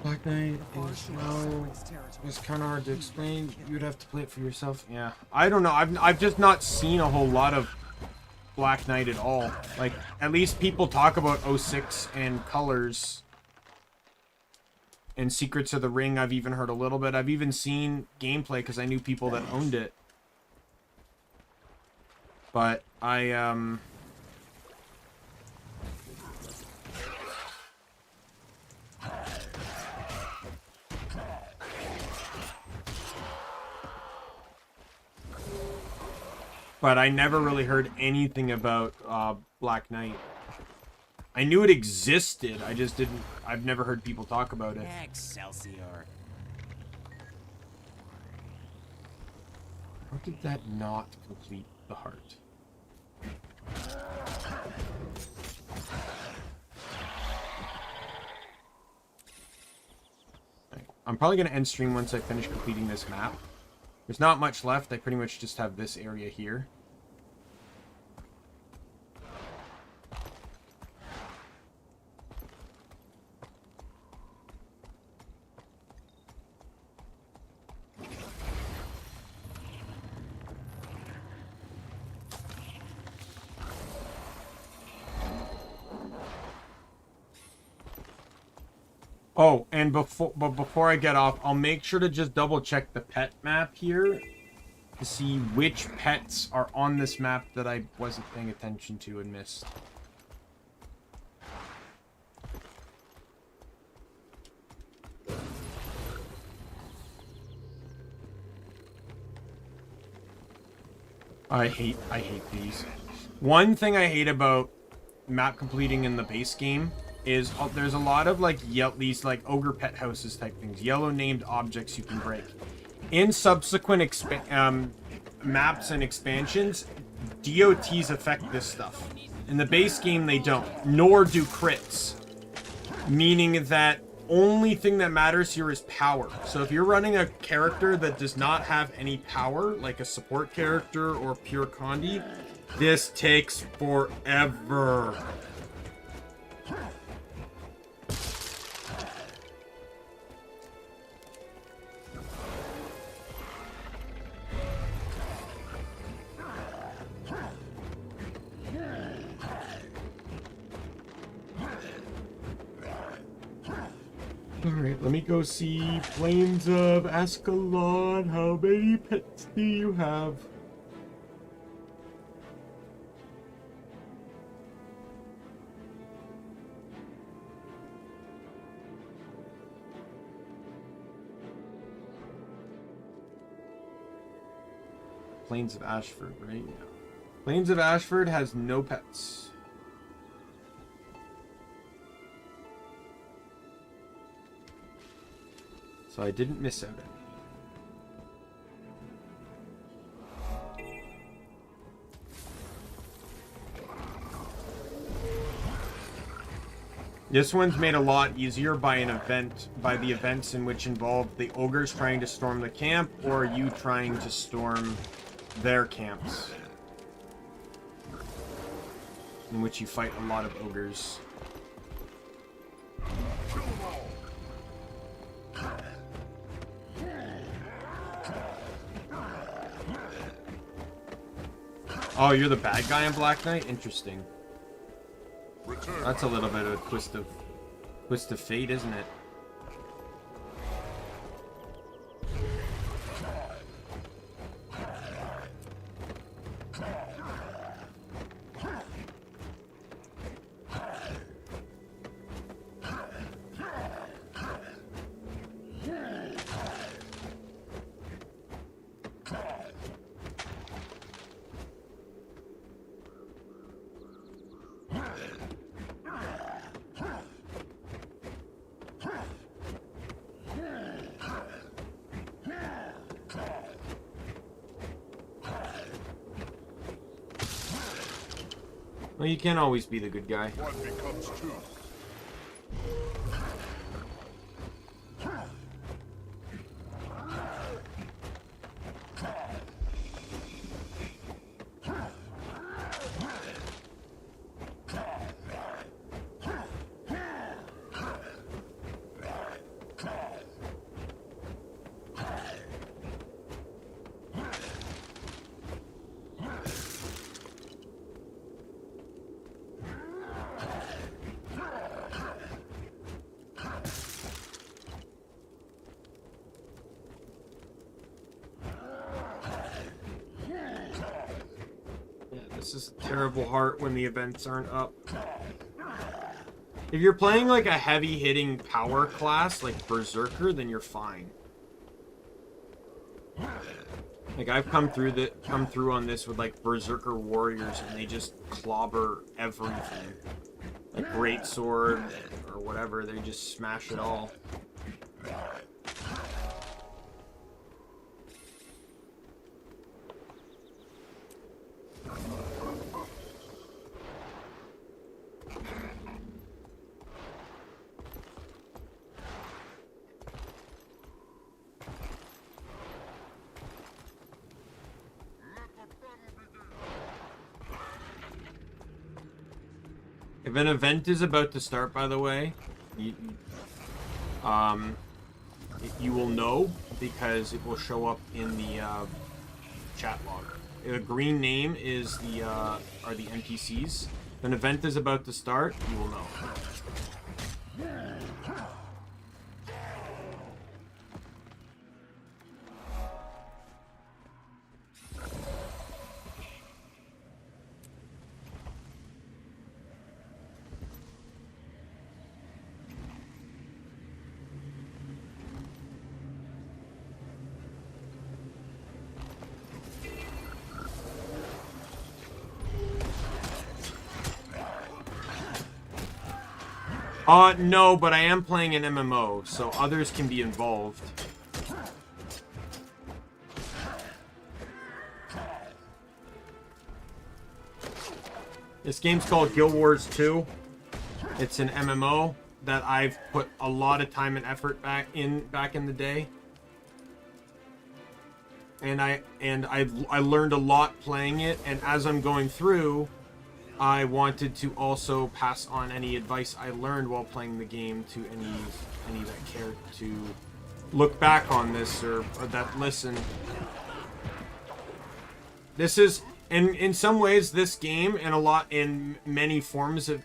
Black Knight is no. It's kind of hard to explain. You'd have to play it for yourself. Yeah, I don't know. I've just not seen a whole lot of Black Knight at all. Like, at least people talk about 06 and Colors and Secrets of the Ring. I've even heard a little bit. I've even seen gameplay because I knew people that owned it. But I never really heard anything about Black Knight. I knew it existed. I just didn't. I've never heard people talk about it. Excelsior. How did that not complete the heart? Right. I'm probably going to end stream once I finish completing this map. There's not much left. I pretty much just have this area here. Oh, and before I get off, I'll make sure to just double check the pet map here to see which pets are on this map that I wasn't paying attention to and missed. I hate these. One thing I hate about map completing in the base game is there's a lot of like these like ogre pet houses type things, yellow named objects you can break. In subsequent maps and expansions, DOTs affect this stuff. In the base game, they don't, nor do crits. Meaning that only thing that matters here is power. So if you're running a character that does not have any power, like a support character or pure Condi, this takes forever. Alright, let me go see Plains of Ascalon. How many pets do you have? Plains of Ashford, right? Plains of Ashford has no pets. So I didn't miss out any. This one's made a lot easier by the events in which involve the ogres trying to storm the camp or you trying to storm their camps. In which you fight a lot of ogres. Oh, you're the bad guy in Black Knight? Interesting. That's a little bit of a twist of fate, isn't it? Well, you can't always be the good guy. One becomes two. This is a terrible heart when the events aren't up. If you're playing like a heavy hitting power class like Berserker, then you're fine. Like I've come through on this with like Berserker warriors and they just clobber everything. Like greatsword or whatever, they just smash it all. If an event is about to start, by the way, you will know because it will show up in the chat log. The green name is the are the NPCs. If an event is about to start, you will know. No, but I am playing an MMO, so others can be involved. This game's called Guild Wars 2. It's an MMO that I've put a lot of time and effort back in the day. And I learned a lot playing it, and as I'm going through, I wanted to also pass on any advice I learned while playing the game to any that cared to look back on this or that listen. This is in some ways this game in many forms of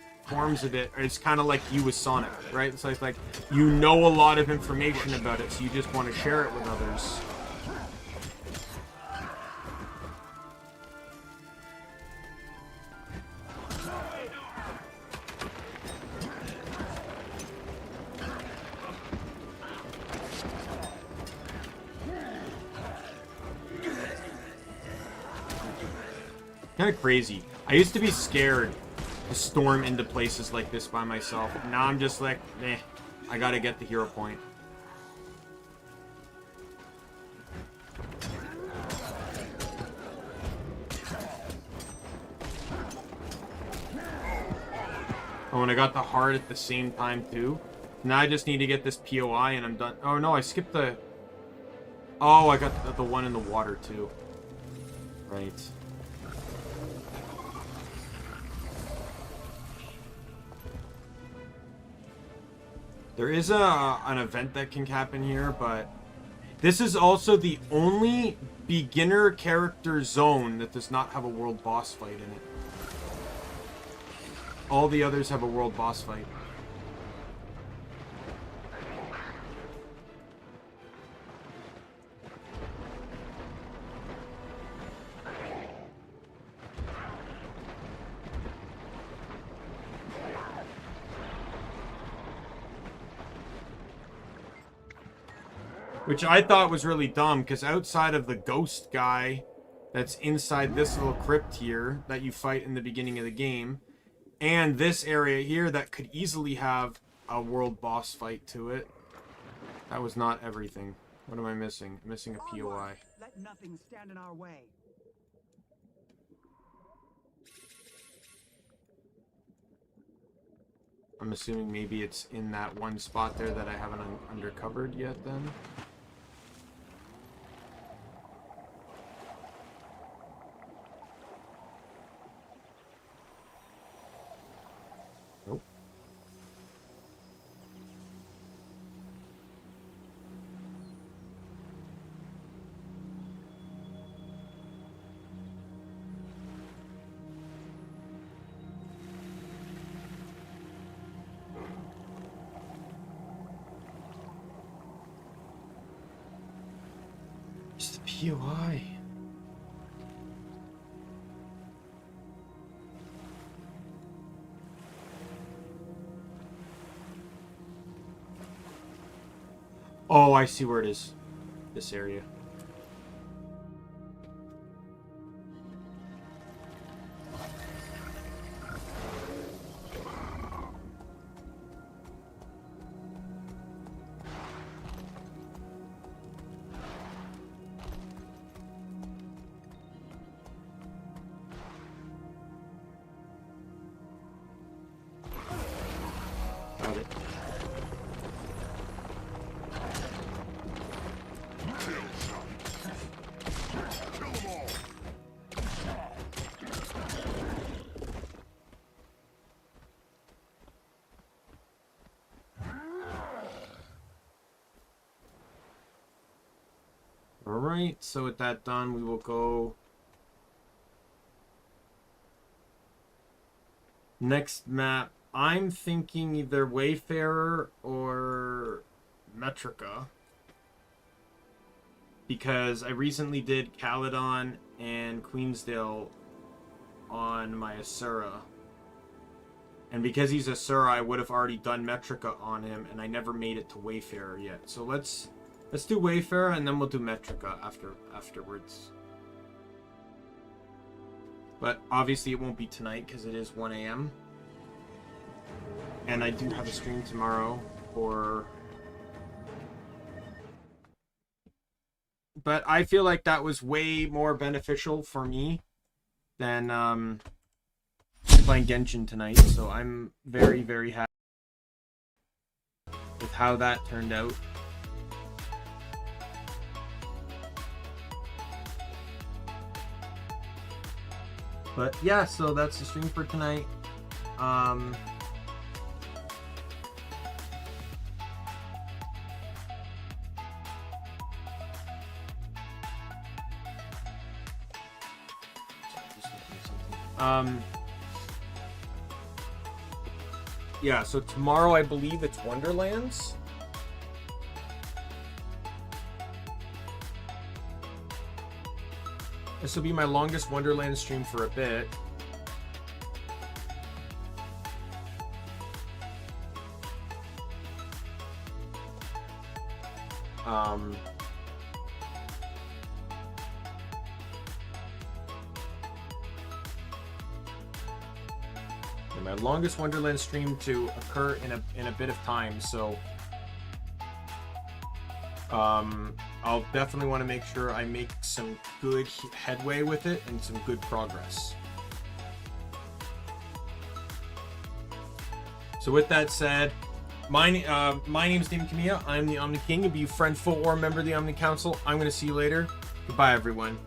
it, it's kind of like you with Sonic, right? It's like you know a lot of information about it, so you just want to share it with others. Kind of crazy. I used to be scared to storm into places like this by myself. Now I'm just like, eh, I gotta get the hero point. Oh, and I got the heart at the same time too. Now I just need to get this POI and I'm done. Oh no, I skipped the... Oh, I got the one in the water too. Right. There is an event that can happen here, but this is also the only beginner character zone that does not have a world boss fight in it. All the others have a world boss fight. Which I thought was really dumb, because outside of the ghost guy that's inside this little crypt here that you fight in the beginning of the game, and this area here that could easily have a world boss fight to it, that was not everything. What am I missing? I'm missing a POI. Let nothing stand in our way. I'm assuming maybe it's in that one spot there that I haven't undercovered yet then. Nope. It's the POI. Oh, I see where it is. This area. Got it. right, so with that done, we will go next map. I'm thinking either Wayfarer or Metrica, because I recently did Caledon and Queensdale on my Asura. And because he's Asura, I would have already done Metrica on him, and I never made it to Wayfarer yet. So let's do Wayfarer, and then we'll do Metrica afterwards. But obviously it won't be tonight because it is 1 a.m. And I do have a stream tomorrow for... But I feel like that was way more beneficial for me than playing Genshin tonight. So I'm very, very happy with how that turned out. But yeah, so that's the stream for tonight. Yeah, so tomorrow I believe it's Wonderlands. This will be my longest Wonderlands stream for a bit. My longest Wonderland stream to occur in a bit of time, so I'll definitely want to make sure I make some good headway with it and some good progress. So with that said, my name is Daimien Kamiya. I'm the Omni King. If you friend, foe, or member of the Omni Council, I'm going to see you later. Goodbye, everyone.